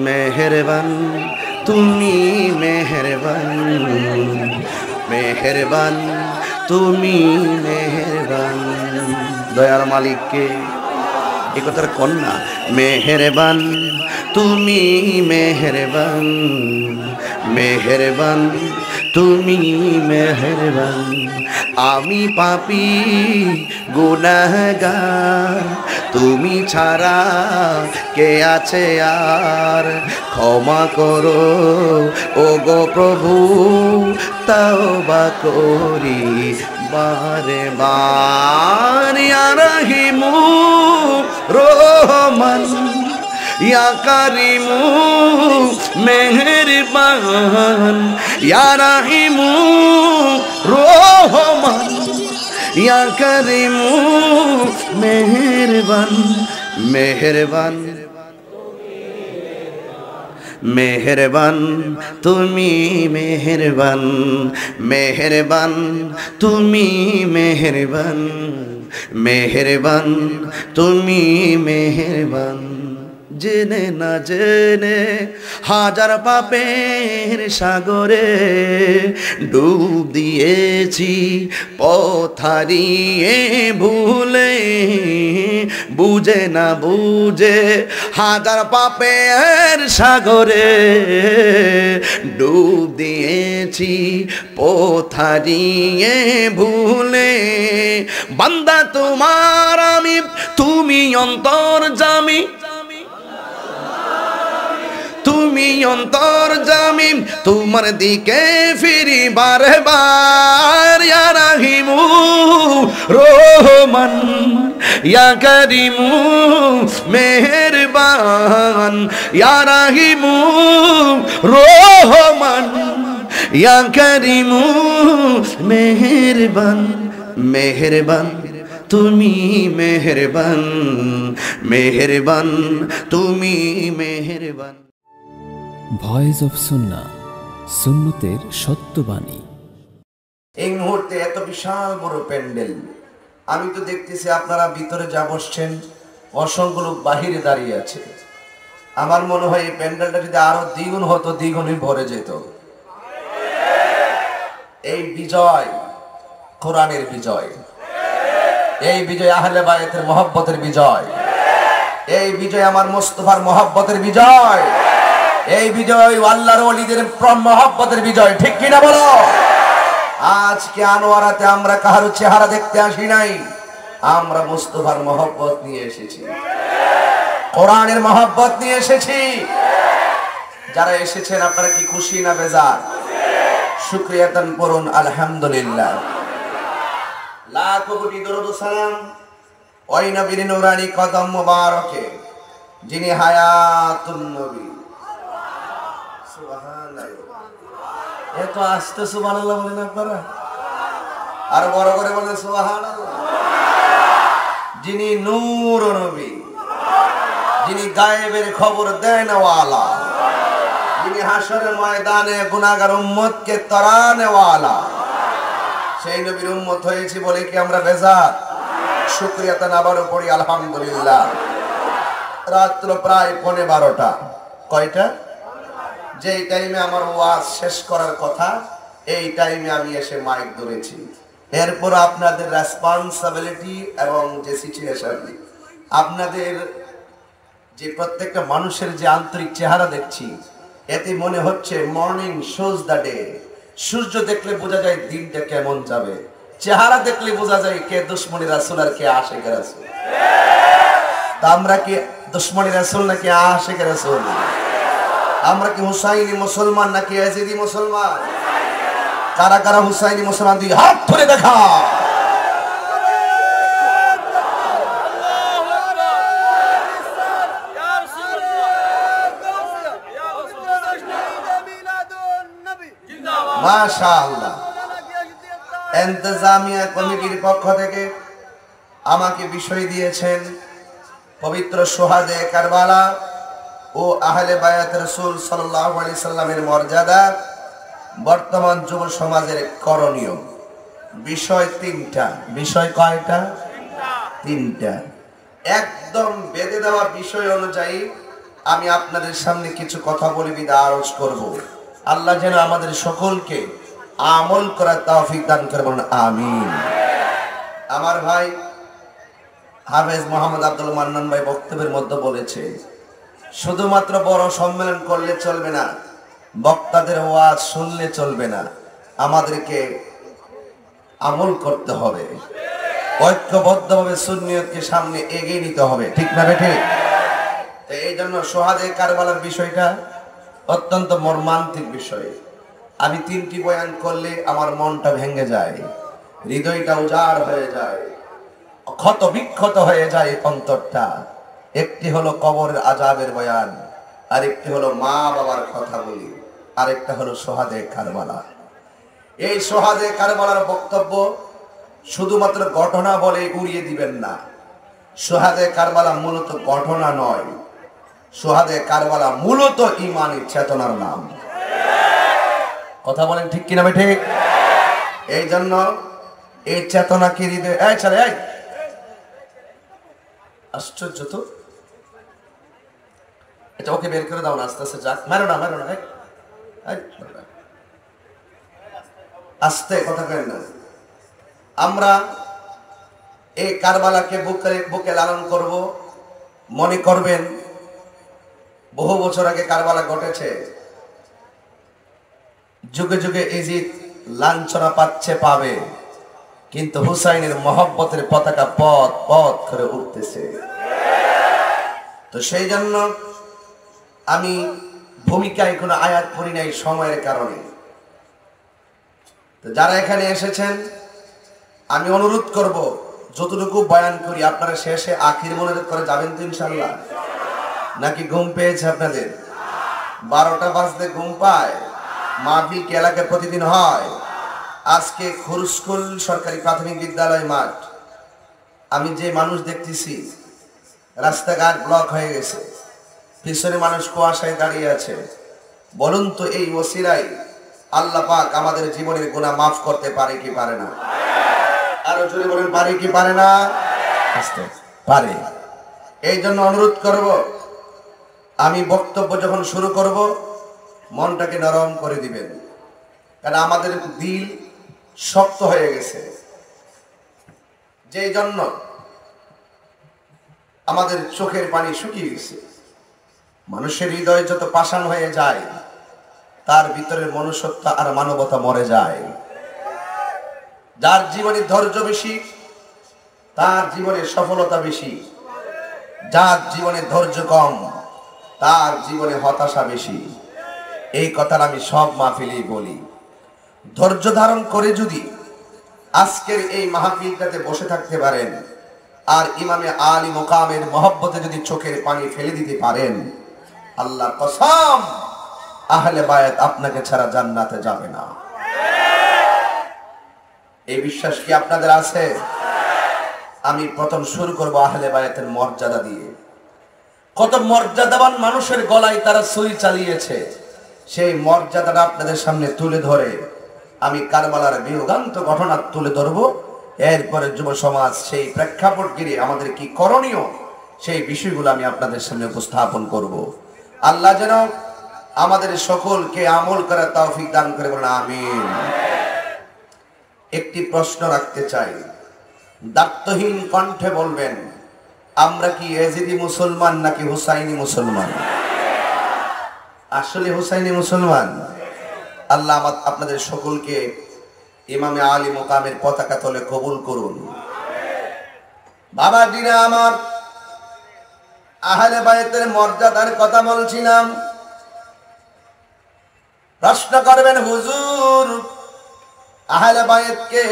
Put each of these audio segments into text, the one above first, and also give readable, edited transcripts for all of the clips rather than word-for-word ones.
মেহেরবান তুমি মেহেরবান, মেহেরবান তুমি মেহেরবান। দয়ার মালিককে এ কথার কন্যা, মেহেরবান তুমি মেহেরবান, মেহেরবান তুমি মেহেরবান। আমি পাপী গুনাহগার, তুমি ছাড়া কে আছে আর। ক্ষমা করো ও গো প্রভু, তওবা করি বারে বার। ইয়া রহিমু রহমান, ইয়া কারিমু মেহেরবান, ইয়া রহিমু রহমান, ইয়া কারিমু মেহেরবান। মেহেরবান মেহেরবান তুমি মেহেরবান, মেহেরবান তুমি মেহেরবান, মেহেরবান তুমি মেহেরবান। জেনে না জেনে হাজার পাপের সাগরে ডুব দিয়েছি পথ হারিয়ে ভুলে। বুঝে না বুঝে হাজার পাপের সাগরে ডুব দিয়েছি পথ হারিয়ে ভুলে। বান্দা তোমার আমি, তুমি অন্তর্যামী, তুমি অন্তর্যামী, তোমার দিকে ফিরি বারে বার। ইয়া রাহিমু রহমান, ইয়া কারিমু মেহেরবান, ইয়া রাহিমু রহমান, ইয়া কারিমু মেহেরবান। মেহেরবান তুমি মেহেরবান, মেহেরবান তুমি মেহেরবান। ভয়েস অফ সুন্নাহ, সুন্নতের সত্যবাণী। এই মুহূর্তে এত বিশাল বড় প্যান্ডেল, আমি তো দেখতেছি আপনারা ভিতরে যা বসছেন অসংখ্য লোক বাহিরে দাঁড়িয়ে আছে। আমার মনে হয় এই প্যান্ডেলটা যদি আরো দ্বিগুণ হতো, দ্বিগুণই ভরে যেত। এই বিজয় কোরআনের বিজয়, এই বিজয় আহলে বায়তের মহব্বতের বিজয়, এই বিজয় আমার মুস্তাফার মহব্বতের বিজয়, এই বিজয় আল্লাহর ওলিদের মহব্বতের বিজয়। ঠিক কিনা বলো? আজকে আনোয়ারাতে আমরা কারো চেহারা দেখতে আসি নাই, আমরা মুস্তাফার মহব্বত নিয়ে এসেছি, কোরআনের মহব্বত নিয়ে এসেছি। যারা এসেছেন আপনারা কি খুশি না বেজার? শুকরিয়াতান করুন আলহামদুলিল্লাহ। লাখ কোটি দরুদ ও সালাম ওই নবীর নূরানি কদম মোবারকে, যিনি হায়াতুন নবী। এত আস্তে সুবহানাল্লাহ বলেন আপনারা, আর বড় করে বলেন সুবহানাল্লাহ। যিনি নূর নবী, যিনি গায়েবের খবর দেন ওয়ালা, যিনি হাসরের ময়দানে গুনাহগার উম্মতকে তাড়ানে ওয়ালা, সেই নবীর উম্মত হয়েছি বলে কি আমরা বেজার? শুকরিয়াতান আবারও পড়ি আলহামদুলিল্লাহ। রাত্র প্রায় 12:15। কয়টা? যেই টাইমে আমার ওয়াজ শেষ করার কথা, এই টাইমে আমি এসে মাইক ধরেছি। এরপর আপনাদের রেসপন্সিবিলিটি এবং যে সিচুয়েশন, আপনাদের যে প্রত্যেকটা মানুষের যে আন্তরিক চেহারা দেখছি, এতে মনে হচ্ছে মর্নিং শোজ দ্য ডে। সূর্য দেখলে বোঝা যায় দিনটা কেমন যাবে, চেহারা দেখলে বোঝা যায় কে দুশ্মনী রাসূল আর কে আশিক রাসূল। তা আমরা কি দুশ্মনী রাসূল নাকি আশিক রাসূল? আমরা কি হুসাইনি মুসলমান নাকি ইয়াজিদি মুসলমান? কারা কারা হুসাইনি মুসলমান দুই হাত ধরে দেখা। মাশাআল্লাহ। ইন্তেজামিয়া কমিটির পক্ষ থেকে আমাকে বিষয় দিয়েছেন পবিত্র সোহাদে কারবালা ও আহলে বায়াত রাসূল সাল্লাল্লাহু আলাইহি সাল্লামের মর্যাদা, বর্তমান যুব সমাজের করণীয়। বিষয় 3টা। বিষয় কয়টা? 3টা। একদম বেঁধে দেওয়া বিষয় অনুযায়ী আমি আপনাদের সামনে কিছু কথা বলে বিদায় আরজ করব। আল্লাহ যেন আমাদের সকলকে আমল করার তৌফিক দান করে, বলুন আমিন। আমার ভাই হাফেজ মোহাম্মদ আব্দুল মান্নান ভাই বক্তব্যের মধ্যে বলেছে, শুধুমাত্র বড় সম্মেলন করলে চলবে না, বক্তাদের ওয়াজ শুনলে চলবে না, আমাদেরকে আমল করতে হবে, ঐক্যবদ্ধভাবে সুন্নিয়তকে সামনে এগিয়ে নিতে হবে, ঠিক না বেঠে? এই জন্য সোহাদে কারবালার বিষয়টা অত্যন্ত মর্মান্তিক বিষয়। আমি 3টি বয়ান করলে আমার মনটা ভেঙে যায়, হৃদয়টা উজাড় হয়ে যায়, ক্ষত বিক্ষত হয়ে যায় অন্তরটা। একটি হলো কবরের আযাবের বয়ান, আরেকটি হলো মা বাবার কথা বলি, আরেকটা হলো সোহাদে কারবালা। এই সোহাদে কারবালার বক্তব্য শুধুমাত্র ঘটনা বলে উড়িয়ে দিবেন না। সোহাদে কারবালা মূলত ঘটনা নয়, সোহাদে কারবালা মূলত ঈমানের চেতনার নাম। কথা বলেন ঠিক কিনা বেঠে? এই জন্য এই চেতনাকে হৃদয়ে আশ্চর্য তো, এটা ওকে বের করে দাও না, আস্তে আস্তে যাক, মারো না আস্তে কথা কেন না। আমরা এই কারবালাকে বুকে লালন করব। মনে করবেন বহু বছর আগে কারবালা ঘটেছে, যুগে যুগে ইজিদ লাঞ্ছনা পাচ্ছে, পাবে, কিন্তু হুসাইনের মহব্বতের পতাকা পথ পথ করে উঠতেছে। তো সেই জন্য আমি ভূমিকায় কোনো আয়াত পড়ি নাই সময়ের কারণে। তো যারা এখানে এসেছেন আমি অনুরোধ করব, যতটুকু বয়ান করি আপনারা শেষে আখির মনে করে যাবেন তো ইনশাল্লাহ? নাকি ঘুম পেয়েছে আপনাদের? 12টা বাজতে ঘুম পায়? মাহফিল কি এলাকায় প্রতিদিন হয়? আজকে খুরস্কুল সরকারি প্রাথমিক বিদ্যালয় মাঠ, আমি যে মানুষ দেখতেছি, রাস্তাঘাট ব্লক হয়ে গেছে, পিছনে মানুষ কুয়াশায় দাঁড়িয়ে আছে। বলুন তো এই ওসিলায় আল্লাহ পাক আমাদের জীবনের গুনাহ মাফ করতে পারে কি পারে না? আরো জোরে বলেন, পারে কি পারে না? পারে। এই জন্য অনুরোধ করব, আমি বক্তব্য যখন শুরু করব মনটাকে নরম করে দিবেন, কারণ আমাদের দিল শক্ত হয়ে গেছে, যেই জন্য আমাদের চোখের পানি শুকিয়ে গেছে। মানুষের হৃদয় যত পাষাণ হয়ে যায়, তার ভিতরের মনুষ্যত্ব আর মানবতা মরে যায়। যার জীবনে ধৈর্য বেশি, তার জীবনে সফলতা বেশি। যার জীবনে ধৈর্য কম, তার জীবনে হতাশা বেশি। এই কথাটা আমি সব মাহফিলেই বলি। ধৈর্য ধারণ করে যদি আজকের এই মাহফিলটাতে বসে থাকতে পারেন, আর ইমামে আলী মুকামের মহব্বতে যদি চোখের পানি ফেলে দিতে পারেন, আল্লাহর কসম আহলে বায়াত আপনাকে ছাড়া জান্নাতে যাবে না। এই বিশ্বাস কি আপনাদের আছে? আমি প্রথম শুরু করব আহলে বায়াতের মর্যাদা দিয়ে। কত মর্যাদাবান মানুষের গলায় তারা ছুরি চালিয়েছে, সেই মর্যাদাটা আপনাদের সামনে তুলে ধরে আমি কারবালার বিয়োগান্ত ঘটনা তুলে ধরবো। এরপরে যুব সমাজ সেই প্রেক্ষাপট ঘিরে আমাদের কি করণীয়, সেই বিষয়গুলো আমি আপনাদের সামনে উপস্থাপন করব। আল্লাহ যেন আমাদের সকলকে আমল করার তৌফিক দান করে, বলেন আমিন। একটি প্রশ্ন রাখতে চাই, দায়িত্বহীন কণ্ঠে বলবেন, আমরা কি এজিদি মুসলমান নাকি হুসাইনি মুসলমান? আসলে হুসাইনি মুসলমান। আল্লাহ আপনাদের সকলকে ইমামে আলী মুকামের পতাকা তলে কবুল করুন। বাবা দিনা আমার, আহলে বায়াতের মর্যাদার কথা বলছিলাম। প্রশ্ন করবেন, হুজুর আহলে বায়াতকে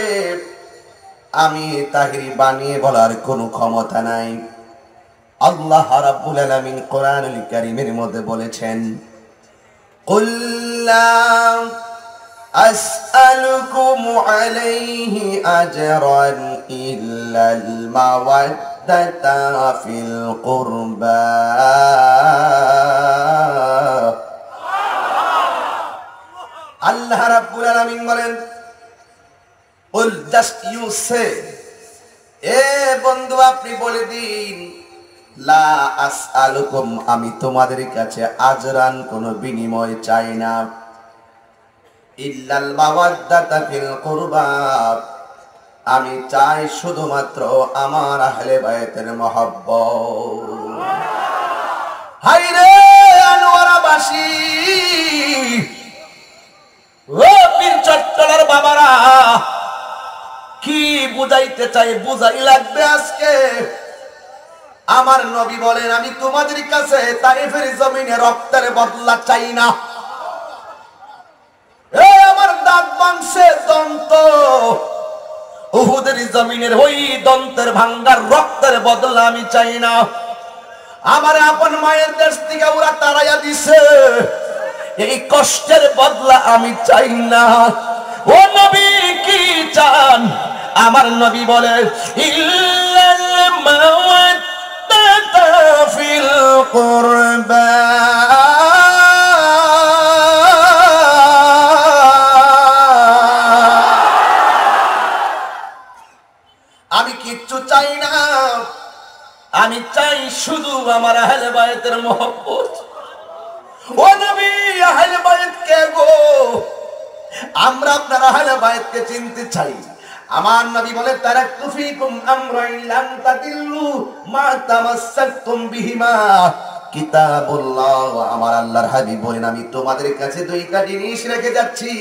আমি তাহিরি বানিয়ে বলার কোনো ক্ষমতা নাই। আল্লাহ রাব্বুল আলামিন কোরআনুল কারীমের মধ্যে বলেছেন, কুল লা আসআলুকুম আলাইহি আজরান ইল্লাল মাওয়াদ্দাতা ফিল কুরবা। আল্লাহ রাব্বুল আলামিন বলেন, just you say, এ বন্ধু আপনি বলে দিন, লা আসআলুকুম, আমি তোমাদের কাছে আজরান কোনো বিনিময় চাই না, ইল্লাল মাওয়াদ্দাতা ফিল কুরবা, আমি চাই শুধুমাত্র আমার আহলে বায়তের মহব্বত। হায়রে আনোয়ারাবাসী, ও পীর চট্টলার বাবারা, কি বুঝাইতে চাই বুঝাই লাগবে আজকে। আমার নবী বলেন, আমি তোমাদের কাছে তায়েফের জমিনে রক্তের বদলা চাই না। আমার দাঁত ভাঙছে দন্ত, উহুদের জমিনের ওই দন্তের ভাঙ্গার রক্তের বদলা আমি চাই না। আমার আপন মায়ের দেশ থেকে ওরা তাড়াইয়া দিছে, এই কষ্টের বদলা আমি চাই না। ও নবী কি চান? আমার নবী বলে, ইল্লাল মাওয়াদ্দাতা ফিল কুরবা, আমি কিচ্ছু চাই না, আমি চাই শুধু আমার আহলে বায়তের মহব্বত। ও নবী, আহলে বায়ত কে গো? আমরা আপনার আহলে বায়তকে চিনতে চাই। আমার নবী বলে, তারাকতু ফীকুম আমরাইন লান তাদিল্লু মা তামাসসাকতুম বিহিমা কিতাবুল্লাহ। আমার আল্লাহর হাবিব বলেন, আমি তোমাদের কাছে দুইটা জিনিস রেখে যাচ্ছি,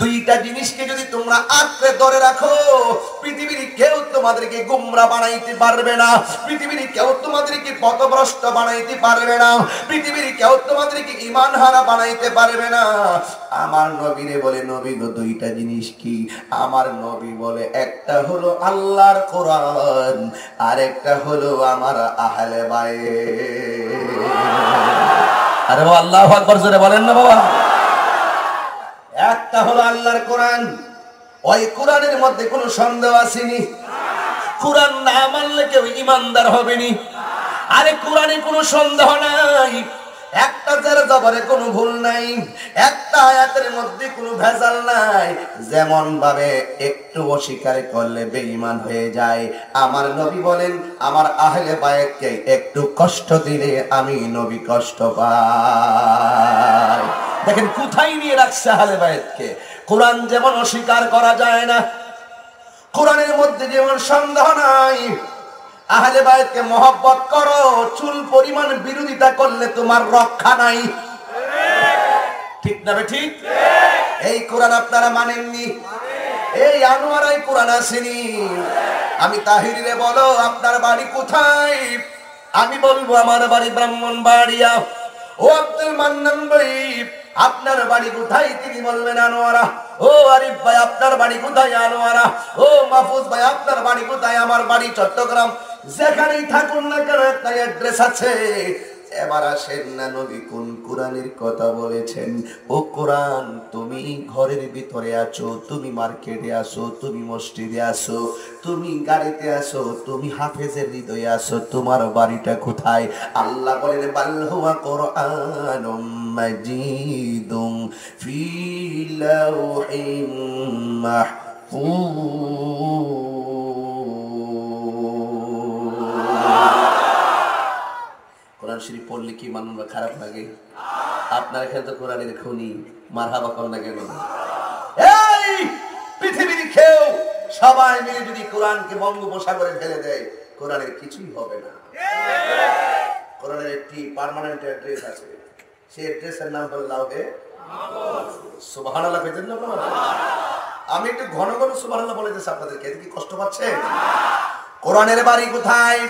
দুইটা জিনিসকে যদি তোমরা আঁকড়ে ধরে রাখো, পৃথিবীর কেউ তোমাদেরকে গোমরা বানাইতে পারবে না, পৃথিবীর কেউ তোমাদেরকে পথভ্রষ্ট বানাইতে পারবে না, পৃথিবীর কেউ তোমাদেরকে ঈমান হারা বানাইতে পারবে না। আমার নবীরে বলে, নবী গো দুইটা জিনিস কি? আমার নবী বলে, একটা হলো আল্লাহর কোরআন, আর একটা হলো আমার আহলে বায়ত। আরে ও আল্লাহু আকবার জোরে বলেন না বাবা। একটা হলো আল্লাহর কোরআন, ওই কোরআনের মধ্যে কোনো সন্দেহ আসেনি, কোরআন না মানলে কেউ ঈমানদার হবে না। আরে কোরআনে কোনো সন্দেহ নাই, একটা জের জবরে কোনো ভুল নাই, একটা আয়াতের মধ্যে কোনো ভেজাল নাই। যেমন ভাবে একটু অস্বীকার করলে বেঈমান হয়ে যায়। আমার নবী বলেন, আমার আহলে বায়তকে একটু কষ্ট দিলে আমি নবী কষ্ট পাই। দেখেন কোথায় নিয়ে রাখছে আহলে বায়তকে। কোরআন যেমন অস্বীকার করা যায় না, কোরআনের মধ্যে যেমন সন্দেহ নাই, আহলে বায়তকে মহব্বত করো, চুল পরিমাণ বিরোধিতা করলে তোমার রক্ষা নাই। ঠিক না ঠিক? এই কোরআন আপনারা মানেননি, এই আনোয়ারাই কোরআন আসেনি। আমি তাহিরিরে বলো, আপনার বাড়ি কোথায়? আমি বলবো আমার বাড়ি ব্রাহ্মণবাড়িয়া। ও আব্দুল মান্নান ভাই, আপনার বাড়ি কোথায়? তিনি বলবেন আনোয়ারা। ও আরিফ ভাই, আপনার বাড়ি কোথায়? আনোয়ারা। ও মাহফুজ ভাই, আপনার বাড়ি কোথায়? আমার বাড়ি চট্টগ্রাম। যেখানেই থাকুন না কেন একটা অ্যাড্রেস আছে। এবার আসেন না, নবী কোন কোরআনের কথা বলেছেন? ও কোরআন, তুমি ঘরের ভিতরে আছো, তুমি মার্কেটে আসো, তুমি মসজিদে আসো, তুমি গাড়িতে আসো, তুমি হাফেজের হৃদয়ে আসো, তোমার বাড়িটা কোথায়? আল্লাহ বলেন, বাল হুয়া কুরআনুম মাজিদুম ফি লাওহিম মাহফুজ। কোরআন শরীফ পড়লে কি মানুষ খারাপ লাগে? আপনার এখানে তো কোরআনের খনি, মারহাবা কর না কেন? এই পৃথিবীর কেউ সবাই মিলে যদি কোরআনকে বঙ্গোপসাগরে ফেলে দেয়, কোরআনের কিছুই হবে না। কোরআনের একটি পার্মানেন্ট অ্যাড্রেস আছে, সেই অ্যাড্রেসের নাম হলো লাউহে মাহফুজ। সুবহানাল্লাহ কইতেন না আপনারা? আমি একটু ঘন ঘন সুবহানাল্লাহ বলে দিচ্ছি আপনাদেরকে, এতে কি কষ্ট পাচ্ছেন? কোরআনের বাড়ি কোথায়?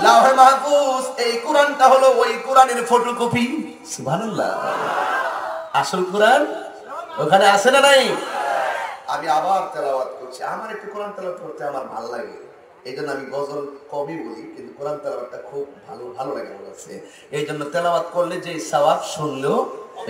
লাউহে মাহফুজ। এই কোরআনটা হলো ওই কোরআনের ফটোকপি। সুবহানাল্লাহ। আসল কোরআন ওখানে আছে না নাই? আমি আবার তেলাওয়াত করছি। আমার একটু কোরআন তেলাওয়াত করতে আমার ভালো লাগে, এই জন্য আমি গজল কবি বলি, কিন্তু কোরআন তেলাওয়াতটা খুব ভালো লাগে আমার কাছে। এই জন্য তেলাওয়াত করলে যে সওয়াব, শুনলেও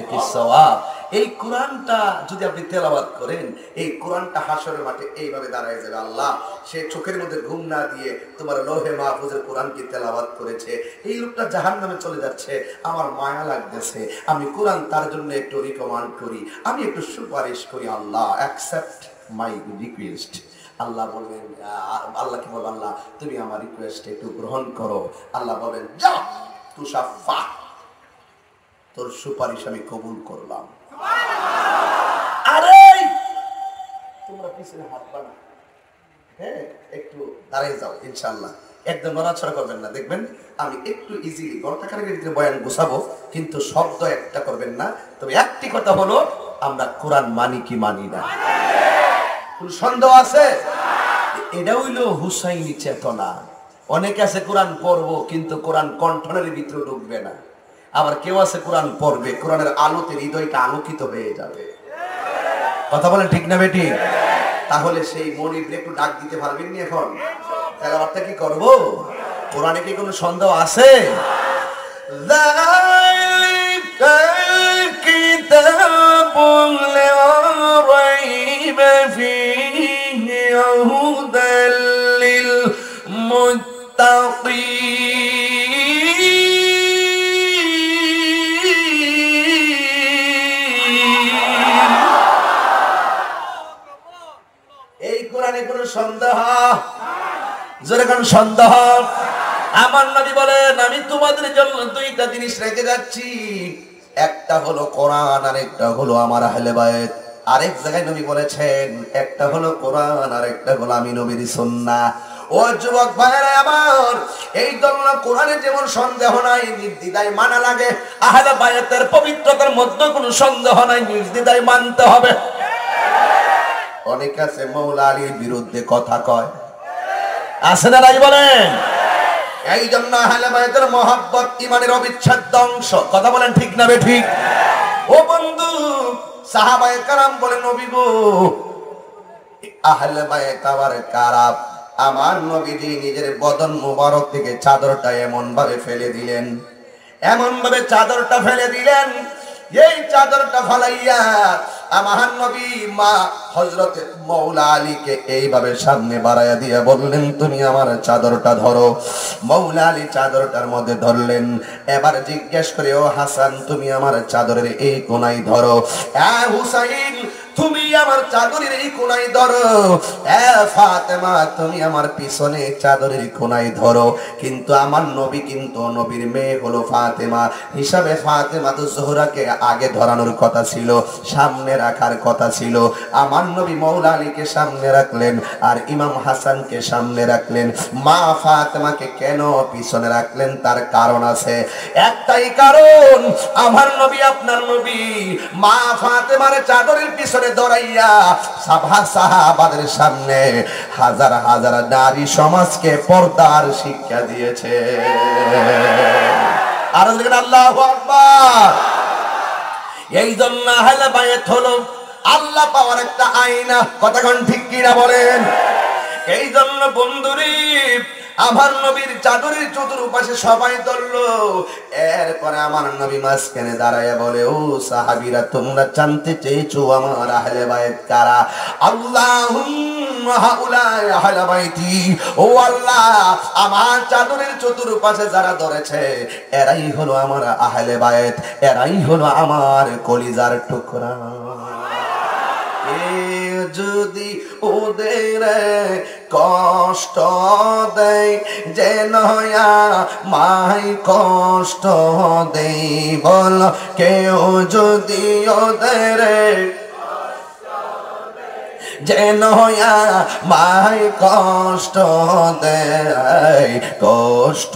একটি সওয়াব। এই কোরআনটা যদি আপনি তেলাওয়াত করেন, এই কোরআনটা হাসরের মাঠে এইভাবে দাঁড়ায় যাবে। আল্লাহ সে চোখের মধ্যে ঘুম না দিয়ে তোমার লৌহে মাহফুজের কোরআনকে তেলাওয়াত করেছে, এই লোকটা জাহান্নামে চলে যাচ্ছে, আমার মায়া লাগতেছে, আমি কোরআন তার জন্য একটু রিকমেন্ড করি, আমি একটু সুপারিশ করি। আল্লাহ অ্যাকসেপ্ট মাই রিকোয়েস্ট। আল্লাহ বললেন, আল্লাহকে বলবো, আল্লাহ তুমি আমার রিকোয়েস্ট একটু গ্রহণ করো। আল্লাহ বলেন, যা তুষাফা, তোর সুপারিশ আমি কবুল করলাম। আরে তোমরা পিছনে হাত বাড়া, হ্যাঁ একটু দাঁড়িয়ে যাও, ইনশাআল্লাহ একদম নড়াচড়া করবেন না। দেখবেন আমি একটু ইজিলি ঘন্টাখানেকের ভিতরে বয়ান গুছাবো, কিন্তু শব্দ একটা করবেন না। তবে একটি কথা হলো, আমরা কোরআন মানি কি মানি না, কোন সন্দেহ আছে? এটা হইলো হুসাইনি চেতনা। অনেকে আছে কোরআন পড়বো কিন্তু কোরআন কণ্ঠনের ভিতরে ঢুকবে না। আবার কেউ আছে কোরআন পড়বে, কোরআনের আলোতে হৃদয়টা আলোকিত হয়ে যাবে। কথা বলেন ঠিক না বেটি? তাহলে সেই মনিবরে একটু ডাক দিতে পারবেন নি এখন? তাহলে অর্থটা কি করবো? কোরআনে কি কোনো সন্দেহ আছে? কিতাবুল লা রাইবা ফীহি হুদাল লিল মুত্তাকিন। এই কোরআনে কোনো সন্দেহ, জোরে কোন সন্দেহ? আমার নবী বলেন, আমি তোমাদের জন্য দুইটা জিনিস রেখে যাচ্ছি, একটা হলো কোরআন আর একটা হলো আমার আহলে বায়ত। আরেক জায়গায় নবী বলেছেন, একটা হলো কোরআন আর একটা হলো আমি নবীর সুন্নাহ। ও যুবক ভাইরা আমার, এই জন্য কোরআনে যেমন সন্দেহ নাই, নির্দ্বিধায় মানা লাগে, আহলে বায়তের পবিত্রতার মধ্যে কোনো সন্দেহ নাই, নির্দ্বিধায় মানতে হবে। অনেক আছে মৌলা আলীর বিরুদ্ধে কথা কয়, আছে না নাই বলেন? এই জন্য আহলে বায়তের মহব্বত ইমানের অবিচ্ছেদ্য অংশ। কথা বলেন ঠিক না বেঠিক? ও বন্ধু, সাহাবায়ে কেরাম বলেন, নবী গো, আহলে বায়ত আবার কারা? আমার নবীজি নিজের বদন মুবারক থেকে চাদরটা এমন ভাবে ফেলে দিলেন, এমন ভাবে চাদরটা ফেলে দিলেন, এই চাদরটা ফালাইয়া আমার নবী মা হযরত মৌলা আলীকে এইভাবে সামনে বাড়াইয়া দিয়ে বললেন, তুমি আমার চাদরটা ধরো। মৌলা আলী চাদরটার মধ্যে ধরলেন। এবার জিজ্ঞেস করে, ও হাসান, তুমি আমার চাদরের এই কোনায় ধরো। হুসাইন, তুমি আমার চাদরের এই কোনায় ধরো। ফাতেমা, তুমি আমার পিছনে চাদরের কোনায় ধরো। কিন্তু আমার নবী, কিন্তু নবীর মেয়ে হলো ফাতেমা হিসাবে ফাতেমা তো জোহরাকে আগে ধরানোর কথা ছিল, সামনে রাখার কথা ছিল। আমার নবী মৌলা আলীকে সামনে রাখলেন আর ইমাম হাসানকে সামনে রাখলেন। মা ফাতেমাকে কেন পিছনে রাখলেন? তার কারণ আছে, একটাই কারণ, আমার নবী, আপনার নবী মা ফাতেমার চাদরের পিছনে দৌড়াইয়া সাহাবাদের সামনে হাজার হাজার নারী সমাজকে পর্দার শিক্ষা দিয়েছে। আর আল্লাহু আকবার। এই জন্য আহলে বায়ত হলো আল্লাহ পাওয়ার একটা আয়না। কথাক্ষণ ঠিক কিনা বলেন? এই জন্য বন্ধুরে, আমার নবীর চাদরের চতুর্পাশে সবাই ধরলো। এরপরে আমার নবী মাঝখানে দাঁড়াইয়া বলে, ও সাহাবীরা, তোমরা জানতে চেয়েছো আমার আহলে বায়ত কারা? আল্লাহুম্মা হাউলাই আহলে বাইতি। ও আল্লাহ, আমার চাদরের চতুর্পাশে যারা ধরেছে এরাই হলো আমার আহলে বায়ত, এরাই হলো আমার কলিজার টুকরা। যদি ওদের কষ্ট দেয়, যেন মাই কষ্ট দেই, বল কেউ যদি ওদের যেন মাই কষ্ট দেয়, কষ্ট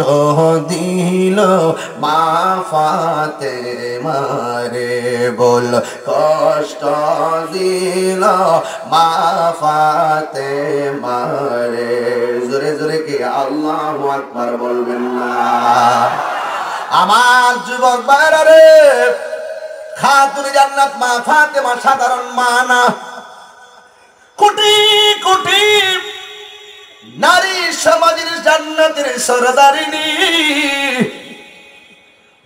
দিল মা ফাতেমারে, বল কষ্ট দিল মা ফাতেমারে। জোরে জোরে কি আল্লাহু আকবার বলবেন না? আমার যুবক ভাইরা রে, খাতুন জান্নাত মা ফাতেমা সাধারণ মা না, কোটি কোটি নারী সমাজের জান্নাতের সরদারিনী।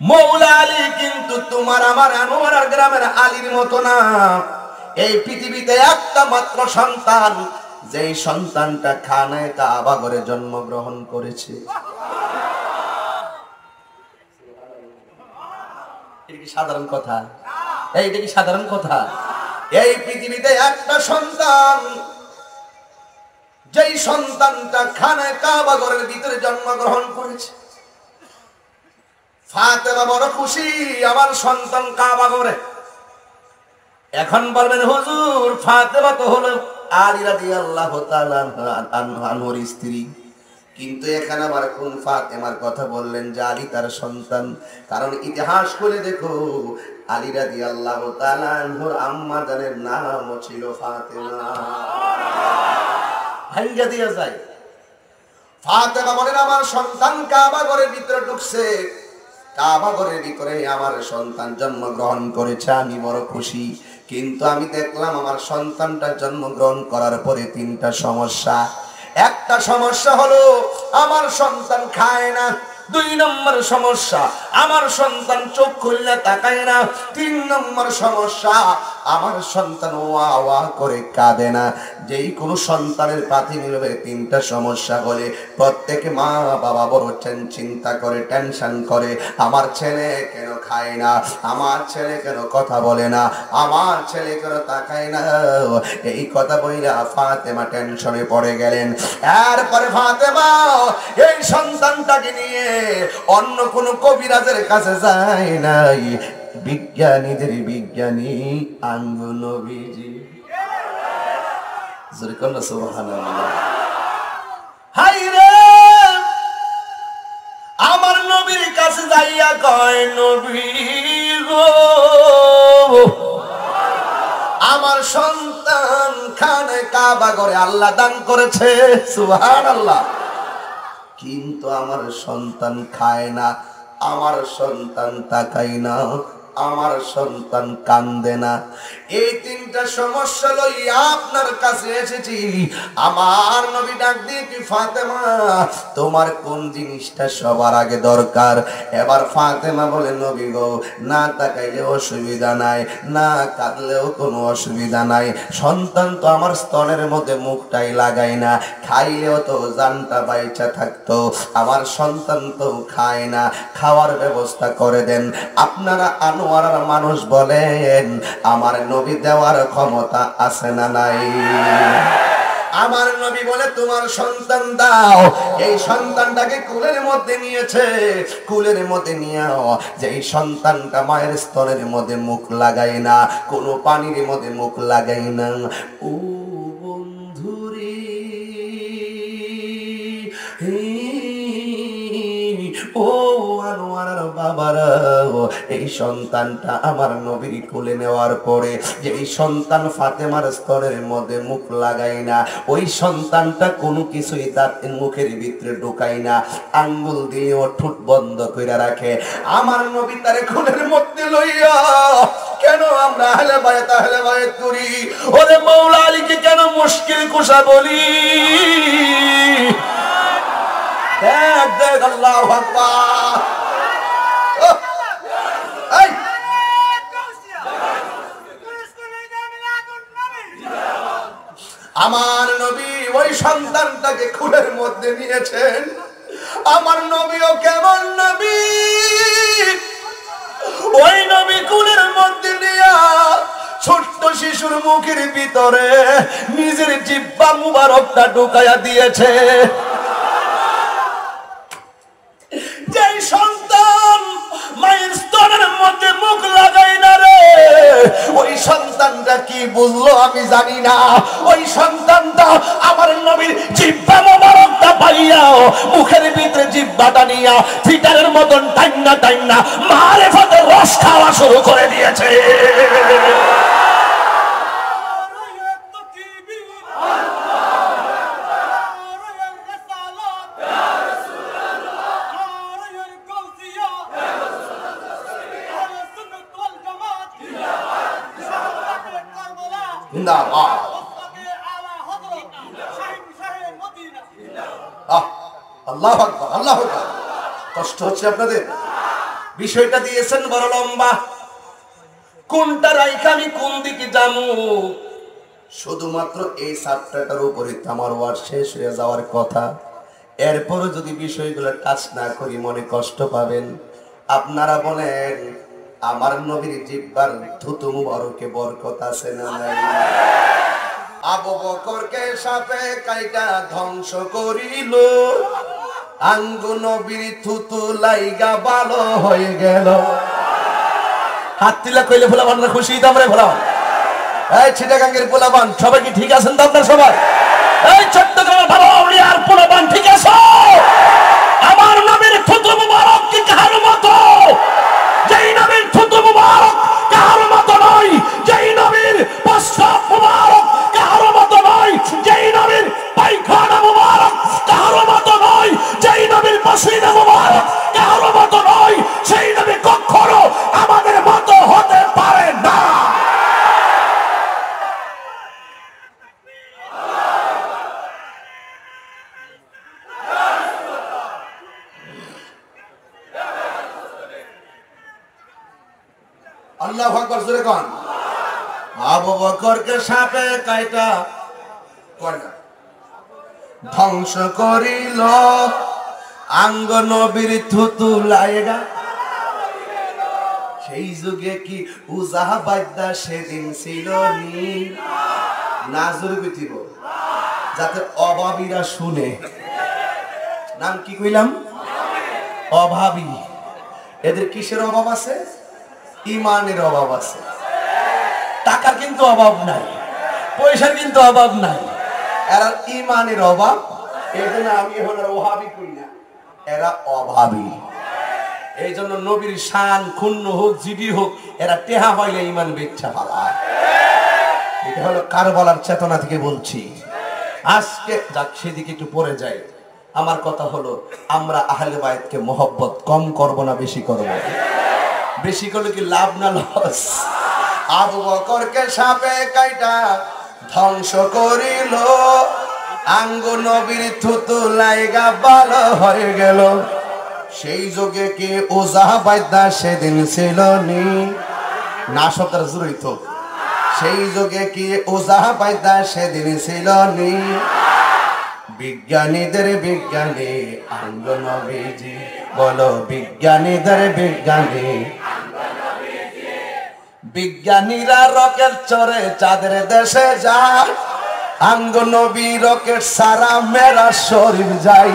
মৌলা আলী কিন্তু তোমার আমার আনোয়ার গ্রামের আলীর মতো না। এই পৃথিবীতে একটা মাত্র সন্তান, যেই সন্তানটা খানায় কাবা ঘরে জন্মগ্রহণ করেছে। এটা কি সাধারণ কথা? এইটা কি সাধারণ কথা? এই পৃথিবীতে একটা সন্তান যেই সন্তানটা খানায় কাবা ঘরের ভিতরে জন্মগ্রহণ করেছে। ফাতেমা বড় খুশি, আমার সন্তান কাবা ঘরে। এখন বলবেন হুজুর, ফাতেমা তো হলো আলী রাদিয়াল্লাহু তাআলা আনহুর স্ত্রী, কিন্তু এখানে আবার কোন ফাতেমার কথা বললেন যে আলী তার সন্তান? কারণ ইতিহাস খুলে দেখো, আলী রাদিয়াল্লাহু তাআলা আনহুর আম্মা জানের নামও ছিল ফাতেমা। ভাঙ্গা দিয়া যায়। ফাতেমা বলেন আমার সন্তান কাবা ঘরের ভিতরে ঢুকছে, কাবা ঘরের ভিতরে আমার সন্তান জন্মগ্রহণ করেছে, আমি বড় খুশি। কিন্তু আমি দেখলাম আমার সন্তানটা জন্মগ্রহণ করার পরে তিনটা সমস্যা। একটা সমস্যা হলো আমার সন্তান খায় না। 2 নম্বর সমস্যা, আমার সন্তান চোখ খুললে তাকায় না। 3 নম্বর সমস্যা, আমার সন্তান ওয়া ওয়া করে কাঁদে না। যেই কোনো সন্তানের প্রাথমিকভাবে 3টা সমস্যা হলে প্রত্যেকে মা বাবা বড় চিন্তা করে, টেনশন করে, আমার ছেলে কেন খায় না, আমার ছেলে কেন কথা বলে না, আমার ছেলে কেন তাকায় না। এই কথা বইলা ফাতেমা টেনশনে পড়ে গেলেন। এরপরে ফাতেমা এই সন্তানটাকে নিয়ে অন্য কোন কবিরাজের কাছে যায় নাই, বিজ্ঞানীদের বিজ্ঞানী আঙ্গু নবীজি। জোরে কোন সুবহানাল্লাহ। হাই রে, আমার নবীর কাছে যাইয়া কয়, নবী গো, আমার সন্তান খানে কাবা ঘরে আল্লাহ দান করেছে, সুবহানাল্লাহ, কিন্তু আমার সন্তান খায় না, আমার সন্তান তাকায় না, আমার সন্তান কান্দে না। এই 3টা সমস্যা লইয়া আপনার কাছে এসেছি। আমার নবী ডাক দিয়ে কি, ফাতেমা তোমার কোন জিনিসটা সবার আগে দরকার? এবার ফাতেমা বলে, নবী গো, না তাকাইলে অসুবিধা নাই, না কাঁদলেও কোনো অসুবিধা নাই, সন্তান তো আমার স্তনের মধ্যে মুখটাই লাগাই না, খাইলেও তো জানটা বাইচা থাকতো, আমার সন্তান তো খায় না, খাওয়ার ব্যবস্থা করে দেন। আপনারা আনোয়ারার মানুষ বলেন, আমার নবী দেওয়ার ক্ষমতা আছে না নাই? আমার নবী বলে, তোমার সন্তান দাও। এই সন্তানটাকে কুলের মধ্যে নিয়েছে, কুলের মধ্যে নিয়েও যেই সন্তানটা মায়ের স্তনের মধ্যে মুখ লাগায় না, কোনো পানির মধ্যে মুখ লাগায় না। ও বন্ধুরে, ও আনোয়ারার বাবারা, এই সন্তানটা আমার নবীর কোলে নেওয়ার পরে যেই সন্তান ফাতেমার স্তনের মধ্যে মুখ লাগায় না, ওই সন্তানটা কোনো কিছুই তার মুখের ভিতরে ঢোকায় না, আঙ্গুল দিয়ে ও ঠোঁট বন্ধ করে রাখে। আমার নবী তারে কোলের মধ্যে লইয়া, কেন আমরা আহলে বায়াত করি, ওরে মাওলা আলীকে কেন মুশকিল কুশা বলি? দেখ আল্লাহু আকবার। আমার নবী ওই সন্তানটাকে কুলের মধ্যে নিয়েছেন। আমার নবীও কেমন নবী, ওই নবী কুলের মধ্যে নিয়া ছোট্ট শিশুর মুখের ভিতরে নিজের জিহ্বা মুবারকটা ঢুকাইয়া দিয়েছে। যেই সন্তান মায়ের স্তনের মধ্যে মুখ লাগাই না রে, ওই সন্তানটা কি বুঝলো আমি জানি না। ওই সন্তানটা আমার নবীর জিহ্বা মোবারকটা পাইয়া মুখের ভিতরে জিহ্বাটা নিয়া ফিটারের মতন টাইনা টাইনা মারিফতের রস খাওয়া শুরু করে দিয়েছে। আল্লাহু আকবার, আল্লাহু আকবার। কষ্ট হচ্ছে আপনাদের? বিষয়টা দিয়েছেন বড় লম্বা, কোনটা রাইখা আমি কোন দিকে যাবো? শুধুমাত্র এই চ্যাপ্টারটার উপরে আমার ওয়ার্ড শেষ হয়ে যাওয়ার কথা। এরপরও যদি বিষয়গুলো টাচ না করি মনে কষ্ট পাবেন। আপনারা বলেন, আমার নবীর জিহ্বার থুতু মুবারকে বরকত আছে না নাই? আবু বকরকে সাপে কাইটা ধ্বংস করিল, আঙ্গু নবীর থুতু লাইগা ভালো হয়ে গেল। হাত তুলে কইলে ভোলাবানরা খুশি তো আমরা ভোলাবান। এই চিটাগাঙ্গের পোলাবান সবাই কি ঠিক আছেন তো আপনারা সবাই? এই চট্টগ্রামের ভালো আউলিয়ার পোলাবান ঠিক আছে? আমার নবীর থুতু মুবারক কি কার মতো? যেই নবীর থুতু মুবারক কার মতো নয়, যেই নবীর প্রস্রাব মুবারক কার মতো নয়, যেই নবীর পায়খানা মুবারক কার মতো নয়, যেই নবীর পসিনা মুবারক কার মতো নয়, সেই নবী কখনো আমাদের মতো হতে পারে না। আল্লাহু আকবার জোরে কোন। আবু বকরকে সাপে কাইটা কইলা ধ্বংস করিল, আঙ্গ নবীর থুতু লাইগা। সেই যুগে কি উজা বাদ্দা সেদিন ছিল নি? নাজুর বিতিব যাতে অভাবীরা শুনে। নাম কি কইলাম? অভাবী। এদের কিসের অভাব আছে? ইমানের অভাব আছে। টাকার কিন্তু অভাব নাই, পয়সার কিন্তু অভাব নাই, এরা ইমানের অভাব। এই জন্য আমি এখন ওহাবি করি না, এরা অভাবী। এই জন্য নবীর শান ক্ষুণ্ণ হোক জিডি হোক, এরা টেহা পাইলে ইমান বেচ্ছা পালায়। এটা হলো কারবালার চেতনা থেকে বলছি। আজকে যাক সেদিকে একটু পরে যাই। আমার কথা হলো আমরা আহলে বায়তকে মহব্বত কম করব না বেশি করব? বেশি করলে কি লাভ না লস? আবু বকরকে সাপে কাইটা ধ্বংস করিল, আঙ্গু নবীর থুতু লাইগা ভালো হয়ে গেল। সেই যুগে কি ওজা বাদ্দা সেদিন ছিল নি? না শব্দটা জড়িত। সেই যুগে কি ওজা বাদ্দা সেদিন ছিল নি? বিজ্ঞানীদের বিজ্ঞানী আঙ্গ নবীজি, বলো বিজ্ঞানীদের বিজ্ঞানী। বিজ্ঞানীরা রকেট চড়ে চাঁদের দেশে যায়, আঙ্গ নবী রকেট সারা মেরা শরীর যাই।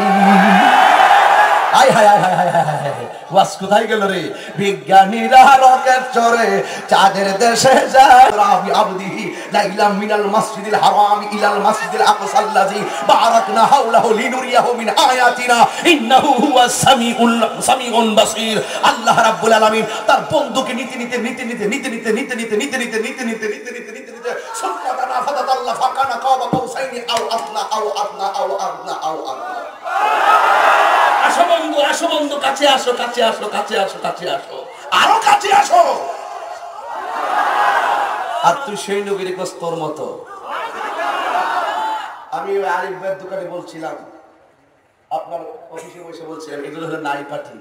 আয় হায় হায় হায় হায় হায়, ওয়াজ কোথায় গেল রে? বিজ্ঞানীরা রকেট চড়ে চাঁদের দেশে যায়, রাবি আবদিহি লাইলা মিনাল মাসজিদিল হারাম ইলাল মাসজিদিল আকসাল্লাযী বারাকনা হাওলাহু লিনুরিয়াহু মিন আয়াতিনা ইন্নাহু হুয়াস সামিউন বাসীর। আল্লাহ রাব্বুল আলামিন তার বন্ধুকে নিতে নিতে নিতে নিতে নিতে নিতে নিতে নিতে নিতে নিতে নিতে নিতে নিতে নিতে নিতে নিতে সুবহানাল্লাহ ফাদাল্লাহ ফাকানা কাবা কাউসাইনি আও আদনা আও আদনা আও আদনা আও আদনা। আসো বন্ধু, আসো বন্ধু, কাছে আসো, কাছে আসো, কাছে আসো, কাছে আসো, আরো কাছে আসো। আর তুই সেই নবীর কস তোর মতো। আমি ওই আরিফ ভাইয়ের দোকানে বলছিলাম, আপনার অফিসে বসে বলছিলাম, এগুলো হলো নাই পাঠি।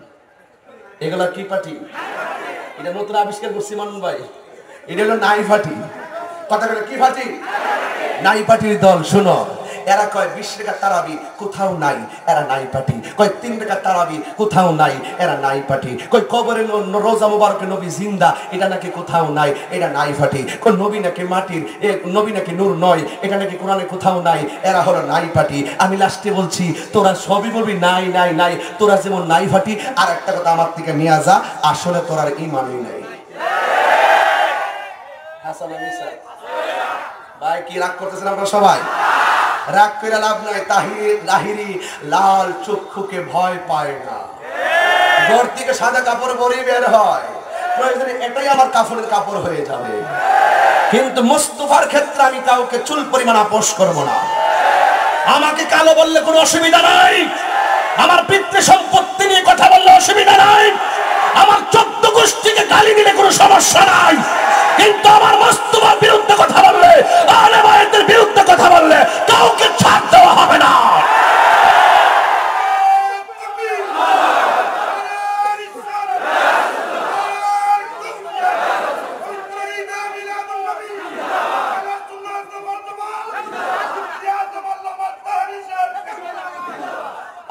এগুলো কি পাঠি? এটা নতুন আবিষ্কার করছি মানন ভাই। এটা হলো নাই পাঠি। কথা বলে কি পাঠি? নাই পাঠির দল। শুনো, এরা কয় 20 টাকা তারাবি, কোথাও নাই, এরা নাই পাঠি। কয় 3 টাকা তারাবি, কোথাও নাই, এরা নাই পাঠি। কয় কবরে রোজা মুবারকে নবী জিন্দা, এটা নাকি কোথাও নাই, এটা নাই পাঠি। কয় নবী নাকি মাটির, নবী নাকি নূর নয়, এটা নাকি কোরআনে কোথাও নাই, এরা হলো নাই পাঠি। আমি লাস্টে বলছি তোরা সবই বলবি নাই নাই নাই, তোরা যেমন নাই পাঠি। আর একটা কথা আমার থেকে নিয়ে যা, আসলে তোরার ঈমানই নাই। হাসান মিসা ভাই কি রাগ করতেছেন আপনারা সবাই? রাগ করে লাভ নাই। লাহিরি লাল চক্ষুকে ভয় পায় না। ঘর থেকে সাদা কাপড় পরে বের হয়, প্রয়োজনে এটাই আমার কাফনের কাপড় হয়ে যাবে। কিন্তু মুস্তাফার ক্ষেত্রে আমি কাউকে চুল পরিমাণ আপোষ করব না। আমাকে কালো বললে কোনো অসুবিধা নাই, আমার পিতৃ সম্পত্তি নিয়ে কথা বললে অসুবিধা নাই, আমার 14 গোষ্ঠীকে গালি দিলে কোনো সমস্যা নাই। কিন্তু আমার মুস্তাফার বিরুদ্ধে কথা বললে, আহলে বায়তের বিরুদ্ধে কথা বললে কাউকে ছাড় দেওয়া হবে না।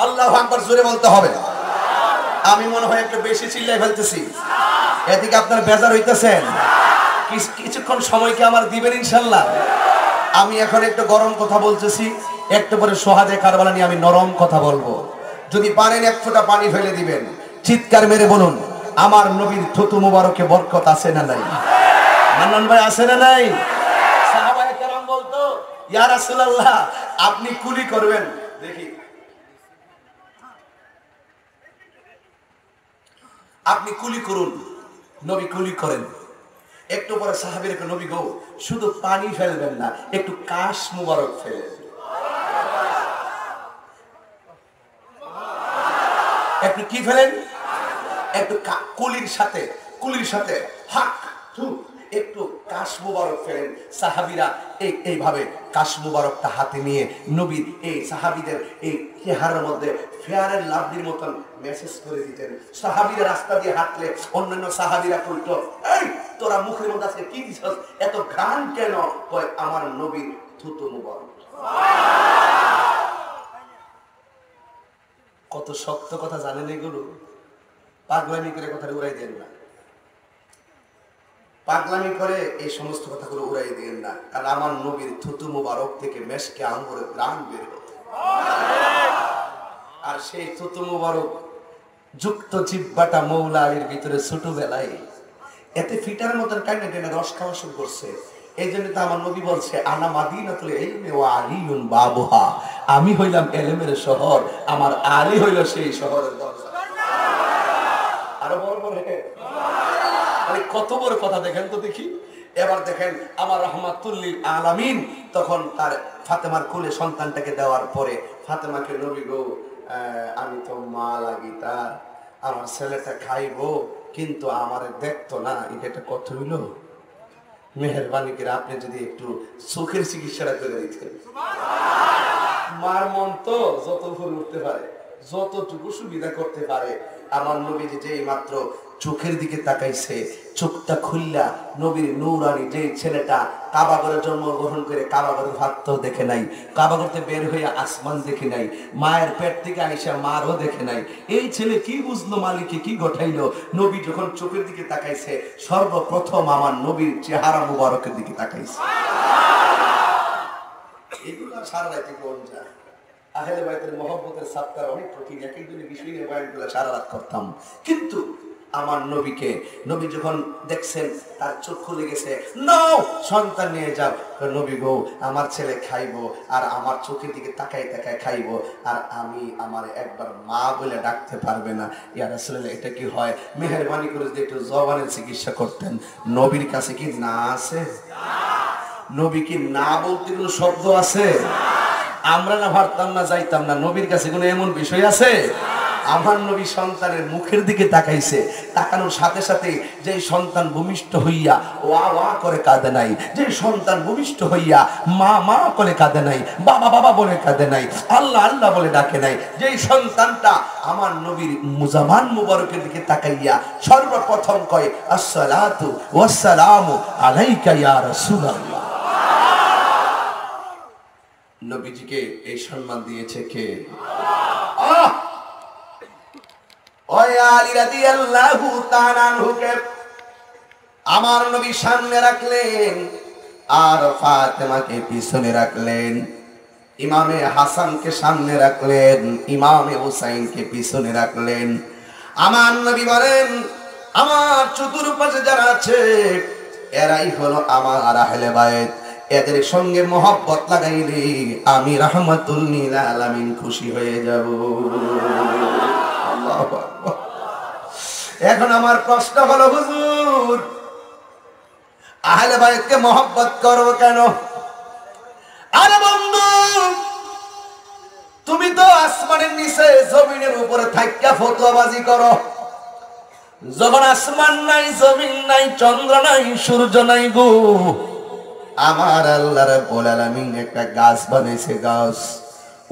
আল্লাহু আকবার জোরে বলতে হবে। আমি মনে হয় একটু বেশি চিল্লাই ফেলতেছি, এদিকে আপনারা বেজার হইতেছেন। কিছুক্ষণ সময় কি আমার দিবেন ইনশাআল্লাহ? আমি এখন একটু গরম কথা বলতেছি, একটু পরে সোহাদে কারবালা নিয়ে আমি নরম কথা বলবো। যদি পারেন এক ফোঁটা পানি ফেলে দিবেন, চিৎকার মেরে বলুন আমার নবীর থুতু মুবারকে বরকত আছে না নাই? মান্নান ভাই আছে না নাই? সাহাবায়ে কেরাম বলতো ইয়া রাসূলুল্লাহ আপনি কুলি করবেন। দেখি আপনি কুলি করুন। নবী কুলি করেন। একটু পরে সাহাবীরা কে নবী গো শুধু পানি ফেলবেন না, একটু কাশ মুবারক ফেলেন। একটু কি ফেলেন? একটু কুলির সাথে হাক থু একটু কাশ মুবারক ফেলেন। সাহাবীরা এইভাবে কাশ মুবারকটা হাতে নিয়ে নবীর এই সাহাবীদের এই চেহারার মধ্যে ফেয়ারের লাভলির মতন মেসেজ করে দিতেন। সাহাবীরা রাস্তা দিয়ে হাঁটলে অন্যান্য সাহাবীরা কইতো এই তোরা মুখের মধ্যে আজকে কি দিছস, এত ঘ্রাণ কেন? কয় আমার নবীর থুতু মুবারক। কত শক্ত কথা জানেন এগুলো? পাগলামি করে কথাটা উড়াই দেন না, পাগলামি করে এই সমস্ত কথাগুলো উড়াই দেন না। কারণ আমার নবীর থুতু মুবারক থেকে মেশকে আঙ্গুরের প্রাণ বের হতো। আর সেই থুতু মুবারক যুক্ত জিহ্বাটা মৌলা আলীর ভিতরে ছোটবেলায় এতে ফিটার মতন কাইনে টেনে রস খাওয়া শুরু করছে। এই জন্য তো আমার নবী বলছে আনা মাদিনাতুল ইলমি ওয়া আলিয়ুন বাবুহা, আমি হইলাম ইলমের শহর, আমার আলী হইল সেই শহরের দরজা। আরো বড় বড় কত বড় কথা দেখেন তো দেখি। এবার দেখেন আমার রাহমাতুল লিল আলামিন তখন তার ফাতেমার কোলে সন্তানটাকে দেওয়ার পরে ফাতেমাকে নবী গো আমি তো মা লাগি তার, আমার ছেলেটা খাইবো কিন্তু আমারে দেখতো না, এটা কত হইল? মেহেরবানি করে আপনি যদি একটু চোখের চিকিৎসাটা করে দিতেন। মার মন তো যত উপরে উঠতে পারে, যতটুকু সুবিধা করতে পারে। আমার নবী যে মাত্র চোখের দিকে তাকাইছে, চোখটা খুললা নবীর নূরানি যে ছেলেটা কাবাগরে জন্মগ্রহণ করে কাবাগরের ভাত দেখে নাই, কাবাগরতে বের হয়ে আসমান দেখে নাই, মায়ের পেট থেকে আইসা মারও দেখে নাই, এই ছেলে কি বুঝলো মালিকে কি ঘটাইলো? নবী যখন চোখের দিকে তাকাইছে সর্বপ্রথম আমার নবীর চেহারা মুবারকের দিকে তাকাইছে। এগুলো সারা রাতে কোন যায় আহলে বাইতের মহব্বতের সাবকার অনেক কঠিন, এক একদিনের বিষয় নিয়ে বয়ানগুলো সারা রাত করতাম। কিন্তু আমার নবীকে নবী যখন দেখছেন তার চোখ খুলে গেছে, নাও সন্তান নিয়ে যাও। নবী গো আমার ছেলে খাইবো আর আমার চোখের দিকে তাকাই তাকাই খাইবো, আর আমি আমার একবার মা বলে ডাকতে পারবে না। ইয়া রাসূলুল্লাহ এটা কি হয়? মেহেরবানি করে যদি একটু জবানের চিকিৎসা করতেন। নবীর কাছে কি না আছে? নবী কি না বলতে কোনো শব্দ আছে? আমরা না ভাবতাম না যাইতাম না, নবীর কাছে কোনো এমন বিষয় আছে? আমার নবী সন্তানের মুখের দিকে তাকাইছে, তাকানোর সাথে সাথে যে সন্তান ভূমিষ্ঠ হইয়া ওয়া ওয়া করে কাঁদে নাই, যে সন্তান ভূমিষ্ঠ হইয়া মা মা করে কাঁদে নাই, বাবা বাবা বলে কাঁদে নাই, আল্লাহ আল্লাহ বলে ডাকে নাই, যে সন্তানটা আমার নবীর মুজামান মুবারকের দিকে তাকাইয়া সর্বপ্রথম কয় আসসালাতু ওয়াসসালামু আলাইকা ইয়া রাসূলুল্লাহ। নবীজিকে এই সম্মান দিয়েছে কে? আমার নবী সামনে রাখলেন আর ফাতেমাকে পিছনে রাখলেন, ইমামে হাসানকে সামনে রাখলেন, ইমামে হুসাইনকে পিছনে রাখলেন। আমার নবী বলেন আমার চতুর্পাশে যারা আছে এরাই হলো আমার আহলে বাইত, এদের সঙ্গে মহব্বত লাগাইলে আমি রাহমাতুল লিল আলামিন খুশি হয়ে যাব। আল্লাহু আকবার। এখন আমার প্রশ্ন হলো হুজুর আহলে বাইতকে মহব্বত করব কেন? আরে বন্ধু তুমি তো আসমানের নিচে জমিনের উপরে থাইকা ফতোয়াবাজি করো, যখন আসমান নাই জমিন নাই চন্দ্র নাই সূর্য নাই গো, আমার আল্লাহ রাব্বুল আলামিন একটা গাছ বানাইছে, গাছ,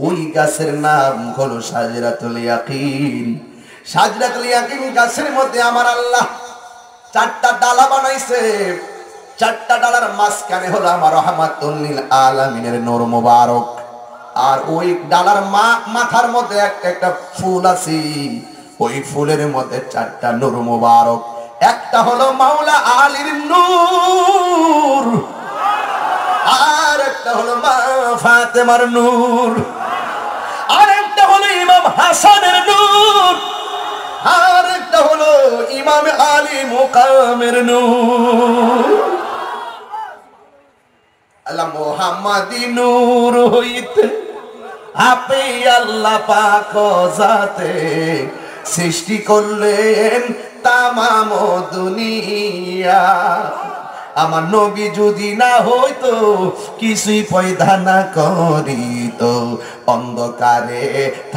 ওই গাছের নাম হলো শাজরাতুল ইয়াকিন। শাজরাতুল ইয়াকিন গাছের মধ্যে আমার আল্লাহ চারটা ডালা বানাইছে, চারটা ডালার মাঝখানে হলো আমার রাহমাতুল লিল আলামিনের নূর মুবারক, আর ওই ডালার মাথার মধ্যে একটা একটা ফুল আছে, ওই ফুলের মধ্যে চারটা নূর মুবারক, একটা হলো মাওলা আলীর নূর, আর একটা ফাতেমার নূর, আরেকটা হলো ইমাম হাসানের নূর, আরেকটা হলো ইমাম আলী মুকামের নূর। আল্লাহ মুহাম্মাদি নূর হইতে আপে আল্লাহ পাক জাতে সৃষ্টি করলেন তামাম দুনিয়া। আমার নবী যদি না হইতো কিছুই পয়দা না করিত, অন্ধকারে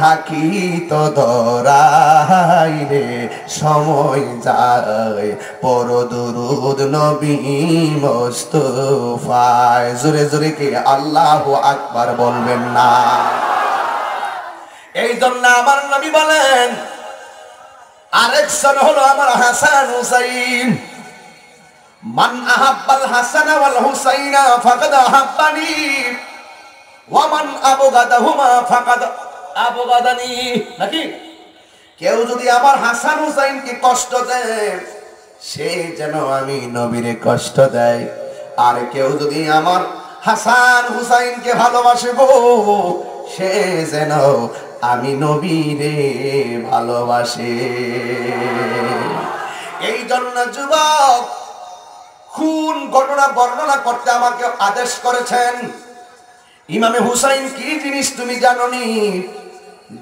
থাকিত ধরাই রে সময় যায় পর দুরুদ নবী মুস্তাফায়। জোরে জোরে কে আল্লাহু আকবার বলবেন না? এই জন্য আমার নবী বলেন, আরেকজন হলো আমার হাসান হুসাইন, মান আহাব্বাল হাসান ওয়াল হুসাইনা ফাকাদ আহাব্বানি ওয়া মান আবগাদাহুমা ফাকাদ আবগাদানি। নাকি কেউ যদি আমার হাসান হুসাইনকে কষ্ট দেয় সে যেন আমি নবীরে কষ্ট দেয়, আর কেউ যদি আমার হাসান হুসাইনকে ভালোবাসে গো সে যেন আমি নবীরে ভালোবাসে। এই জন্য যুবক খুন ঘটনা বর্ণনা করতে আমাকে আদেশ করেছেন। ইমামে হুসাইন কি জিনিস তুমি জানোনি?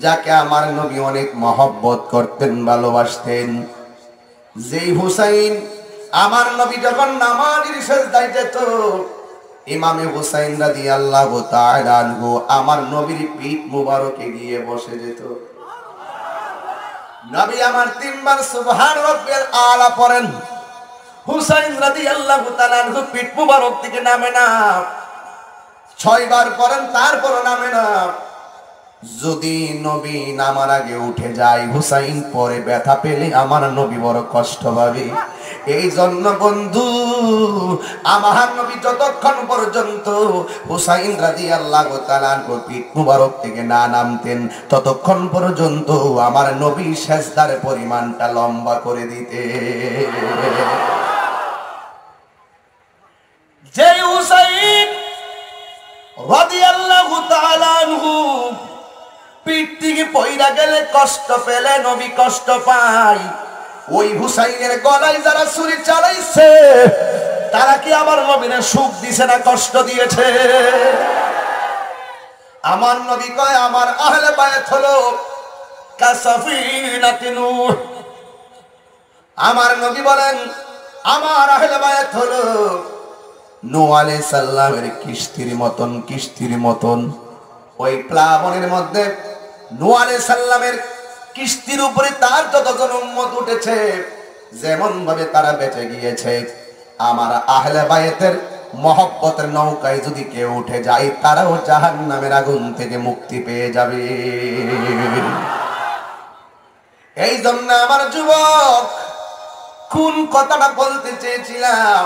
যাকে আমার নবী অনেক মহব্বত করতেন, ভালোবাসতেন। যেই হুসাইন আমার নবী যখন নামাজের সিজদায় যেত, ইমামে হুসাইন রাদিয়াল্লাহু তাআলা আনহু আমার নবীর পিঠ মুবারকে গিয়ে বসে যেত। নবী আমার তিনবার সুবহান রাব্বিল আলা পড়েন, হুসাইন রাদিয়াল্লাহু তাআলা আনহু পিঠ মুবারক থেকে নামে না। 6 বার পড়েন তারপর নামে না। যদি নবী নামার আগে উঠে যায়, হুসাইন পরে ব্যথা পেলে আমার নবী বড় কষ্ট পাবে। এই জন্য বন্ধু আমার নবী যতক্ষণ পর্যন্ত হুসাইন রাদিয়াল্লাহু তাআলা আনহু পিঠ মুবারক থেকে না নামতেন ততক্ষণ পর্যন্ত আমার নবী সিজদার পরিমাণটা লম্বা করে দিতে। যে হুসাইন রাদিয়াল্লাহু তাআলা আনহু পিঠ থেকে পয়রা গেলে কষ্ট পেলে নবী কষ্ট পায়, ওই হুসাইনের গলায় যারা ছুরি চালাইছে তারা কি আমার নবীরে সুখ দিছে না কষ্ট দিয়েছে? আমার নবী কয় আমার আহলে বায়াত হলো কাসাফিনাতি নূহ। আমার নবী বলেন আমার আহলে বায়াত হলো নূহ আলাইহিস সালামের কিস্তির মতন। ওই প্লাবনের মধ্যে নূহ আলাইহিস সালামের কিস্তির উপরে তার যতজন উম্মত উঠেছে, যেমন ভাবে তারা বেঁচে গিয়েছে, আমার আহলে বায়াতের মহব্বতের নৌকায় যদি কেউ উঠে যায় তারাও জাহান্নামের আগুন থেকে মুক্তি পেয়ে যাবে। এই জন্য আমার যুবক কোন কথাটা বলতে চেয়েছিলাম,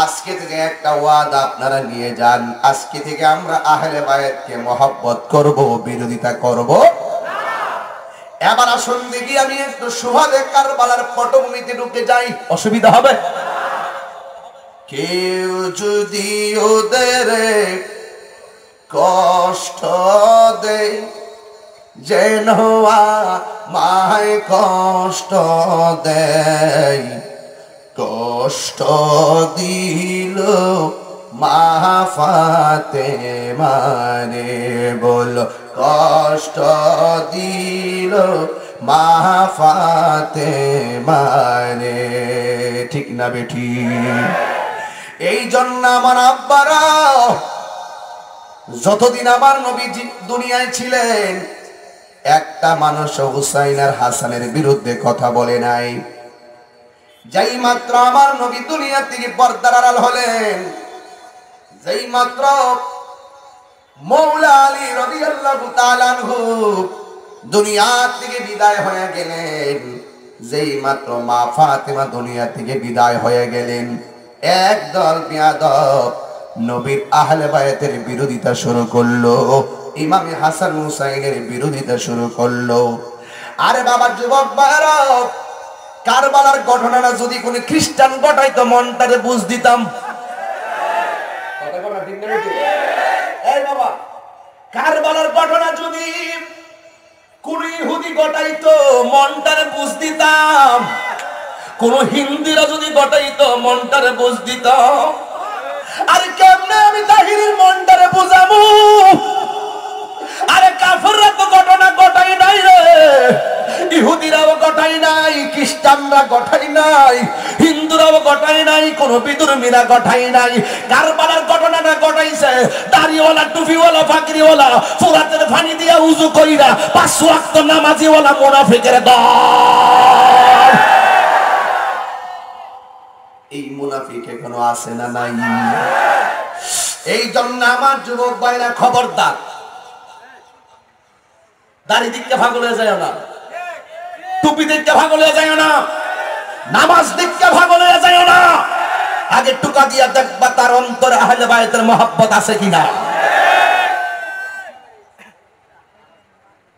আজকে থেকে একটা ওয়াদা আপনারা নিয়ে যান, আজকে থেকে আমরা আহলে বায়াতকে মহব্বত করব, বিরোধিতা করব। এবার আসুন দেখি আমি একটু সুহাদে কারবালার পটভূমিতে ঢুকে যাই, অসুবিধা হবে? কেউ যদি ওদের কষ্ট দেয় যেন আমায় কষ্ট দেয়, কষ্ট দিল মা ফাতেমারে, বল কষ্ট দিল মা ফাতেমারে, ঠিক না বেঠি? এই জন্য আমার আব্বারা যতদিন আমার নবী দুনিয়ায় ছিলেন একটা মানুষ হুসাইন আর হাসানের বিরুদ্ধে কথা বলে নাই। যেই মাত্র আমার নবী দুনিয়া থেকে পর্দার আড়াল হলেন, যেই মাত্র মৌলা আলী রাদিয়াল্লাহু তাআলা আনহু দুনিয়া থেকে বিদায় হয়ে গেলেন, যেই মাত্র মা ফাতেমা দুনিয়া থেকে বিদায় হয়ে গেলেন, একদল বেয়াদব নবীর আহলে বায়াতের বিরোধিতা শুরু করলো, ইমামে হাসান হুসাইনের বিরোধিতা শুরু করলো। আরে বাবা যুবক ভাইরা, কারবালার ঘটনাটা যদি কোন খ্রিস্টান ঘটাইতো মনটারে বুঝ দিতাম। এই বাবা কারবালার ঘটনা যদি কোন ইহুদি ঘটাইতো মনটারে বুঝ দিতাম, কোন হিন্দিরা যদি ঘটাইতো মনটারে বুঝ দিতাম। আরে কেমনে আমি তাহিরের মনটারে বুঝাবো? আরে কাফেররা তো ঘটনা ঘটাই নাই রে, ইহুদিরাও ঘটাই নাই, খ্রিস্টানরা ঘটাই নাই, হিন্দুরাও ঘটাই নাই, কোন বিদুর্মীরা ঘটাই নাই। কারবালার ঘটনাটা ঘটাইছে দাড়িওয়ালা, টুপিওয়ালা, ফাকরিওয়ালা, ফুরাতের পানি দিয়া উযু কইরা 5 ওয়াক্ত নামাজিওয়ালা মুনাফিকের দল। এই মুনাফিক এখনো আছে না নাই? এই জন্য আমার যুবক ভাইরা খবরদার, দাড়ি দিককে ভাগ হয়ে যায় না, টুপি দিককে ভাগ হয়ে যায় না, নামাজ দিককে ভাগ হয়ে যায় না। আগে টুকা দিয়া দেখবা তার অন্তরে আহলে বায়তের মহব্বত আছে কিনা।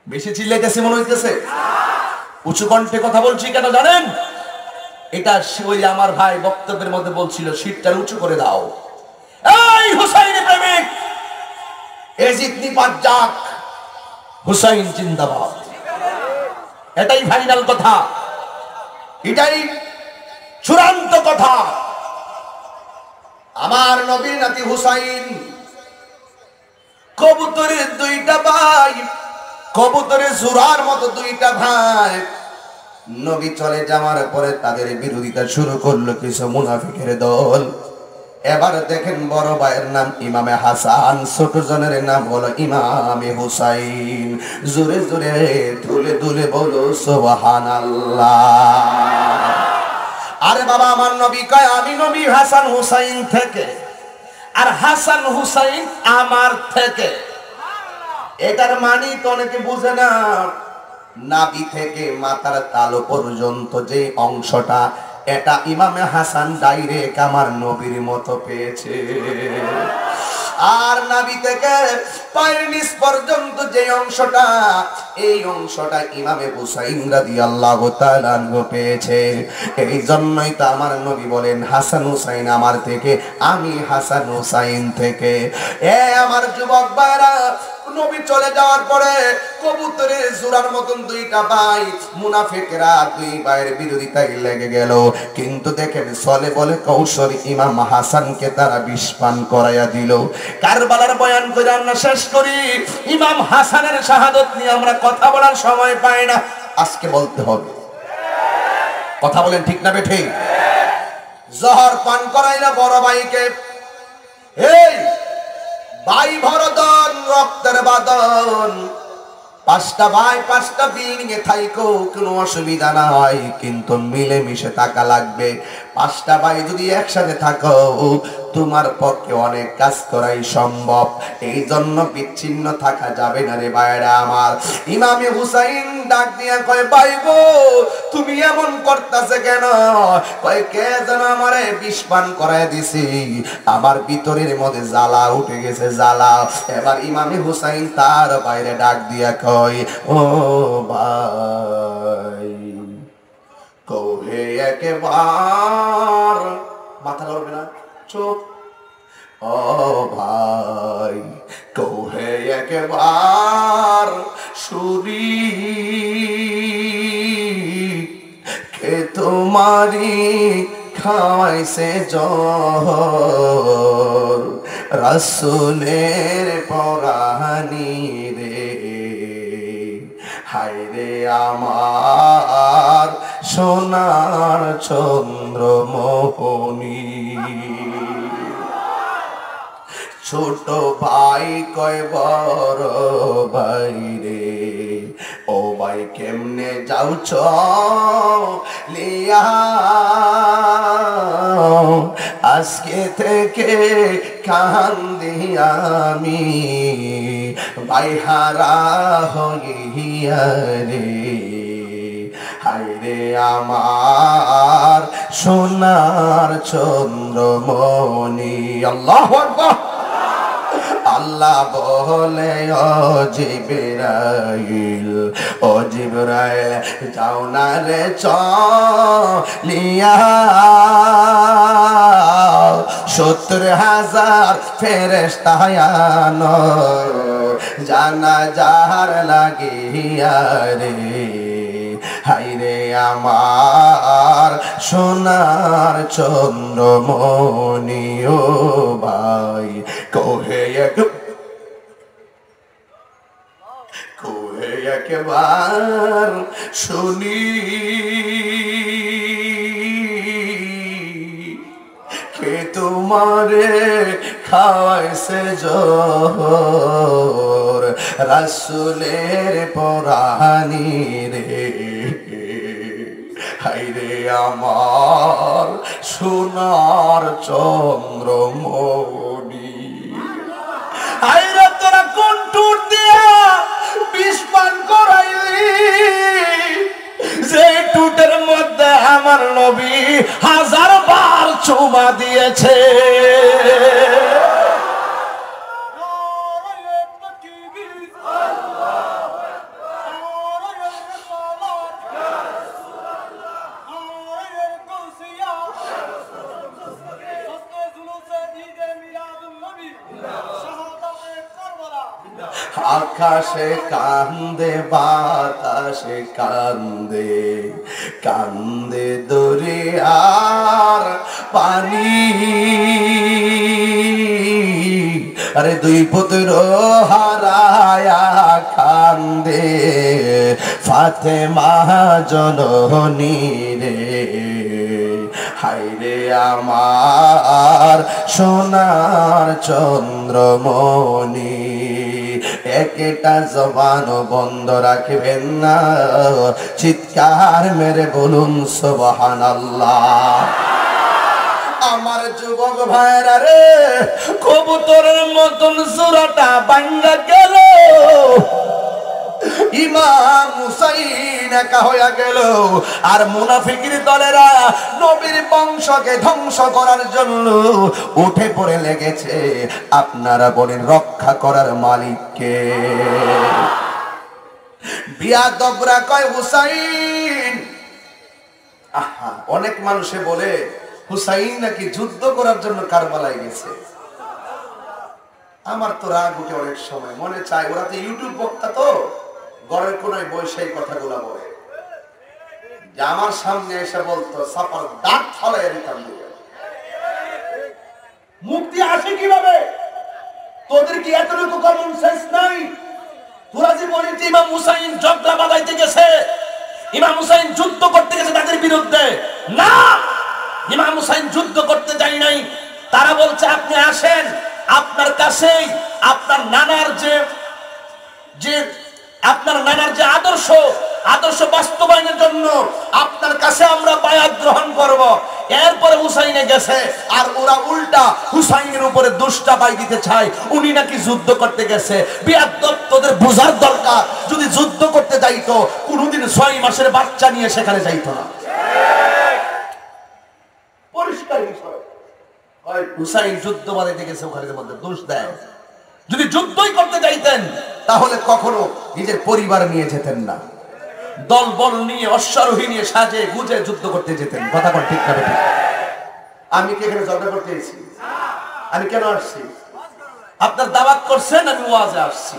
বেশি চিল্লাইতেছি মনে হইতেছে? উঁচু কণ্ঠে কথা বলছি কেন জানেন? এটা ওই আমার ভাই বক্তব্যের মধ্যে বলছিল, সিটটা উঁচু করে দাও। এই হুসাইন প্রেমিক, এজিদনি পাজ্জাক, হুসাইন জিন্দাবাদ। এটাই ফাইনাল কথা, এটাই চূড়ান্ত কথা। আমার নবীর নাতি হুসাইন, কবুতরের 2টা ভাই, কবুতরের জোড়ার মতো 2টা ভাই। নবী চলে যাওয়ার পরে তাদের বিরোধিতা শুরু করলো কিছু মুনাফিকের দল। এবার দেখেন বড় ভাইয়ের নাম ইমামে হাসান, ছোট জনের নাম হলো ইমামে হুসাইন। জোরে জোরে দুলে দুলে বলো সুবহানাল্লাহ। আরে বাবা, আমার নবী কয় আমি নবী হাসান হুসাইন থেকে, আর হাসান হুসাইন আমার থেকে। এটার মানে তো অনেকে বুঝে না। নাভি থেকে মাথার তালু পর্যন্ত যে অংশটা, এটা ইমামে হাসান ডাইরেক্ট আমার নবীর মতো পেয়েছে। আর নাভি থেকে পায়ের নিচ পর্যন্ত যে অংশটা, এই অংশটা ইমামে হুসাইন রাদিয়াল্লাহু তাআলা আনহু পেয়েছে। এই জন্যই তো আমার নবী বলেন হাসান হুসাইন আমার থেকে, আমি হাসান হুসাইন থেকে। আমার যুবক ভাইরা, নবী চলে যাওয়ার পরে কবুতরের জোড়ার মতন 2টা ভাই, মুনাফিকরা 2 ভাইয়ের বিরোধিতায় লেগে গেল। কিন্তু দেখেন চলে বলে কৌশল ইমাম হাসানকে তারা বিষ পান করাইয়া দিল। কারবালার বয়ান করে আমরা শেষ করি। ইমাম হাসানের শাহাদত নিয়ে আমরা কথা বলার সময় পাই না, আজকে বলতে হবে। কথা বলেন ঠিক না বেঠে? জহর পান করাইলা বড় ভাইকে। এই ভাই ভরদন, রক্তের বাদন, 5টা ভাই 5টা বিল্ডিং এ থাইকো, কোনো অসুবিধা না হয়, কিন্তু মিলে মিশে থাকা লাগবে। 5টা ভাই যদি একসাথে থাকো, তোমার পক্ষে অনেক কাজ করাই সম্ভব। এই জন্য বিচ্ছিন্ন থাকা যাবে না রে ভাইরা আমার। ইমামে হুসাইন ডাক দিয়া কয়, ভাই গো তুমি এমন করতেছে কেন? কয় কে যেন আমারে বিষ পান করায় দিছি, আমার ভিতরের মধ্যে জ্বালা উঠে গেছে, জ্বালা। এবার ইমামে হুসাইন তার বাইরে ডাক দিয়া কয়, ও ভাই কহে একবার, মাথা লড়বে না, চুপ। ও ভাই কহে একবার সুরি কে তোমারি খাওয়াইছে জহর, রাসূলের পরানি রে, হায় রে আমার সোনার চন্দ্রমোহনী। ছোট ভাই কয় বড় ভাই রে, ও ভাই কেমনে যাউছ লিয়া, আজকে থেকে কান্দি আমি ভাই হারা হইয়া রে, হায় রে আমার সোনার চন্দ্রমণি। আল্লাহু আকবার। আল্লাহ বলে ও জিবরাইল, ও জিবরাইল যাও না রে চলিয়া, 70,000 ফেরেশতা আনো, জানাজার লাগিয়া রে হাইরে আমার সোনার চন্দ্রমণি ও ভাই কোহে একবার শুনি কে তোমারে খাওয়াইছে জোর রাসূলের পরানি রে হাইরে আমার সোনার চন্দ্রমণি হাইরে তোরা কোন টুট দিয়া বিষ পান করাইলি যে টুটের মধ্যে আমার নবী 1000 বার চুমা দিয়েছে আকাশে কান্দে বাতাসে কান্দে কান্দে দরিয়ার পানি আরে দুই পুত্র হারায়া কান্দে ফাতেমা জননী রে হাইরে আমার সোনার চন্দ্রমণি একটা জবান বন্ধ রাখবেন না চিৎকার মেরে বলুন সুবহানাল্লাহ আমার যুবক ভাইরা রে কবুতরের মতন জোড়াটা ভাঙা গেল ইমাম হুসাইন একা হয়ে গেল আর মুনাফিকের দলেরা নবীর বংশকে ধ্বংস করার জন্য উঠে পড়ে লেগেছে আপনারা বলেন রক্ষা করার মালিককে বিয়াদবরা কয় হুসাইন আহা অনেক মানুষে বলে হুসাইন নাকি যুদ্ধ করার জন্য কারবালায় গেছে আমার তো রাগ উঠে অনেক সময় মনে চায় ওরা তো ইউটিউব বক্তা তো ঘরের কোনায় বসে এই কথাগুলা বলে যে আমার সামনে এসে বলতো সাপার দাঁত ফলাইয়া দিতাম মুক্তি আসে কিভাবে তোদের কি এতটুকু কমন সেন্স নাই তোরা যে বলি যে ইমাম হুসাইন ঝগড়া বাঁধাইতে গেছে ইমাম হুসাইন যুদ্ধ করতে গেছে তাদের বিরুদ্ধে না ইমাম হুসাইন যুদ্ধ করতে যায় নাই তারা বলছে আপনি আসেন আপনার কাছেই আপনার নানার যে আপনার নানার যে আদর্শ বাস্তবায়নের জন্য আপনার কাছে আমরা বায়াত গ্রহণ করব এরপরে হুসাইনে গেছে আর ওরা উল্টা হুসাইনের উপরে দোষটা পাই দিতে চায় উনি নাকি যুদ্ধ করতে গেছে বিয়াদব তোদের বোঝার দরকার যদি যুদ্ধ করতে যাইতো কোনোদিন 6 মাসের বাচ্চা নিয়ে সেখানে যাইতো না পরিষ্কার বিষয় ওই হুসাইন যুদ্ধ বাঁধাইতে গেছে ওখানে মধ্যে দোষ দেয় যদি যুদ্ধই করতে যাইতেন তাহলে কখনো নিজের পরিবার নিয়ে যেতেন না দল বল নিয়ে অশ্বারোহী নিয়ে সাজে গুজে যুদ্ধ করতে যেতেন কথা বল ঠিক না ঠিক আমি কি এখানে ঝগড়া করতে এসেছি আমি কেন আসছি আপনার দাওয়াত করছেন আমি ওয়াজে আসছি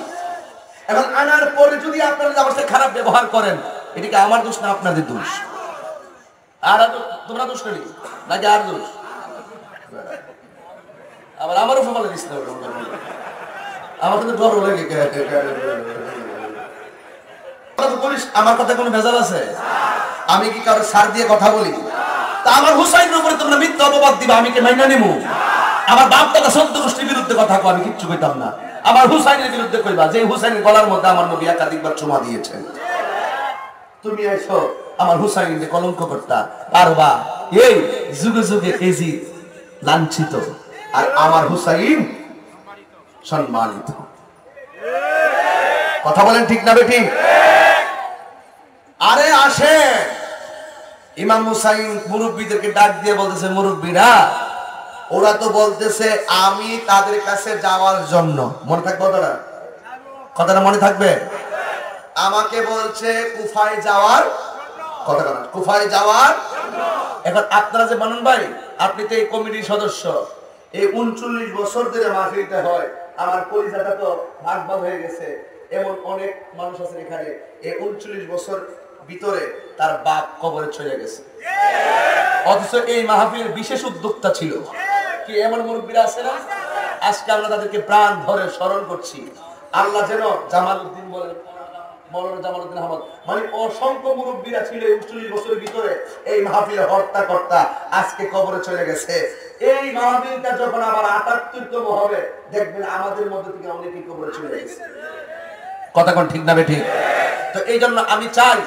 এখন আনার পরে যদি আপনারা আমার সাথে খারাপ ব্যবহার করেন এটা কি আমার দোষ না আপনাদের দোষ আর তোমরা দোষ করি নাকি আর দোষ আবার আমারও ফলে দিস না আমার কিন্তু ডর লাগে আমার কথা কোনো ভেজাল আছে আমি কি কারো সার দিয়ে কথা বলি তা আমার হুসাইনের উপরে তোমরা মিথ্যা অপবাদ দিবা আমি কি মাইনা নিমু আমার বাপ দাদা সন্ত গোষ্ঠীর বিরুদ্ধে কথা কো আমি কিচ্ছু কইতাম না আমার হুসাইনের বিরুদ্ধে কইবা যে হুসাইনের গলার মধ্যে আমার নবী একাধিকবার চুমা দিয়েছেন তুমি আইছো আমার হুসাইনকে কলঙ্ক করতা পারবা এই যুগে যুগে এজি লাঞ্ছিত আর আমার হুসাইন সম্মানিত কথা বলেন ঠিক না বেঠিক আরে আসে ইমাম হুসাইন মুরব্বীদেরকে ডাক দিয়ে বলতেছে মুরব্বীরা ওরা তো বলতেছে আমি তাদের কাছে যাওয়ার জন্য মনে থাকবে কথাটা মনে থাকবে আমাকে বলছে কুফায় যাওয়ার কথাটা কুফায় যাওয়ার এখন আপনারা যে বানান ভাই আপনি তো এই কমিটির সদস্য এই 39 বছর ধরে মাহফিলটা হয়, আমার পরিজাটা তো ভাগ ভাগ হয়ে গেছে। এমন অনেক মানুষ আছে এখানে, এই 39 বছর ভিতরে তার বাপ কবরে চলে গেছে, অথচ এই মাহফিলের বিশেষ উদ্যোক্তা ছিল কি এমন মুরব্বীরা আছে না? আজকে আমরা তাদেরকে প্রাণ ভরে স্মরণ করছি। আল্লাহ যেন জামালউদ্দিন বলেন, মৌলানা জামালউদ্দিন আহমদ, মানে অসংখ্য মুরব্বীরা ছিল 39 বছরের ভিতরে এই মাহফিলের হর্তা-কর্তা, আজকে কবরে চলে গেছে। এই মাহফিলটা যখন আবার ৭৮তম হবে, দেখবেন আমাদের মধ্যে থেকে অনেকেই কবরে চলে গেছে। কথা কোন ঠিক না বেঠিক? তো এই জন্য আমি চাই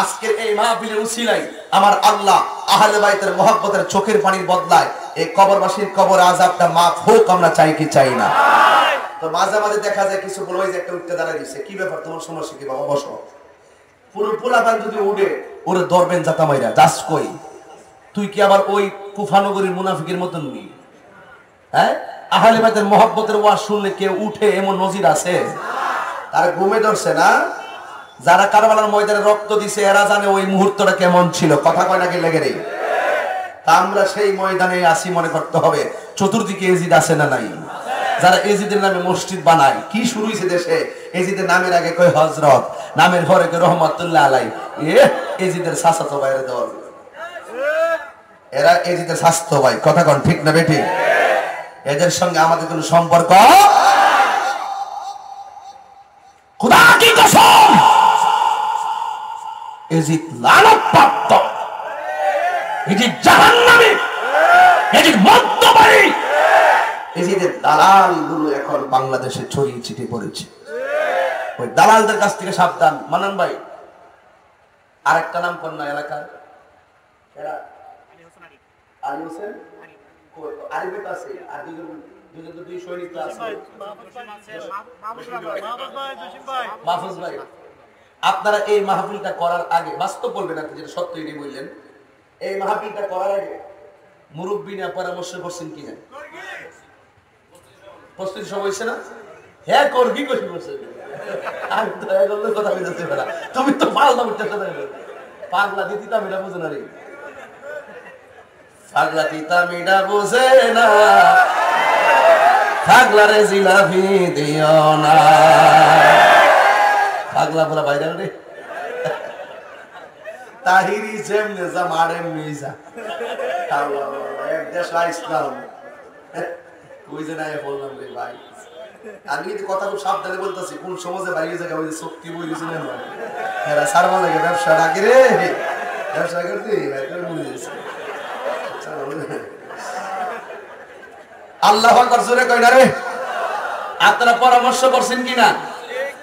আজকের এই মাহফিলের উসিলায় আমার আল্লাহ আহলে বাইতের মহব্বতের চোখের পানির বদলায় এই কবরবাসীর কবর আযাবটা মাফ হোক, আমরা চাই কি চাই না? তো মাঝে মাঝে দেখা যায় কিছু বলে ওই যে একটা উঠতে দাঁড়ায় দিচ্ছে, কি ব্যাপার তোমার সমস্যা কি বাবা, বসো। পুরো পোলাপান যদি উঠে ওরে ধরবেন জাতা মাইরা, যাস কই তুই কি আবার ওই কুফানগরীর মুনাফিকের মতন নি? হ্যাঁ, আহলে বাইতের মহব্বতের ওয়াজ শুনলে কেউ উঠে এমন নজির আছে? তারা ঘুমে ধরছে না? যারা কারবালার ময়দানে রক্ত দিছে এরা জানে ওই মুহূর্তটা কেমন ছিল। কথা কয় নাকি লেগে নেই? আমরা সেই ময়দানে আসি মনে করতে হবে। চতুর্দিকে এজিদ আছে না নাই? যারা এজিদের নামে মসজিদ বানায়, কি শুরু হয়েছে দেশে? এজিদের নামের আগে কয় হযরত, নামের পরে কয় রহমাতুল্লাহ আলাই। এজিদের চাচাতো ভাইরে দেওয়া, এরা এজিদের স্বাস্থ্য ভাই। কথা কোন ঠিক না বেঠিক? এদের সঙ্গে আমাদের কোনো সম্পর্ক? খোদা কি কসম, এজিদ লানতপ্রাপ্ত, এজিদ জাহান্নামী, এজিদ মদ্যপায়ী, এজিদের দালালগুলো এখন বাংলাদেশে ছড়িয়ে ছিটিয়ে পড়েছে। ওই দালালদের কাছ থেকে সাবধান। মানান ভাই, আরেকটা নাম কোন না এলাকার? আলী হোসেন আরিফের কাছে, আর দুই সৈনিক আছে, মাহফুজ ভাই। আপনারা এই মাহফিলটা করার আগে, বাস্তব বলবেন আপনি, যেটা সত্য এটাই বললেন, এই মাহফিলটা করার আগে মুরব্বী না পরামর্শ করছেন কিনা? প্রস্তুতি সব হয়েছে না? হ্যাঁ করবি কষ্ট করছে, আমি তো কথা বুঝতে পারা, তুমি তো পাগলা উঠতে পাগলা দিতাম, এটা বুঝে না রে, পাগলা দিতাম এটা বুঝে না, পাগলা রে জিলাপি দিও না, পাগলা বলা বাইরে রে তাহিরি যেমনে যা মারেন মিজা এক দেশ ইসলাম ওই যে নাই বললাম রে ভাই। আমি কিন্তু কথা খুব সাবধানে বলতেছি, কোন সমাজে বাইরে জায়গা ওই শক্তি বই দিয়েছিল না এরা সারবা লাগে ব্যবসা ডাকি রে, ব্যবসা করতে আল্লাহ আকবার জোরে কই না রে। আপনারা পরামর্শ করছেন কিনা?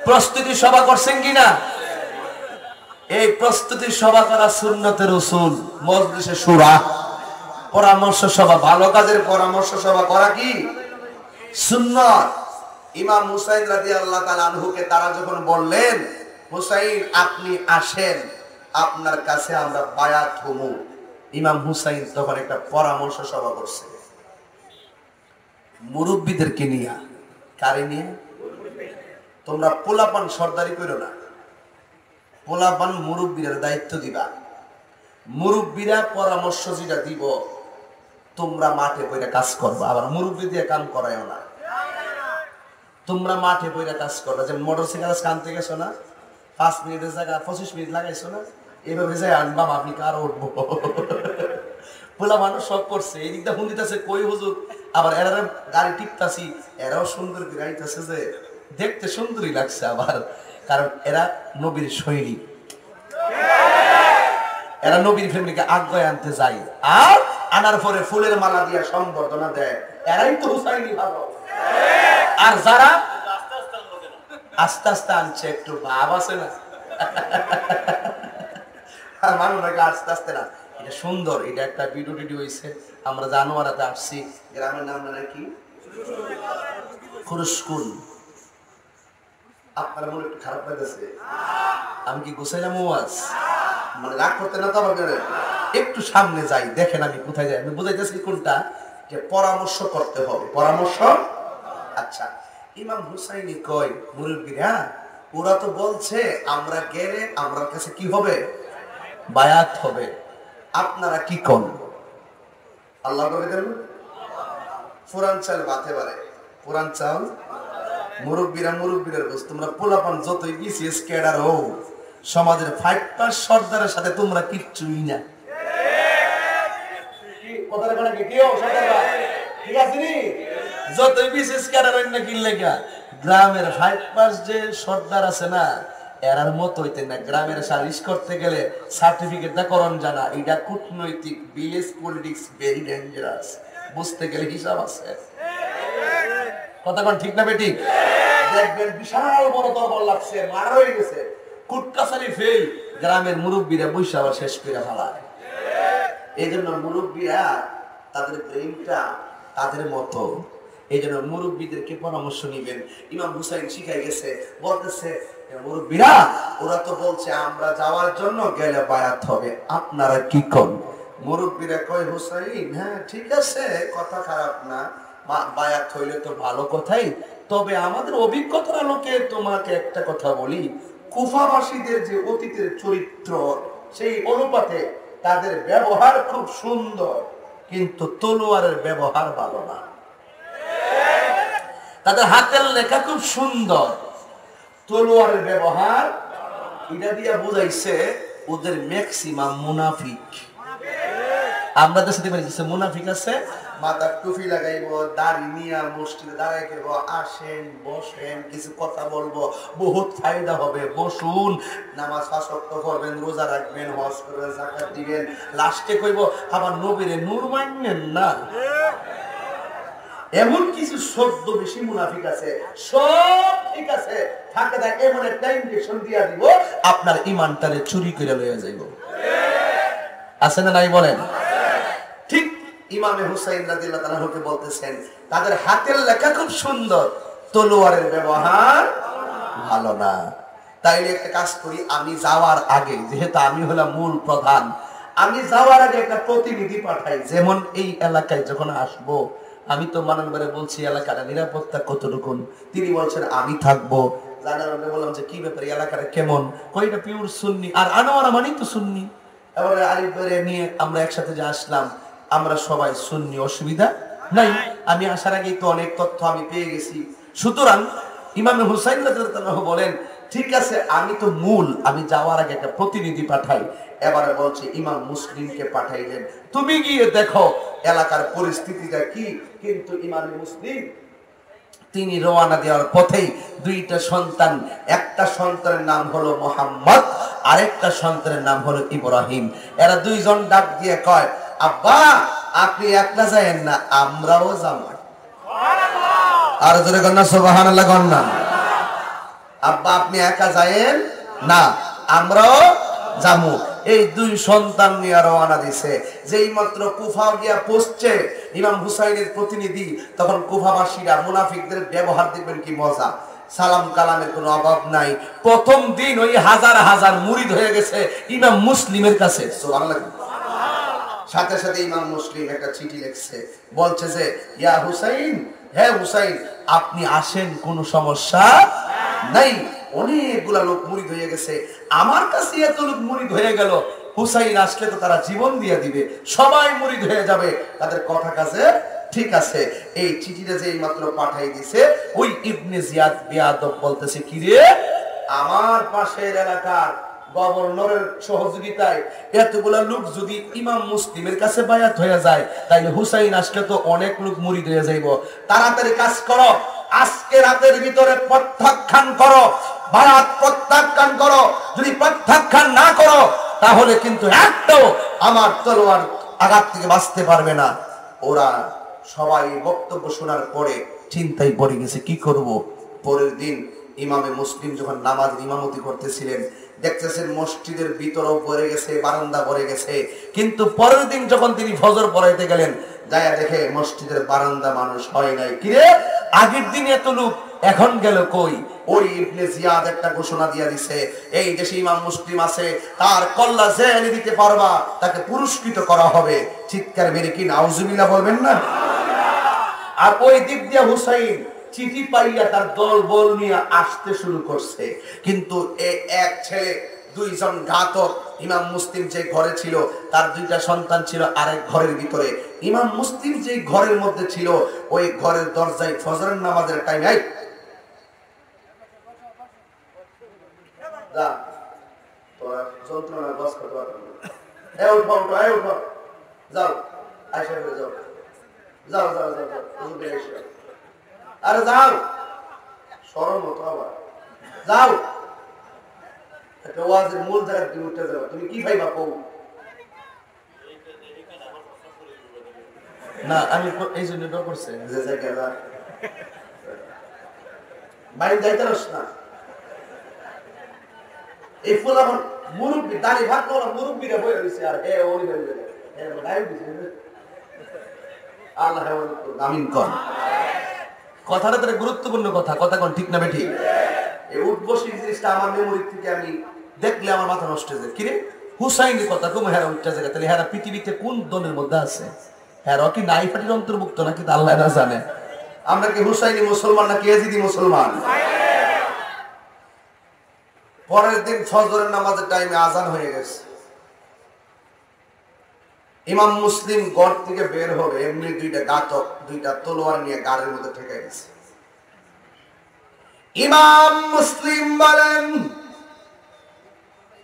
প্রস্তুতি সভা করছেন কিনা? এই প্রস্তুতি সভা করা সুন্নতের উসুল। মজলিসে শুরা, পরামর্শ সভা, ভালো কাজের পরামর্শ সভা করা কি সুন্নাত। ইমাম হুসাইন রাদিয়াল্লাহু তাআলা আনহুকে তারা যখন বললেন, হুসাইন আপনি আসেন, আপনার কাছে আমরা বায়াত হবো, ইমাম হুসাইন তখন একটা পরামর্শ সভা করছে মুরব্বীদেরকে নিয়ে। কারে নিয়ে? তোমরা পোলাপান সর্দারি করো না, পোলাপান মুরব্বীদের দায়িত্ব দিবা। মুরব্বীরা পরামর্শ যেটা দিব তোমরা মাঠে বইরা কাজ করবা, আবার মুরব্বী দিয়ে কাম করায়ও না। তোমরা মাঠে বইরা কাজ করবা, যেমন মোটরসাইকেল আনতে গেছো না, 5 মিনিটের জায়গা 25 মিনিট লাগাইছো না, এইভাবে যাই আনবা, আপনি কারো উঠবো। পোলা মানুষ সব করছে, এই দিকটা ফোন দিতেছে কই হুজুর, আবার এরা গাড়ি টিপতাছি, এরাও সুন্দর গাড়িতেছে, যে দেখতে সুন্দরই লাগছে আবার, কারণ এরা নবীর সৈনিক, এরা নবীর ফ্যামিলিকে আগ্রহে আনতে যায়, আর আনার পরে ফুলের মালা দিয়ে সম্বর্ধনা দেয়, এরাই তো হুসাইনি ভালো। আর যারা আস্তে আস্তে আনছে, একটু ভাব আছে না, মানুষ আস্তে আস্তে না, এটা সুন্দর। এটা একটা ভিডিও টিডিও হয়েছে, আমরা জানুয়ারিতে আসছি, গ্রামের নাম নাকি খুরুশকুল। আপনার মনে একটু খারাপ লাগতেছে? আমি কি গোসাইলাম ওয়াজ, মানে রাগ করতে না তো আমার, একটু সামনে যাই, দেখেন আমি কোথায় যাই, আমি বুঝাইতেছি কোনটা, যে পরামর্শ করতে হবে, পরামর্শ। আচ্ছা, ইমাম হুসাইনি কয় মুরব্বীরা, ওরা তো বলছে আমরা গেলে আমার কাছে কি হবে, বায়াত হবে, আপনারা কি কোন? আল্লাহ করে দেন, পুরান চাল বাতে পারে, পুরান চাল মুরব্বীরা বস, তোমরা পোলাপান যতই বিসিএস ক্যাডার হও, সমাজের 5% সর্দারের সাথে তোমরা কিচ্ছুই না। যতই বিসিএস ক্যাডার হই না কিনলে গ্রামের 5% যে সর্দার আছে না, এরার মতো হইতে না। গ্রামের সালিশ করতে গেলে সার্টিফিকেটটা করণ জানা, এটা কূটনৈতিক, বিএস পলিটিক্স ভেরি ডেঞ্জারাস, বুঝতে গেলে হিসাব আছে। কথা কোন ঠিক না বেটি? দেখবেন বিশাল বড় দরবার লাগছে, মারা হয়ে গেছে, কুটকাছারি ফেল, গ্রামের মুরব্বীরা বৈশা আবার শেষ করে ফেলায়। এই জন্য মুরব্বীরা তাদের ব্রেইনটা তাদের মতো, এই জন্য মুরব্বীদেরকে পরামর্শ নিবেন। ইমাম হুসাইন শিখাই গেছে, বলতেছে মুরব্বীরা ওরা তো বলছে আমরা যাওয়ার জন্য গেলে বায়াত হবে, আপনারা কি কোন? মুরব্বীরা কয় হুসাইন হ্যাঁ ঠিক আছে, কথা খারাপ না, বায়াত হইলে তো ভালো কথাই, তবে আমাদের অভিজ্ঞতার আলোকে তোমাকে একটা কথা বলি, কুফাবাসীদের যে অতীতের চরিত্র সেই অনুপাতে তাদের ব্যবহার খুব সুন্দর, কিন্তু তলোয়ারের ব্যবহার ভালো না। তাদের হাতের লেখা খুব সুন্দর, তলোয়ারের ব্যবহার, এটা দিয়া বুঝাইছে ওদের ম্যাক্সিমাম মুনাফিক। আমরা দেশে দেখতে মুনাফিক আছে, মাথা টুপি লাগাইব, দাড়ি নিয়া মসজিদে দাঁড়াই করবো, আসেন বসেন কিছু কথা বলবো, বহুত ফায়দা হবে, বসুন, নামাজ 5 ওয়াক্ত পড়বেন, রোজা রাখবেন, হজ করবেন, যাকাত দিবেন, লাস্টে কইব আবার নবীরে নূর মানেন না। এমন কিছু শব্দ বেশি মুনাফিক আছে, সব ঠিক আছে থাকে না, এমন একটা ইনজেকশন দিয়া দিব আপনার ঈমানটারে চুরি করে লইয়া যাইব। আছে না নাই বলেন? ঠিক ইমামে হুসাইন রাদিয়াল্লাহু তাআলাকে বলতেছেন তাদের হাতের লেখা খুব সুন্দর, তলোয়ারের ব্যবহার ভালো না। তাইলে একটা কাজ করি, আমি যাওয়ার আগে, যেহেতু আমি হলাম মূল প্রধান, আমি যাওয়ার আগে একটা প্রতিনিধি পাঠাই, যেমন এই এলাকায় যখন আসবো আমি তো মাননবারে বলছি এলাকার নিরাপত্তা কতটুকু, তিনি বলছেন আমি থাকবো। জানার বললাম যে কি ব্যাপারে, এলাকাটা কেমন, কয়টা পিওর সুন্নি, আর আনোয়ারা মানি তো সুন্নি। এবারে আরিফ ভাইরে নিয়ে আমরা একসাথে যে আসলাম, আমরা সবাই সুন্নি, অসুবিধা নাই। আমি আসার আগেই তো অনেক তথ্য আমি পেয়ে গেছি। সুতরাং ইমাম হুসাইন রাদিয়াল্লাহু বলেন ঠিক আছে আমি তো মূল, আমি যাওয়ার আগে একটা প্রতিনিধি পাঠাই। এবারে বলছে ইমাম মুসলিমকে পাঠাইলেন, তুমি গিয়ে দেখো এলাকার পরিস্থিতিটা কি। কিন্তু ইমাম মুসলিম তিনি রওনা দেওয়ার পথেই দুইটা সন্তান, একটা সন্তানের নাম হলো মুহাম্মদ, আরেকটা সন্তানের নাম হলো ইব্রাহিম। এরা দুইজন ডাক দিয়ে কয় আব্বা আপনি একলা যায়েন না, আমরাও যাবো। আর জোরে কন্যা সুবহানাল্লাহ কন্যা। আব্বা আপনি একা যায়েন না, আমরাও যাবো। এই দুই সন্তান নিয়ে রওনা দিছে। যেই মাত্র কুফা গিয়া পৌঁছছে ইমাম হুসাইনের প্রতিনিধি, তখন কুফাবাসীরা মুনাফিকদের ব্যবহার দেখবেন কি মজা, সালাম কালামের কোনো অভাব নাই। প্রথম দিন ওই হাজার হাজার মুরিদ হয়ে গেছে ইমাম মুসলিমের কাছে। সুবহানাল্লাহ। সাথে সাথে ইমাম মুসলিম একটা চিঠি লিখছে, বলছে যে ইয়া হুসাইন, হ্যাঁ হুসাইন আপনি আসেন, কোনো সমস্যা নাই। অনেকগুলা লোক মুরিদ হয়ে গেছে, আমার কাছে এত লোক মুরিদ হয়ে গেল, হুসাইন আসলে তো তারা জীবন দিয়ে দিবে, সবাই মুরিদ হয়ে যাবে, তাদের কথা কাছে ঠিক আছে। এই চিঠিটা যেই মাত্র পাঠাই দিছে, ওই ইবনে জিয়াদ বেয়াদব বলতেছে কি রে, আমার পাশের এলাকার গভর্নরের সহযোগিতায় এতগুলা লোক যদি ইমাম মুসলিমের কাছে বায়াত হয়ে যায়, তাইলে হুসাইন আসলে তো অনেক লোক মুরিদ হয়ে যাইব। তাড়াতাড়ি কাজ করো, আজকে রাতের ভিতরে প্রত্যাখ্যান করো, বায়াত প্রত্যাখ্যান করো। যদি প্রত্যাখ্যান না করো তাহলে কিন্তু একটাও আমার তলোয়ার আঘাত থেকে বাঁচতে পারবে না। ওরা সবাই বক্তব্য শোনার পরে চিন্তায় পড়ে গেছে কি করব। পরের দিন ইমামে মুসলিম যখন নামাজ ইমামতি করতেছিলেন, দেখতেছেন মসজিদের ভিতরও ভরে গেছে, বারান্দা ভরে গেছে। কিন্তু পরের দিন যখন তিনি ফজর পড়াইতে গেলেন, যায়া দেখে মসজিদের বারান্দা মানুষ হয় নাই। কিরে আগের দিন এত লোক, এখন গেল কই? ওই ইবনে জিয়াদ একটা ঘোষণা দিয়া দিছে, এই দেশে ইমাম মুসলিম আছে, তার কল্লা যে এনে দিতে পারবা তাকে পুরস্কৃত করা হবে। চিৎকার মেরে কি নাউজুবিল্লাহ বলবেন না? আর ওই দিক দিয়া হুসাইন চিঠি পাইয়া তার দল বল নিয়ে আসতে শুরু করছে। কিন্তু এক ছেলে দুইজন ঘাতক ইমাম মুসলিম যে ঘরে ছিল তার দুইটা সন্তান ছিল আরেক ঘরের ভিতরে। ইমাম মুসলিম যে ঘরের মধ্যে ছিল ওই ঘরের দরজায় ফজরের নামাজের টাইমে যন্ত্রণা বস করতে পারবে না, যাও আয়সা ফিরে যাও, যাও যাও যাও যাও, আরে যাও সরম হতো আবার, যাও একটা ওয়াজের মূল জায়গায় তুমি উঠে যাবে, তুমি কি ভাইবা কও না, আমি এই জন্য ডর করছে যে জায়গা বাইরে যাইতে রস না। এই ফুল এখন মুরব্বী দাড়ি ভাগ করা মুরব্বীরা বই রয়েছে আর হে ওরি বই আল্লাহ আমিন কর। কথাটা তো গুরুত্বপূর্ণ কথা, কথা কোন ঠিক না বেঠি? এই উঠবসি জিনিসটা আমার মেমোরি থেকে আমি দেখলে আমার মাথা নষ্ট হয়ে যায়। কিরে হুসাইনের কথা কম হেরা উঠতে যায়, তাহলে হেরা পৃথিবীতে কোন দলের মধ্যে আছে? হেরা কি নাইফাটির অন্তর্ভুক্ত নাকি আল্লাহ না জানে? আমরা কি হুসাইনি মুসলমান নাকি ইয়াজিদি মুসলমান? পরের দিন ফজরের নামাজের টাইমে আজান হয়ে গেছে। ইমাম মুসলিম ঘর থেকে বের হবে, এমনি দুইটা ঘাতক দুইটা তলোয়ার নিয়ে গাড়ির মধ্যে ঠেকে গেছে। ইমাম মুসলিম বলেন,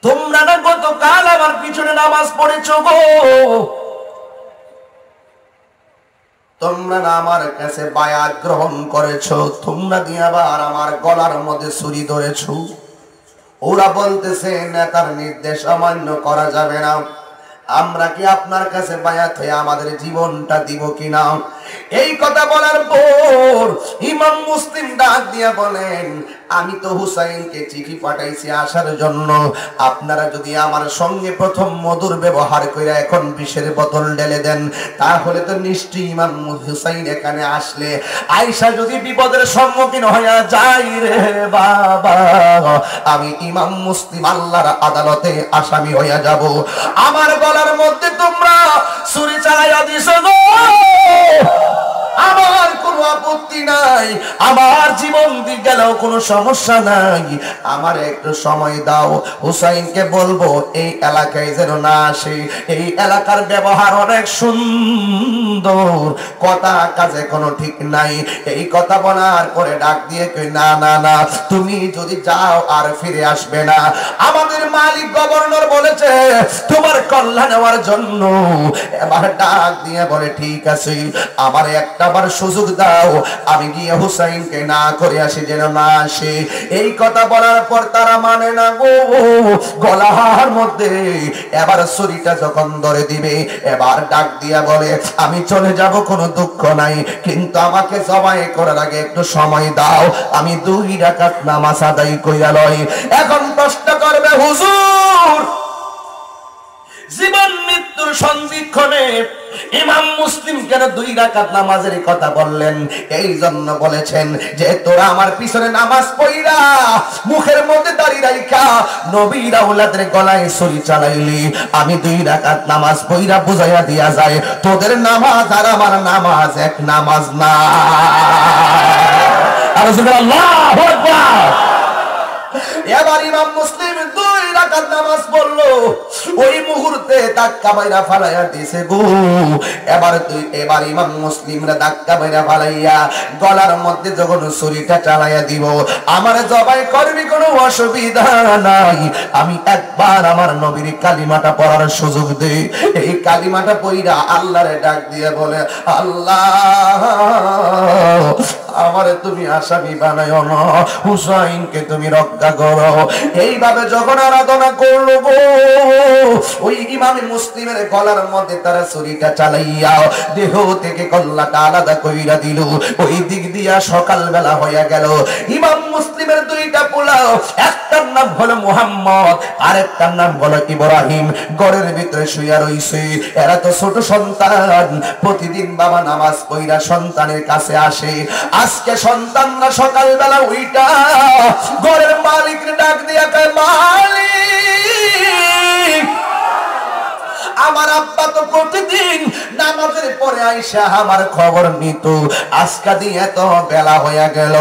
তোমরা না গতকাল আমার পিছনে নামাজ পড়েছো গো, তোমরা না আমার কাছে বায়াত গ্রহণ করেছো, তোমরা দিয়ে আবার আমার গলার মধ্যে ছুরি ধরেছো। ওরা বলতেছে নেতার নির্দেশ অমান্য করা যাবে না, আমরা কি আপনার কাছে বায়াত হয়ে আমাদের জীবনটা দিব কিনা? এই কথা বলার পর ইমাম মুসলিম ডাক দিয়া বলেন, আমি তো হুসাইনকে চিঠি পাঠাইছি আসার জন্য, আপনারা যদি আমার সঙ্গে প্রথম মধুর ব্যবহার করে এখন বিষের বোতল ঢেলে দেন, তাহলে তো নিশ্চয়ই ইমাম হুসাইন এখানে আসলে আয়েশা যদি বিপদের সম্মুখীন হইয়া যাই রে বাবা, আমি ইমাম মুসলিম আল্লাহর আদালতে আসামি হইয়া যাব। আমার গলার মধ্যে তোমরা ছুরি চালাইয়া দিছো গো, আমার কোনো আপত্তি নাই, আমার জীবন দিয়ে গেলেও কোনো সমস্যা নাই, আমার একটু সময় দাও। হুসাইনকে বলবো এই এলাকায় যেন না আসে, এই এলাকার ব্যবহার অনেক সুন্দর, কথা কাজে কোনো ঠিক নাই। এই কথা বলার পরে ডাক দিয়ে কই, না না না, তুমি যদি যাও আর ফিরে আসবে না, আমাদের মালিক গভর্নর বলেছে তোমার কল্যাণ নেওয়ার জন্য। এবার ডাক দিয়ে বলে, ঠিক আছে আমার একটাবার সুযোগ দাও, আমি গিয়ে হুসাইনকে না করে আসি, যেন না আসে। এই কথা বলার পর তারা মানে না গো, গলার মধ্যে এবার ছুরিটা যখন ধরে দিবে, এবার ডাক দিয়া বলে, আমি চলে যাব কোনো দুঃখ নাই, কিন্তু আমাকে জবাই করার আগে একটু সময় দাও, আমি 2 রাকাত নামাজ আদায় কইরা লই। এখন প্রশ্ন করবে, হুজুর জীবন মৃত্যুর সন্ধিক্ষণে ইমাম মুসলিম কেন 2 রাকাত নামাজের কথা বললেন? এই জন্য বলেছেন যে তোরা আমার পিছনে নামাজ পড়িরা মুখের মধ্যে দাড়ি রাইখা নবীর আওলাদের গলায় ছুরি চালাইলি, আমি 2 রাকাত নামাজ পড়িরা বুঝাইয়া দিয়া যায় তোদের নামাজ আর আমার নামাজ এক নামাজ না। আল্লাহু আকবার। এবার ইমাম মুসলিম 2 রাকাত নামাজ পড়লো, ওই মুহূর্তে ধাক্কা মাইরা ফালাইয়া দিছে গো। এবার ইমাম মুসলিমরা ধাক্কা মাইরা ফালাইয়া গলার মধ্যে যখন ছুরিটা চালাইয়া দিব, আমার জবাই করবি কোনো অসুবিধা নাই, আমি একবার আমার নবীর কালিমাটা পড়ার সুযোগ দে। এই কালিমাটা পড়িরা আল্লাহরে ডাক দিয়ে বলে, আল্লাহ আমারে তুমি আসামি বানাইও না, হুসাইনকে তুমি রক্ষা করো। এইভাবে যখন আরাধনা করলো গো, ওই ইমামে মুসলিমের গলার মধ্যে তারা ছুরিটা চালাইয়া দেহ থেকে কল্লাটা আলাদা কইরা দিল। ওই দিক দিয়া সকালবেলা হইয়া গেল। ইমাম মুসলিমের 2টা পোলাও, একটার নাম হলো মুহাম্মদ, আরেকটার নাম হলো ইব্রাহিম, ঘরের ভিতরে শুইয়া রইছে। এরা তো ছোট সন্তান, প্রতিদিন বাবা নামাজ পড়িরা সন্তানের কাছে আসে। আজকে সন্তানরা সকালবেলা উইটা ঘরের মালিক ডাক দিয়া কয়, মালিক আমার আব্বা তো প্রতিদিন নামাজের পরে আইসা আমার খবর নিত, আজকা দিয়ে এত বেলা হয়ে গেল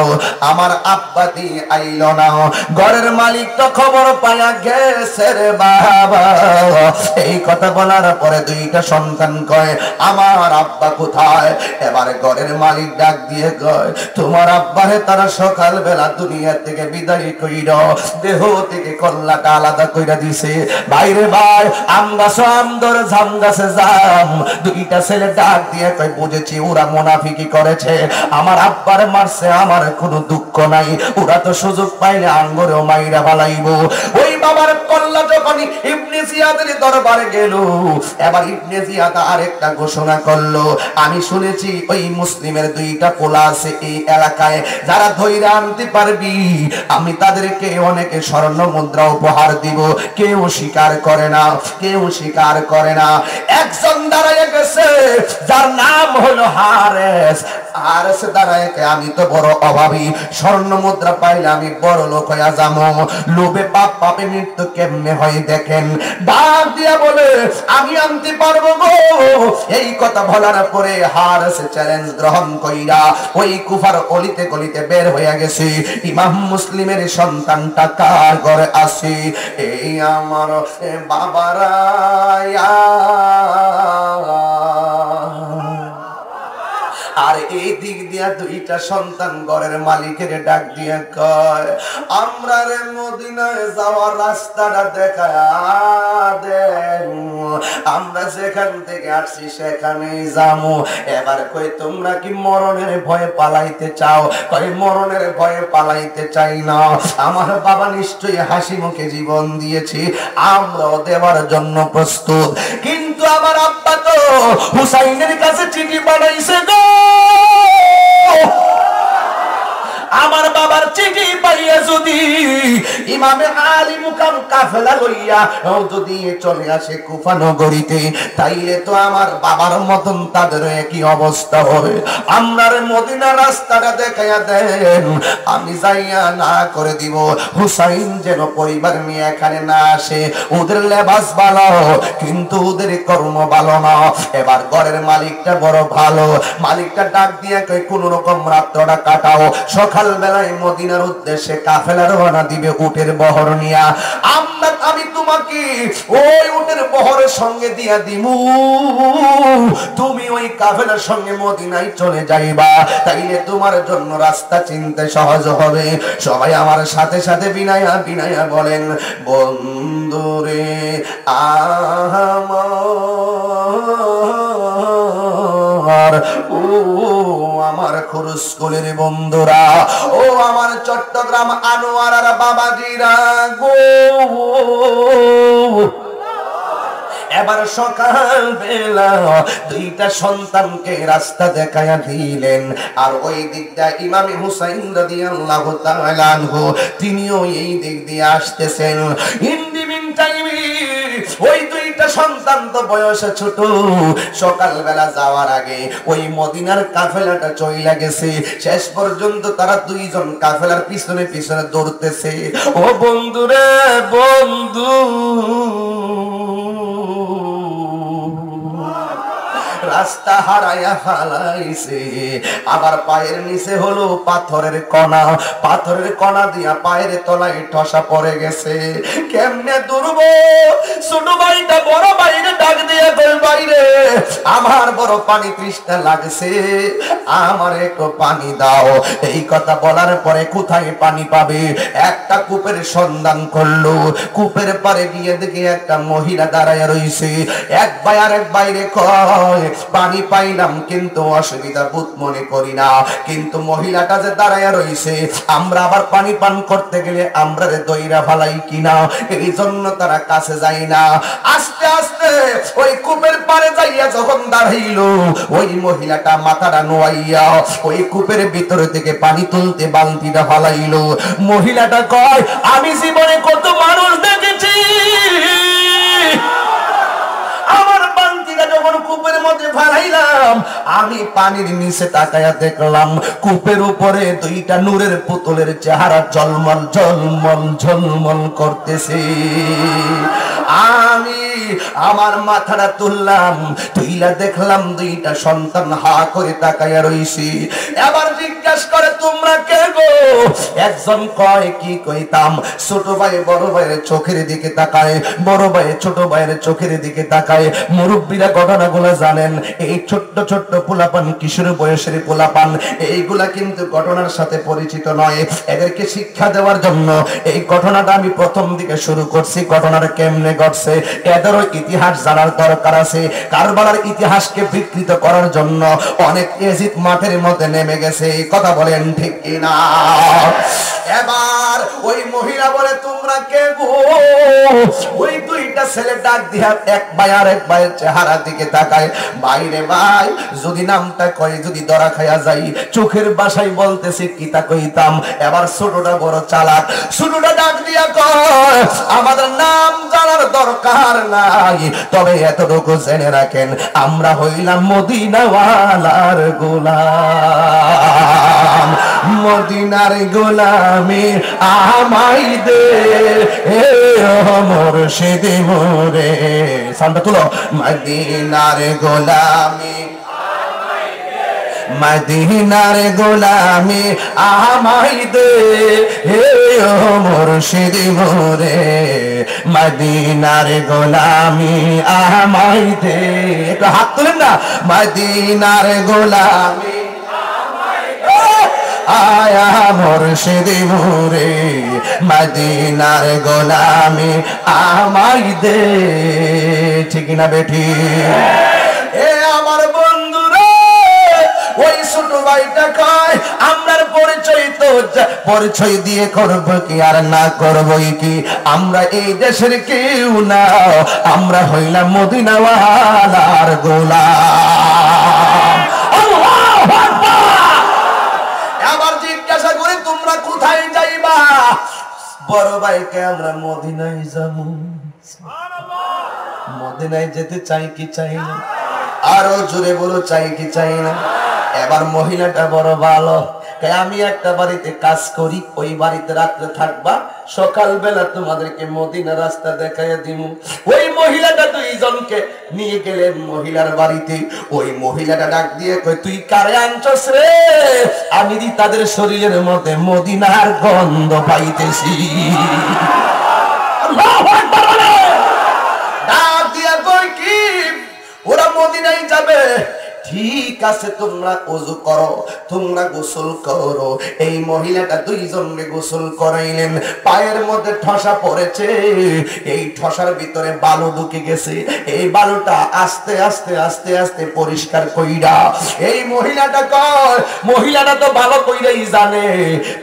আমার আব্বা দিয়ে আইল না। ঘরের মালিক তো খবর পায়া গেছে রে বাবা। এই কথা বলার পরে দুইটা সন্তান কয় আমার আব্বা কোথায়? এবার ঘরের মালিক ডাক দিয়ে কয় তোমার আব্বারে তারা সকাল বেলা দুনিয়া থেকে বিদায় কইরা দেহ থেকে কল্লাটা আলাদা কইরা দিছে। বাইরে ভাই আম গাছ আম ধরে জাম গাছে জাম। দুইটা ছেলে ডাক দিয়ে কয় বুঝেছি ওরা মুনাফিকি করেছে, আমার আব্বার মারছে, আমার কোনো দুঃখ নাই, ওরা তো সুযোগ পাইলে আঙ্গুরেও মাইরা ফালাইবো। ওই বাবার কল্লা যখন ইবনে জিয়াদের দরবারে গেল, এবার ইবনে জিয়াদ আরেকটা ঘোষণা করলো, আমি শুনেছি ওই মুসলিমের দুইটা পোলা আছে এই এলাকায়, যারা ধৈর্য আনতে পারবি আমি তাদেরকে অনেকে স্বর্ণ মুদ্রা উপহার দিব। কেউ স্বীকার করে না, কেউ স্বীকার করে না। একজন দাঁড়ায় গেছে যার নাম হলো হারেস। হারেস দাঁড়ায় আমি তো বড় অভাবী, স্বর্ণ মুদ্রা পাইলে আমি বড় লোক হইয়া যাবো, লোভে পাপ পাপে মৃত্যু কেমনে হয় দেখেন। ডাক দিয়া বলে আমি আনতে পারবো গো। এই কথা বলার পরে হারেস চ্যালেঞ্জ গ্রহণ কইরা ওই কুফার অলিতে গলিতে বের হইয়া গেছে। ইমাম মুসলিমের সন্তানটা কার ঘরে আসে? এই আমার বাবারা আর এই দিক দিয়া দুইটা সন্তান ঘরের মালিকের ডাক দিয়ে কয় আমরা রে মদিনায় যাওয়ার রাস্তাটা দেখায় দেন, আমরা যেখান থেকে আসছি সেখানেই যাবো। এবার কই তোমরা কি মরণের ভয়ে পালাইতে চাও? কই মরণের ভয়ে পালাইতে চাই না, আমার বাবা নিশ্চয়ই হাসি মুখে জীবন দিয়েছে, আমরাও দেওয়ার জন্য প্রস্তুত। কিন্তু আমার আব্বা তো হুসাইনের কাছে চিঠি পাঠাইছে গো। আমার বাবার চিঠি পাইয়া যদি ইমামে আলী মুকাম কাফেলা লইয়া যদি চলে আসে কুফা নগরীতে, তাইলে তো আমার বাবার মতন তাদের একই অবস্থা হবে। আমরার মদিনা রাস্তাটা দেখাইয়া দেন, আমি যাইয়া না করে দিব। হুসাইন যেন পরিবার নিয়ে এখানে না আসে। ওদের লেবাস ভালো কিন্তু ওদের কর্ম ভালো না। এবার ঘরের মালিকটা বড় ভালো, মালিকটা ডাক দিয়ে কই কোন রকম রাতটা কাটাও, সকাল বেলায় মদিনার উদ্দেশ্যে কাফেলা রওনা দিবে উটের বহর নিয়া। আমি তোমাকে ওই উটের বহরের সঙ্গে দিয়া দিমু, তুমি ওই কাফেলার সঙ্গে মদিনায় চলে যাইবা, তাইলে তোমার জন্য রাস্তা চিনতে সহজ হবে। সবাই আমার সাথে সাথে বিনায়া বিনায়া বলেন বন্ধুরে আমার, ও আমার খরুস্কুলের বন্ধুরা, ও আমার চট্টগ্রাম আনোয়ার আর বাবাজিরা গো। এবার সকাল বেলা দুইটা সন্তানকে রাস্তা দেখাইয়া দিলেন, আর ওই দিকটা ইমামে হুসাইন রাদিয়াল্লাহু তাআলা আনহু তিনিও এই দিক দিয়ে আসতেছেন। ওই দুইটা সন্তান তো বয়সে ছোট, সকাল বেলা যাওয়ার আগে ওই মদিনার কাফেলাটা চইলা গেছে। শেষ পর্যন্ত তারা দুইজন কাফেলার পিছনে পিছনে দৌড়তেছে। ও বন্ধুরে বন্ধু, রাস্তা হারাইয়া ফালাইছে। আবার পায়ের নিচে হলো পাথরের কণা, পাথরের কণা দিয়া পায়ের তলায় ঠসা পড়ে গেছে। কেমনে দুর্ব ছোট ভাইটা বড় ভাইরে ডাক দিয়ে বল বাইরে আমার বড় পানি তৃষ্ণা লাগছে, আমার একটু পানি দাও। এই কথা বলার পরে কোথায় পানি পাবে? একটা কূপের সন্ধান করলো। কূপের পারে গিয়ে দেখে একটা মহিলা দাঁড়ায় রইছে। এক ভাই আরেক বাইরে কয় পানি পাইলাম কিন্তু অসুবিধা বোধ মনে করি না, কিন্তু মহিলাটা যে দাঁড়ায় রইছে আমরা আবার পানি পান করতে গেলে আমরা রে দইরা ফালাই কিনা, এই জন্য তারা কাছে যায় না। আস্তে আস্তে ওই কূপের পারে যাইয়া যখন দাঁড়াইলো, ওই মহিলাটা মাথাটা নোয়াইয়া ওই কূপের ভিতরে থেকে পানি তুলতে বালতিটা ফালাইলো। মহিলাটা কয় আমি জীবনে কত মানুষ দেখেছি, আমার বালতিটা যখন কূপের মধ্যে ফালাইলাম আমি পানির নিচে তাকায়া দেখলাম কূপের উপরে দুইটা নূরের পুতুলের চেহারা ঝলমল ঝলমল ঝলমল করতেছে। আমি আমার মাথাটা তুললাম, তুইলা দেখলাম দুইটা সন্তান হা করে তাকাইয়া রইছি। এবার জিজ্ঞাসা করে তোমরা কে গো? একজন কয় কি কইতাম, ছোট ভাই বড় ভাইয়ের চোখের দিকে তাকায়, বড় ভাই ছোট ভাইয়ের চোখের দিকে তাকায়। মুরব্বীরা ঘটনাগুলো জানেন, এই ছোট্ট ছোট্ট পোলাপান, কিশোর বয়সের পোলাপান, এইগুলা কিন্তু ঘটনার সাথে পরিচিত নয়। এদেরকে শিক্ষা দেওয়ার জন্য এই ঘটনাটা আমি প্রথম দিকে শুরু করছি। ঘটনার কেমনে ঘটছে এদেরও ইতিহাস জানার দরকার আছে। কারবালার ইতিহাসকে বিকৃত করার জন্য অনেক এজিদ মাঠের মধ্যে নেমে গেছে, কথা বলেন ঠিক কিনা? এবার ওই মহিলা বলে তোমরা কে গো? ওই দুইটা ছেলে ডাক দিয়া এক ভাই আর এক ভাইয়ের চেহারা দিকে তাকায়। বাইরে ভাই যদি নামটা কয়, যদি ধরা খাইয়া যাই, চোখের বাসায় বলতেছে কিতা কইতাম। এবার ছোটটা বড় চালাক, ছোটটা ডাক দিয়া কয় আমাদের নাম জানার দরকার নাই, তবে এতটুকু জেনে রাখেন আমরা হইলাম মদিনাওয়ালার গোলাম। মদিনার গোলামি আমাই দে মুর্শিদ মোরে। সাউন্ডটা তুলো। মদিনার গোলামি, মদিনার গোলামি আমাই দে মুর্শিদ মোরে। মদিনার গোলামি আমাই দে। একটু হাত তুলেন না। মদিনার গোলামি আয়া মুর্শিদ মোরে, মদিনার গোলামি আমাই দে। ঠিক না বেঠি? এ আমার বন্ধুরা, ওই ছোট ভাইটা কয় আমরার পরিচয় দিয়ে করব কি আর না করবই কি? আমরা এই দেশের কেউ না, আমরা হইলাম মদিনাওয়ালার গোলাম। আল্লাহু আকবার। আবার জিজ্ঞাসা করে তোমরা কোথায় যাইবা? বড় ভাইকে আমরা মদিনায় যাব। মদিনায় যেতে চাই কি চাই না? আরো জোরে বলো, চাই কি চাই না? এবার মহিলাটা বড় ভালো, আমি একটা বাড়িতে কাজ করি, ওই বাড়িতে রাত্রে থাকবা, সকালবেলা তোমাদেরকে মদিনা রাস্তা দেখাইয়া দিব। ওই মহিলাটা দুইজনকে নিয়ে গেলেন মহিলার বাড়িতে। ওই মহিলাটা ডাক দিয়ে কই তুই কারে আনছস রে? আমি দি তাদের শরীরের মধ্যে মদিনার গন্ধ পাইতেছি। আল্লাহু আকবার। ডাক দিয়া কই কি ওরা মদিনায় যাবে? ঠিক আছে, তোমরা ওযু করো, তোমরা গোসল করো। এই মহিলাটা দুইজনকে গোসল করাইলেন। পায়ের মধ্যে ঠসা পড়েছে, এই ঠসার ভিতরে বালু ঢুকে গেছে। এই বালুটা আস্তে আস্তে আস্তে আস্তে পরিষ্কার কইরা এই মহিলাটা কয়, মহিলাটা তো ভালো কইরাই জানে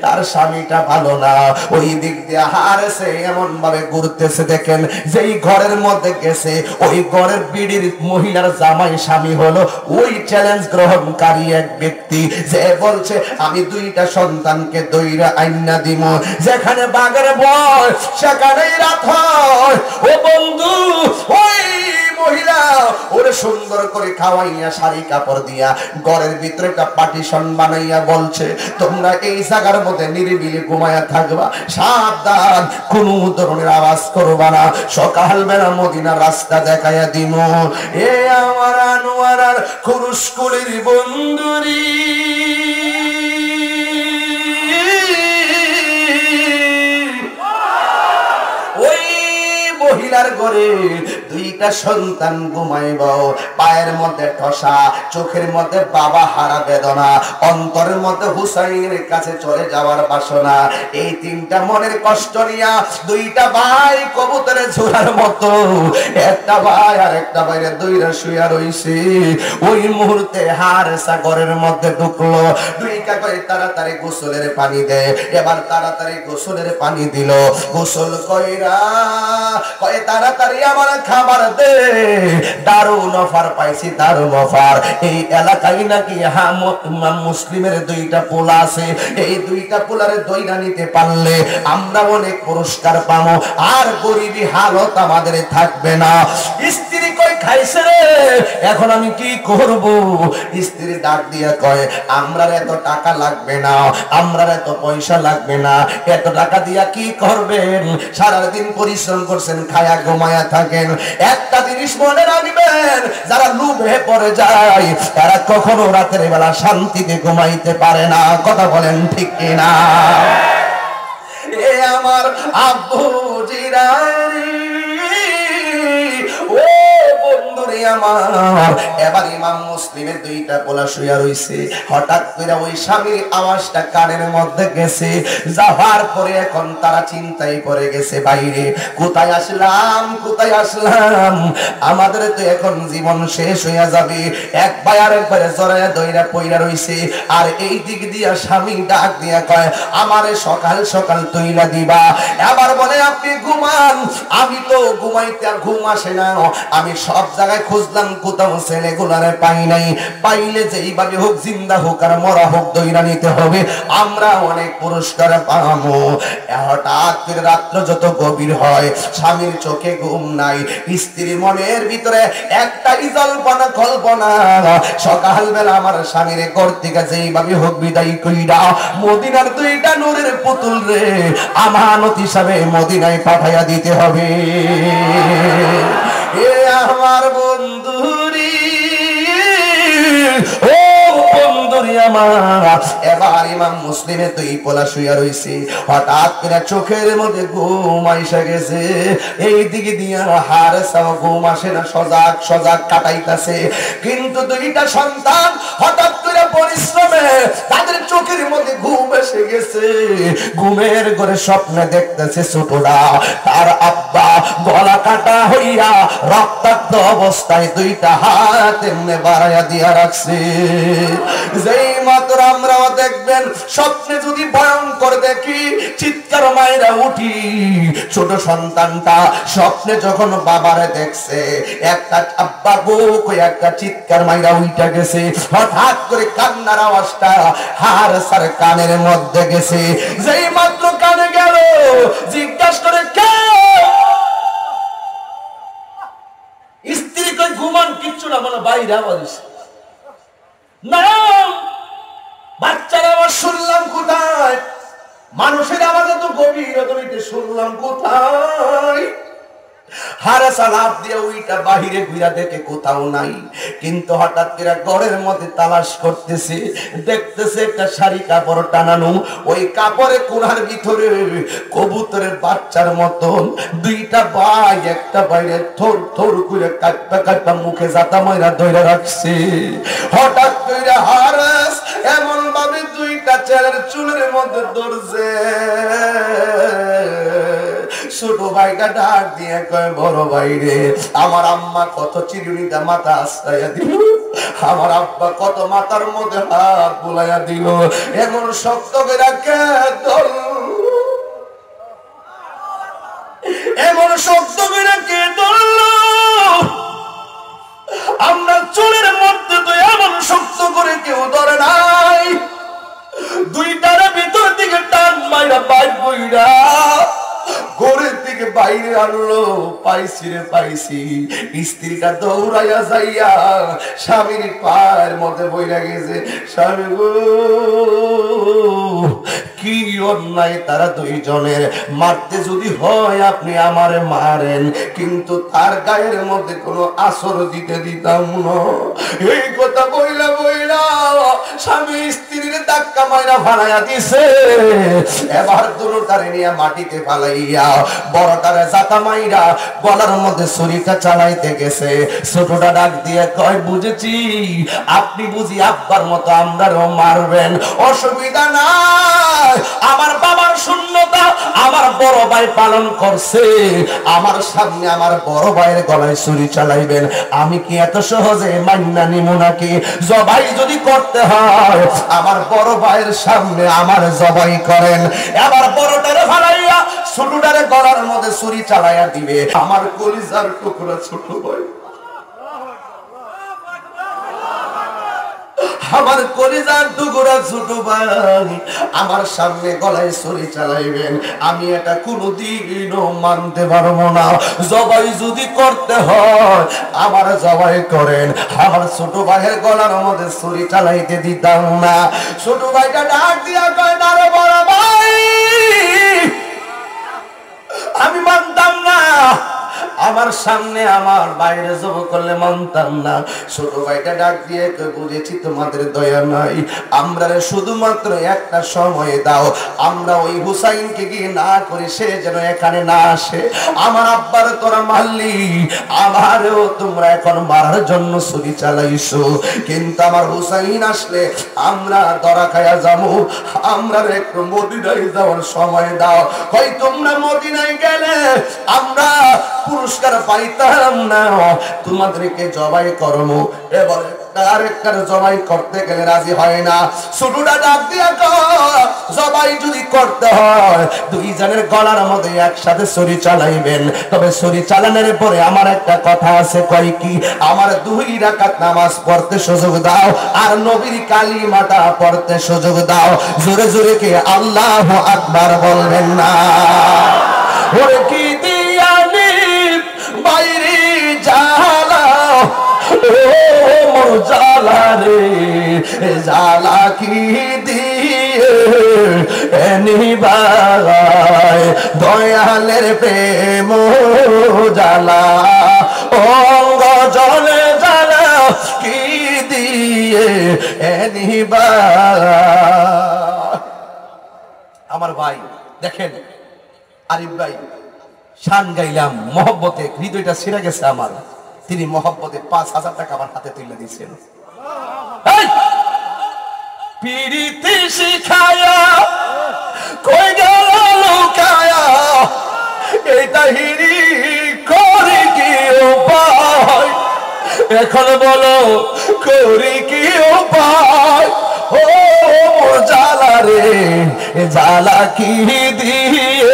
তার স্বামীটা ভালো না। ওই দিক দিয়ে হারছে, এমন ভাবে ঘুরতেছে দেখেন যেই ঘরের মধ্যে গেছে ওই ঘরের বিড়ির মহিলার জামাই স্বামী হলো ওই চ্যালেঞ্জ গ্রহণকারী এক ব্যক্তি, যে বলছে আমি দুইটা সন্তানকে দইরা আইনা দিব, যেখানে বাঘের ভয় সেখানেই রাত হয়। ও বন্ধু, ওই মহিলা ওরে সুন্দর করে খাওয়াইয়া শাড়ি কাপড় দিয়া ঘরের ভিতরে একটা পার্টিশন বানাইয়া বলছে তোমরা এই জায়গার মধ্যে নিরিবিলি ঘুমায়া থাকবা, সাবধান কোন ধরনের আওয়াজ করবা না, সকালবেলা মদিনার রাস্তা দেখাইয়া দিব। এ আমার আনোয়ারার কুরুশকুলির বন্ধুরি, মহিলার ঘরে দুইটা সন্তান ঘুমাইব, পায়ের মধ্যে ঠসা, চোখের মধ্যে বাবা হারা বেদনা, অন্তরের মধ্যে হুসাইনের কাছে চলে যাওয়ার বাসনা। এই তিনটা মনের কষ্ট নিয়া দুইটা ভাই কবুতরের ঝোড়ার মতো একটা ভাই আর একটা বাইরে দুইটা শুয়া রইছে। ওই মুহূর্তে হারসা ঘরের মধ্যে ঢুকলো। দুই কাকই তাড়াতাড়ি গোসলের পানি দেয়। এবার তাড়াতাড়ি গোসলের পানি দিল। গোসল কইরা কয় তাড়াতাড়ি আমার খাবার দে, দারুন অফার পাইছি, দারুন অফার। এই এলাকায় নাকি মুসলিমের দুইটা পোলা আছে, এই দুইটা পোলারে দইরা নিতে পারলে আমরা অনেক পুরস্কার পাবো, আর গরিবী হালত আমাদের থাকবে না। স্ত্রী কই খাইছে রে, এখন আমি কি করব? স্ত্রী ডাক দিয়া কয়, আমরার এত টাকা লাগবে না, আমরার এত পয়সা লাগবে না, এত টাকা দিয়া কি করবেন? সারাদিন পরিশ্রম করছেন, খায়া ঘুমায়া থাকেন। একটা জিনিস মনে রাখবেন, যারা লোভে পড়ে যায় তারা কখনো রাতের বেলা শান্তিতে ঘুমাইতে পারে না। কথা বলেন ঠিক কিনা? এ আমার আব্বু জিরানি, ও বন্ধুরে আমার, এবার ইমাম মুসলিমের দুইটা পোলা শুয়া রইছে। হঠাৎ করে ওই স্বামীর আওয়াজটা কানের মধ্যে গেছে, যাওয়ার পরে এখন তারা চিন্তায় পড়ে গেছে, বাইরে কোথায় আসলাম, কোথায় আসলাম, আমাদের তো এখন জীবন শেষ হইয়া যাবে। এক ভাই আর একবারে জড়াইয়া দইরা পইরা রইছে। আর এই দিক দিয়া স্বামী ডাক দিয়া কয়, আমারে সকাল সকাল তৈলা দিবা। এবার বলে, আপনি ঘুমান। আমি তো ঘুমাইতে আর ঘুম আসে না, আমি সব জায়গায় খুঁজলাম, কোথাও ছেলেগুলারে পাই নাই। পাইলে যেইভাবে হোক, জিন্দা হোক আর মরা হোক, দইরা নিতে হবে, আমরা অনেক পুরস্কার পাবো। হঠাৎ করে রাত্র যত গভীর হয়, স্বামীর চোখে ঘুম নাই, স্ত্রীর মনের ভিতরে একটাই জল্পনা কল্পনা, সকালবেলা আমার স্বামীর ঘর থেকে যেইভাবে হোক বিদায় কইরা মদিনার দুইটা নূরের পুতুল রে আমানত হিসাবে মদিনায় পাঠাইয়া দিতে হবে। এ আমার বন্ধুরি, ও বন্ধুরি আমার, এবার ইমাম মুসলিমের দুই পোলা শুয়া রইছে। হঠাৎ করে চোখের মধ্যে ঘুম আইসা গেছে। এই দিকে দিয়া হারেসাও ঘুম আসে না, সজাগ সজাগ কাটাইতাছে। কিন্তু দুইটা সন্তান হঠাৎ করে পরিশ্রমে তাদের চোখের মধ্যে ঘুম এসে গেছে। ঘুমের ঘরে স্বপ্নে দেখতেছে ছোটরা তার আব্বা গলা কাটা হইয়া রক্তাক্ত অবস্থায় দুইটা হাত এমনি বাড়াইয়া দিয়া রাখছে। যেই মাত্র আমরাও দেখবেন স্বপ্নে যদি ভয়ঙ্কর দেখি, চিৎকার মায়েরা উঠি। ছোট সন্তানটা স্বপ্নে যখন বাবারে দেখছে, একটা আব্বা বুক হয়ে একটা চিৎকার মায়েরা উঠা গেছে। হঠাৎ করে কান্নার আওয়াজটা হারেসার কানের মধ্যে গেছে। যেই মাত্র কানে গেল, জিজ্ঞাসা করে, কে? স্ত্রী কই, ঘুমান, কিচ্ছু না, মানে বাইরে আওয়াজ না। বাচ্চার আওয়াজ শুনলাম কোথায়? মানুষের আওয়াজ তো গভীর, শুনলাম কোথায়? হারেসা লাফ দিয়ে ওইটা বাহিরে ঘুরা দেখে কোথাও নাই। কিন্তু হঠাৎ করে ঘরের মধ্যে তালাশ করতেছে, দেখতেছে একটা শাড়ি কাপড় টানানো, ওই কাপড়ে কোনার ভিতরে কবুতরের বাচ্চার মতন দুইটা ভাই একটা বাইরে থর থর করে কাটটা কাটটা মুখে জাতা ময়রা ধরে রাখছে। হঠাৎ করে হারেস এমন ভাবে দুইটা ছেলের চুলের মধ্যে ধরছে। ছোট ভাইটা ডাক দিয়ে কয়, বড় ভাই রে, আমার আম্মা কত চিরুনিটা মাথা আশ্রয়া দিল, আমার আব্বা কত মাথার মধ্যে হাত বুলাইয়া দিল, এমন শক্ত করে কে ধরল, এমন শক্ত করে কে ধরল? আমরা চুলের মধ্যে তো এমন শক্ত করে কেউ ধরে নাই। দুইটার ভিতর দিকে টান মাইরা বাইর কইরা ঘরের থেকে বাইরে আনলো। পাইছি রে পাইছি। স্ত্রীটা দৌড়াইয়া যাইয়া স্বামীর পায়ের মধ্যে বইরা গেছে, স্বামী গো কি অন্যায় তারা দুইজনের, মারতে যদি হয় আপনি আমারে মারেন, কিন্তু তার গায়ের মধ্যে কোনো আসর দিতে দিতাম না। এই কথা বইলা বইলা স্বামী স্ত্রীর ধাক্কা মাইরা ফালাইয়া দিছে। এবার দুটারে নিয়ে মাটিতে ফালাইয়া বড়টারে জাতা মাইরা গলার মধ্যে ছুরিটা চালাইতে গেছে। ছোটটা ডাক দিয়ে কয়, বুঝেছি, আপনি বুঝি আব্বার মতো আমরাও মারবেন, অসুবিধা নাই। আমার বাবার শূন্যতা আমার বড় ভাই পালন করছে, আমার সামনে আমার বড় ভাইয়ের গলায় ছুরি চালাইবেন, আমি কি এত সহজে মান্না নিব নাকি? জবাই যদি করতে হয় আমার বড় ভাইয়ের সামনে আমার জবাই করেন। এবার বড়টারে ফালাইয়া ছোটটারে গলার মধ্যে ছুরি চালাইয়া দিবে। আমার কলিজার টুকরা ছোট ভাই আমার কলিজার টুকরা ছোট ভাই আমার সামনে গলায় ছুরি চালাইবেন, আমি এটা কোনোদিনও মানতে পারবো না। জবাই যদি করতে হয় আমার জবাই করেন, আমার ছোট ভাইয়ের গলার মধ্যে ছুরি চালাইতে দিতাম না। ছোট ভাইটা ডাক দিয়া কয়, না রে বড় ভাই, আমি মানতাম না, আমার সামনে আমার বাইরে জব করলে মানতাম না। ছোট ভাইটা ডাক দিয়ে বুঝেছি তোমাদের দয়া নাই, আমরা শুধুমাত্র একটা সময় দাও, আমরা ওই হুসাইনকে গিয়ে না করি, সে যেন এখানে না আসে। আমার আব্বার তোরা মারলি, আমারও তোমরা এখন মারার জন্য ছুরি চালাইছো, কিন্তু আমার হুসাইন আসলে আমরা ধরা খায়া যাবো, আমরা একটু মদিনায় যাওয়ার সময় দাও। হয় তোমরা মদিনায় গেলে আমরা পুরস্কার পাইতাম না, তোমাদেরকে জবাই করবো। এবার আরেকটা জবাই করতে গেলে রাজি হয় না। ছোটটা ডাক দিয়া কয়, জবাই যদি করতে হয় দুইজনের গলার মধ্যে একসাথে ছুরি চালাইবেন, তবে ছুরি চালানোর পরে আমার একটা কথা আছে, কয় কি, আমার 2 রাকাত নামাজ পড়তে সুযোগ দাও আর নবীর কালিমাটা পড়তে সুযোগ দাও। জোরে জোরে কে আল্লাহু আকবার বলবেন না? ওরে কি দিয়ানি বাইরে জালা, ও মোর জালা রে, জালা কি দিয়ে নিবাই, দয়ালের প্রেম জালা, অঙ্গ জলে জালা কি দিয়ে নিবাই। আমার ভাই দেখেন, আরিফ ভাই শান গাইলাম মহব্বতে, হৃদয়টা ছিঁড়ে গেছে আমার। তিনি মহব্বতে 5,000 টাকা আমার হাতে তুলে দিয়েছেন। পিরিতি শিখায়া কই গেল লুকায়া, এটা হিরি করি কি উপায়, এখন বলো করি কি উপায়। ও জালা রে, জালা কি দিয়ে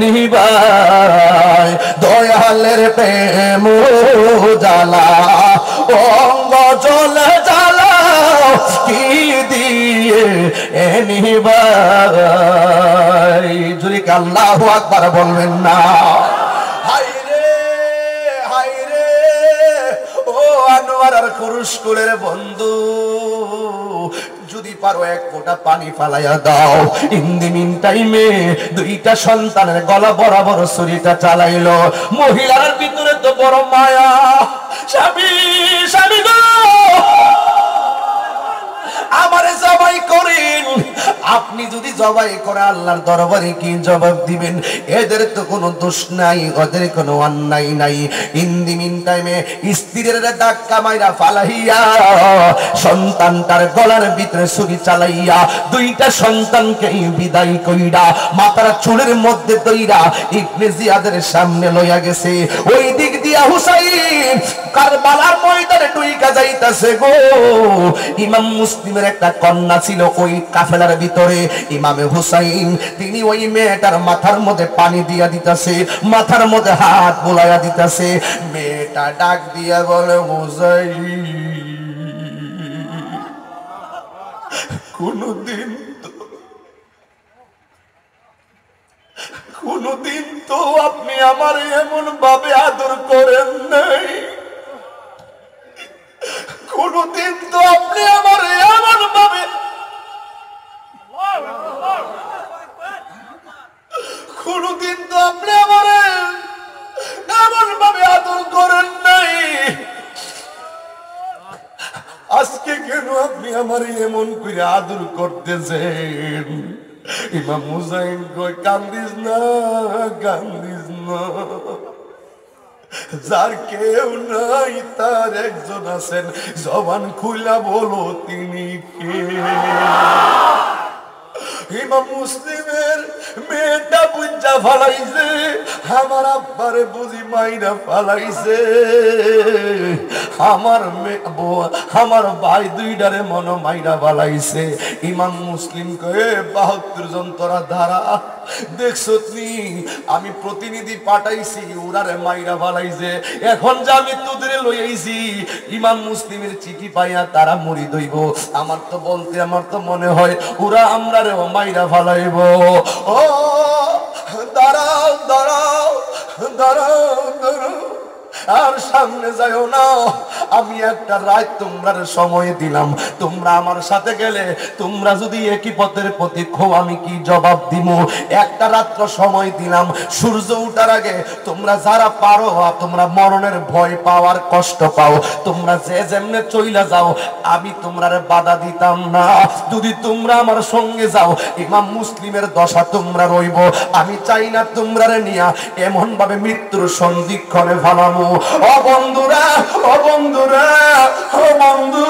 নিবাই, দয়ালের প্রেম জালা, অঙ্গ জলে জালা কি দিয়ে নিবাই। যদি আল্লাহু আকবার বলবেন না? আনোয়ার আর কুরুশকুলের বন্ধু, যদি পারো 1 ফোঁটা পানি ফালাইয়া দাও। ইন দি মিন টাইমে 2টা সন্তানের গলা বরাবর ছুরিটা চালাইলো। মহিলার ভিতরে তো বড় মায়া, স্বামী স্বামী গো আমারে জবাই করেন। আপনি যদি জবাই করে আল্লাহর দরবারে কি জবাব দিবেন? এদের তো কোনো দোষ নাই, ওদের কোনো অন্যায় নাই। ইন দি মিন টাইমে স্ত্রীর ধাক্কা মাইরা ফালাইয়া সন্তানটার গলার ভিতরে ছুরি চালাইয়া 2টা সন্তানকে বিদায় কইরা মাথার চুলের মধ্যে দইরা ইবনে জিয়াদের সামনে লইয়া গেছে। ওই দিক দিয়া হুসাইন কারবালার ময়দানে ডুইকা যাইতাছে গো। ইমাম মুসলিমের একটা কন্যা ছিল ওই কাফেলার ভিতরে, ইমামে হুসাইন, তিনি ওই মেয়েটার মাথার মধ্যে পানি দিয়া দিতেছে, মাথার মধ্যে হাত বুলাইয়া দিতেছে। মেয়েটা ডাক দিয়া বলে, হুসাইন কোনদিন তো আপনি আমার এমন ভাবে আদর করেন নাই, কোনদিন তো আপনি আমার এমন ভাবে আদর করেন নাই। আজকে কেন আপনি আমার এমন করে আদর করতেছেন? ইমাম হুসাইন কই, কান্দিস না, কান্দিস না, যার কেউ নাই তার একজন আছেন, জবান খুলা বলো তিনি কে? ইমাম মুসলিমের মেয়েটা বুঝা ফালাইছে, আমার আব্বারে বুঝি মাইরা ফালাইছে। আমার আমার ভাই দুইটারে মন মাইরা বালাইছে। ইমাম মুসলিম কয়ে 72 জন তোরা ধারা দেখছো নি, আমি প্রতিনিধি পাঠাইছি, ওরারে মাইরা বালাইছে। এখন যে আমি তোদের লই আইছি, ইমাম মুসলিমের চিঠি পাইয়া তারা মরি দইব। আমার তো মনে হয় ওরা আমরারেও মাইরা ফালাইব। ও দাঁড়াও দাঁড়াও দাঁড়াও দাঁড়াও, আর সামনে যাইও না। আমি একটা রাত তোমরা সময় দিলাম, তোমরা আমার সাথে গেলে, তোমরা যদি একই পথের প্রতীক হও, আমি কি জবাব দিব? একটা রাত্র সময় দিলাম, সূর্য উঠার আগে তোমরা যারা পারো, তোমরা মরণের ভয় পাওয়ার কষ্ট পাও, তোমরা যে যেমনে চইলা যাও, আমি তোমরারে বাধা দিতাম না। যদি তোমরা আমার সঙ্গে যাও, ইমাম মুসলিমের দশা তোমরা রইব। আমি চাই না তোমরারে নিয়া এমন ভাবে মৃত্যুর সন্ধিক্ষণে ফালামু। ও বন্ধুরা, ও বন্ধুরা, ও বন্ধু,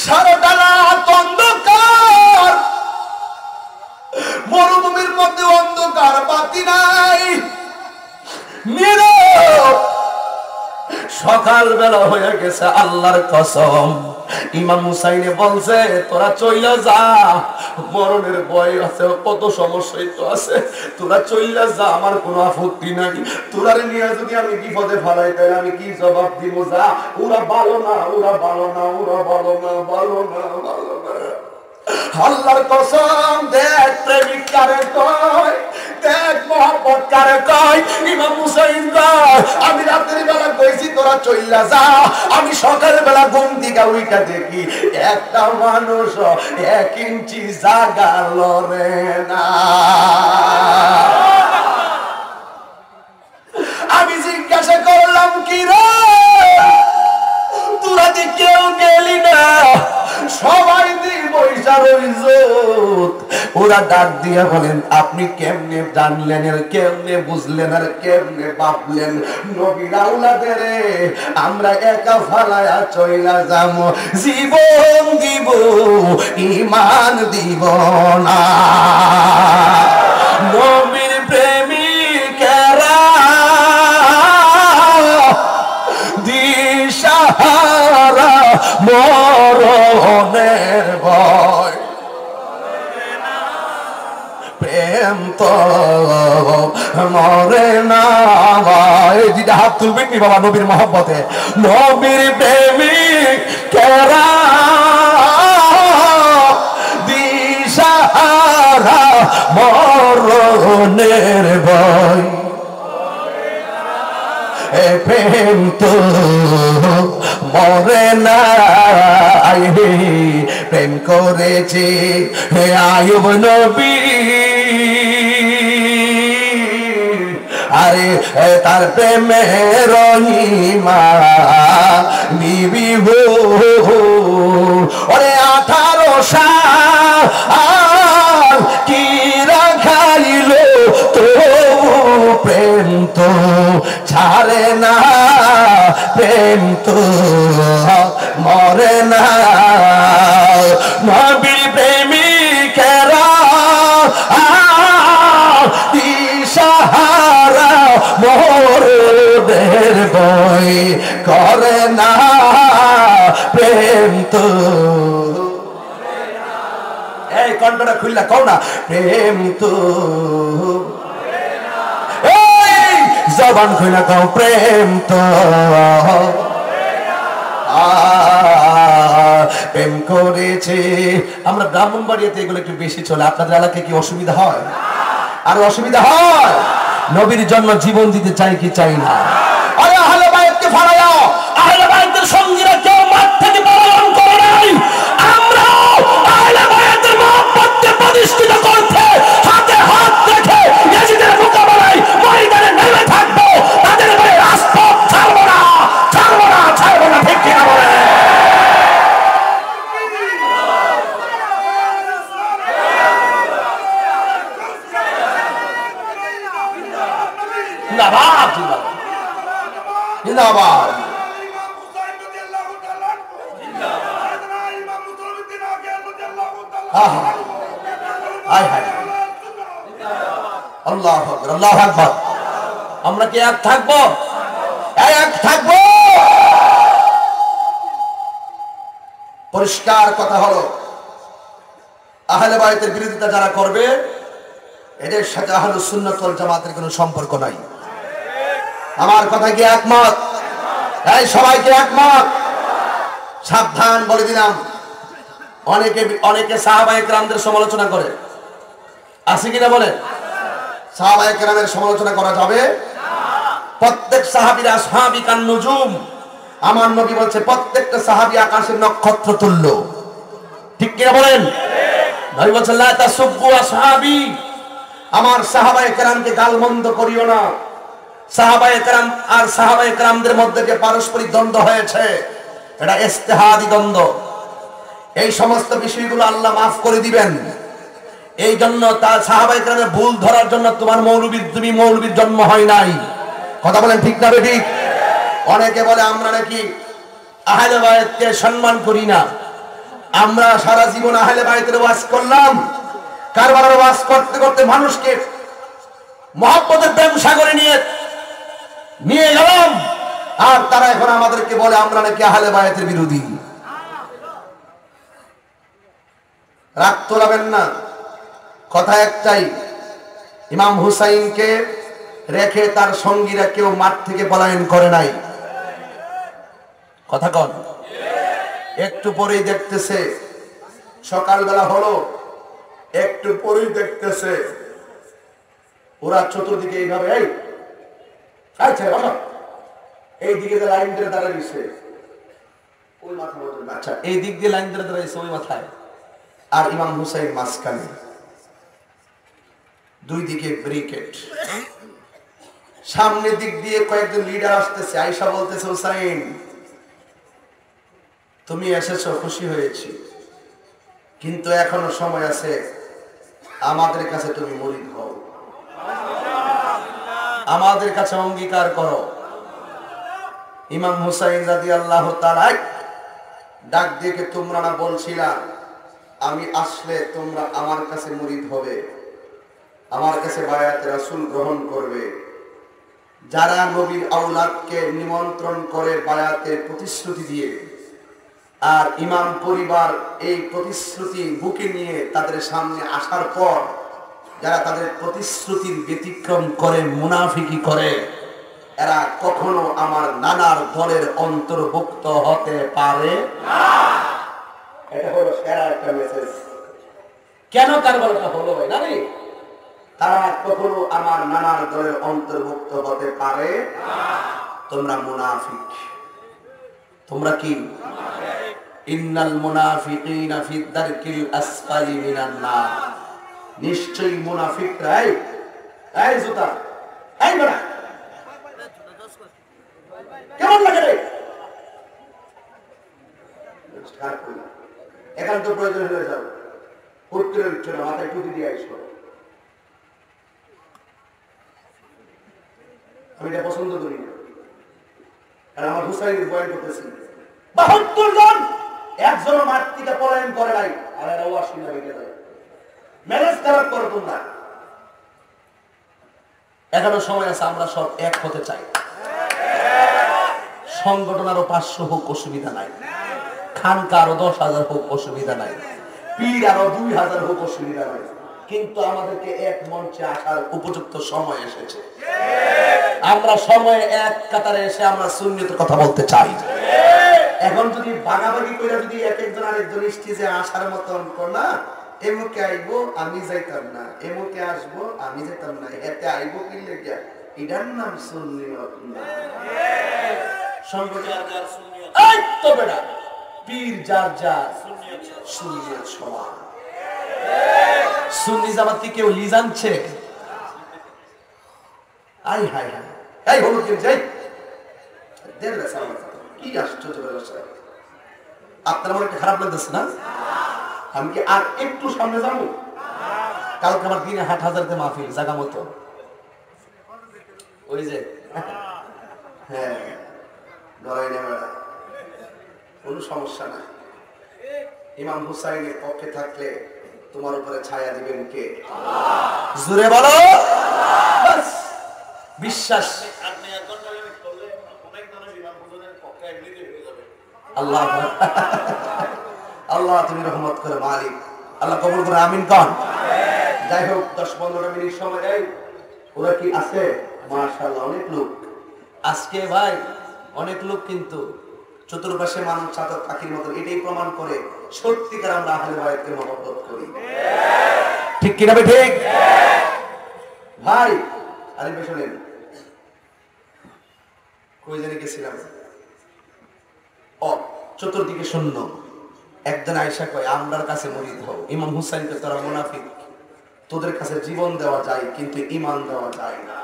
সারাটা রাত অন্ধকার, মরুভূমির মধ্যে অন্ধকার, বাতি নাই, নীরব। সকাল বেলা হয়ে গেছে, আল্লাহর কসম। ইমাম হুসাইনে বলছে তোরা চইলা যা, মরণের ভয় আছে, কত সমস্যাই তো আছে, তোরা চইলা যা, আমার কোনো আপত্তি নাই। তোরারে নিয়ে যদি আমি বিপদে ফেলাই, তাহলে আমি কি জবাব দিব? যা, ওরা ভালো না, ওরা ভালো না, ওরা ভালো না, ভালো না, ভালো না। আল্লাহর কসম, দেখ প্রেমিক কারে কয়, দেখ মহব্বত কারে কয়। ইমাম হুসাইন কয় আমি রাতের বেলা কইছি তোরা চইলা যা, আমি সকাল বেলা ঘুম থেকে উইটা দেখি একটা মানুষ 1 ইঞ্চি জায়গা লড়ে না। আমি জিজ্ঞাসা করলাম কি রে, তোরা যে কেউ গেলি না, সবাই বৈশা রইছ। ওরা ডাক দিয়া বলেন আপনি কেমনে জানলেন, আর কেমনে বুঝলেন, আর কেমনে ভাবলেন? নবীর আওলাদের আমরা একা ফালায়া চইলা যাম, জীবন দিব ঈমান দিব না। নবীর প্রেমিকেরা দিশাহারা, মরণের ভয়, প্রেম তো মরে না ভাই। যেটা হাত তুলবেন নি বাবা নবীর মহব্বতে। নবীর প্রেমিক কেরা দিশাহারা, মরণের ভয়, প্রেম তো মরে না। প্রেম করেছে আয়ুব নবী, আরে তার প্রেমে রহিমা বিবি হো। ওরে 18 সাল কি রাখাইল তো, প্রেম তো ছাড়ে না, প্রেম তো মরে না। নবীর প্রেমিকেরা দিশাহারা, মরণের ভয় করে না, প্রেম তো। এই কণ্ঠটা খুললা কও না, প্রেম তো। জবান খুলে কও প্রেম তো। প্রেম করেছে। আমরা ব্রাহ্মণবাড়িয়াতে এগুলো একটু বেশি চলে, আপনাদের এলাকায় কি অসুবিধা হয়? আর অসুবিধা হয়? নবীর জন্য জীবন দিতে চাই কি চাই না? আরে আহলে বাইতকে ফাড়ায়া, আহলে বাইতের সঙ্গীরা কেউ মাঠ থেকে পলায়ন করে নাই। আমরা আহলে বাইতের মহব্বতকে প্রতিষ্ঠিত করতে হাতে হাত রেখে ইয়াজিদের মোকাবেলায় ময়দানে নেমে থাকবো। তাদের উপরে রাজপথ ছাড়বো না, ছাড়বো না, ছাড়বো না। ঠিক কিনা বলে? জিন্দাবাদ, জিন্দাবাদ। আল্লাহু আকবার, আল্লাহু আকবার। আমরা কি এক থাকবো? এক থাকবো। পরিষ্কার কথা হলো, আহলে বাইতের বিরোধিতা যারা করবে এদের সাথে আহলুস সুন্নাত ওয়াল জামাতের কোনো সম্পর্ক নাই। আমার কথা কি একমত? এই সবাইকে একমত? সাবধান বলে দিলাম, অনেকে সাহাবায়ে কেরামদের সমালোচনা করে, আছে কিনা বলেন? সাহাবায়ে কেরামের সমালোচনা করা যাবে? প্রত্যেক সাহাবীরা আসহাবী কান নুজুম। আমার নবী বলছে প্রত্যেকটা সাহাবী আকাশের নক্ষত্র তুল্য। ঠিক কিনা বলেন? নবী বলছেন লা তাসুব্বু আসহাবী, আমার সাহাবায়ে কেরামকে গালমন্দ করিও না। সাহাবায়ে কেরাম আর সাহাবায়ে কেরামদের মধ্যে যে পারস্পরিক দ্বন্দ্ব হয়েছে এটা ইজতিহাদি দ্বন্দ্ব। এই সমস্ত বিষয়গুলো আল্লাহ মাফ করে দিবেন। এই জন্য তার সাহাবায়ে কেরামের ভুল ধরার জন্য তুমি মৌলবীর জন্ম হয় নাই। কথা বলেন ঠিক না ঠিক? অনেকে বলে আমরা নাকি আহলে বায়তকে সম্মান করি না। আমরা সারা জীবন আহলে বায়তের ওয়াজ করলাম, কারবারের ওয়াজ করতে করতে মানুষকে মহব্বতের প্রেম সাগরে নিয়ে গেলাম, আর তারা এখন আমাদেরকে বলে আমরা নাকি আহলে বায়তের বিরোধী। রাগ তোলাবেন না, কথা একটাই, ইমাম হুসাইনকে রেখে তার সঙ্গীরা কেউ মাঠ থেকে পলায়ন করে নাই। কথা কন? একটু পরেই দেখতেছে, সকালবেলা হলো, একটু পরেই দেখতেছে ওরা চতুর্দিকে এইভাবে এই দিকে যে লাইন ধরে দাঁড়াইছে ওই মাথা, আচ্ছা এই দিক দিয়ে লাইন ধরে দাঁড়াইছে ওই মাথায়, আর ইমাম হুসাইন মাঝখানে, দুই দিকে ব্যারিকেড। সামনের দিক দিয়ে কয়েকজন লিডার আসতেছে, আয়েশা বলতেছে হুসাইন তুমি এসেছো, খুশি হয়েছি, কিন্তু এখনো সময় আছে, আমাদের কাছে তুমি মুরিদ হও, আমাদের কাছে অঙ্গীকার করো। ইমাম হুসাইন রাদিয়াল্লাহু তাআলা ডাক দিয়ে তোমরা না বলছিলা আমি আসলে তোমরা আমার কাছে মুরিদ হবে, আমার কাছে বায়াতে রাসূল গ্রহণ করবে। যারা নবীর আওলাদকে নিমন্ত্রণ করে বায়াতের প্রতিশ্রুতি দিয়ে, আর ইমাম পরিবার এই প্রতিশ্রুতি বুকে নিয়ে তাদের সামনে আসার পর যারা তাদের প্রতিশ্রুতির ব্যতিক্রম করে, মুনাফিকি করে, এরা কখনো আমার নানার দলের অন্তর্ভুক্ত হতে পারে না। এটা হলো সেরা একটা মেসেজ। কেন কারবারটা হলো ভাই জানি? তারা কখনো আমার নানার দলের অন্তর্ভুক্ত হতে পারে না। তোমরা মুনাফিক। তোমরা কি? ইন্নাল মুনাফিকিনা ফি দারকিল আসফালি মিনান নার। নিশ্চয়ই মুনাফিকরা এই জুতা এই বড়া কেমন লাগে রে? একান্ত প্রয়োজন হয়ে যাও, করতে হচ্ছে না, মাথায় টুপি দিয়ে আসবো। আমি এটা পছন্দ করি না, আর আমার হুসাইনের বয়ান করতেছি 72 জন একজনও মাঠ থেকে পলায়ন করে নাই, আর এরা ওয়াশিং হয়ে যায়। ম্যানেজ খারাপ করো তোমরা, এখনো সময় আছে, আমরা সব এক হতে চাই। সংগঠন আরো 500 হোক অসুবিধা নাই, খানকা আরো 10,000 হোক অসুবিধা নাই, পীর আরো 2000 হোক অসুবিধা নাই, কিন্তু আমাদেরকে এক মঞ্চে আসার উপযুক্ত সময় এসেছে। আমরা সময় এক কাতারে এসে আমরা সুন্নিয়তের কথা বলতে চাই। এখন যদি ভাগাভাগি করে যদি এক একজন আরেকজন স্টেজে আসার মতন না, এমুকে আইবো আমি যাইতাম না, এমুকে আসবো আমি যেতাম না, এতে আইবো কি লেগে, এটার নাম সুন্নিয়ত না। সংগঠন যার সুন্নিয়ত, এই তো বেটা পীর যার যার সুন্নিয়ত সমান। সুন্নি জামাত কি কেউ লিজ আনছে? আই হাই হাই এই হলো কি যাই দেড় সাল কি আশ্চর্য ব্যবস্থা। আপনার মনে খারাপ লাগতেছে না? আমি কি আর একটু সামনে যাবো? কালকে আমার দিনে 8,000 মাহফিল জায়গা মতো, ওই যে হ্যাঁ লড়াই নেবে, কোনো সমস্যা নাই। ইমাম হুসাইনের পক্ষে থাকলে তোমার উপরে ছায়া দিবেন কে? জোরে বলো। বিশ্বাস। আল্লাহ আল্লাহ তুমি রহমত করে মালিক, আল্লাহ কবুল করে, আমিন কন। যাই হোক 10-15 মিনিট সময়। এই ওরা কি আছে? মাশাআল্লাহ অনেক লোক আজকে ভাই, অনেক লোক, কিন্তু চতুর্পাশে মানুষ চাদর পাখির মতো। এটাই প্রমাণ করে সত্যিকার আমরা আহলে বায়াতকে মহব্বত করি, ঠিক কি না ঠিক ভাই? আরে শুনেন, কই জানি গেছিলাম, ও চতুর্দিকে শূন্য। একজন আয়েশা কয় আমরার কাছে মুরিদ হও। ইমাম হুসাইনকে তোরা মুনাফিক, তোদের কাছে জীবন দেওয়া যায় কিন্তু ঈমান দেওয়া যায় না।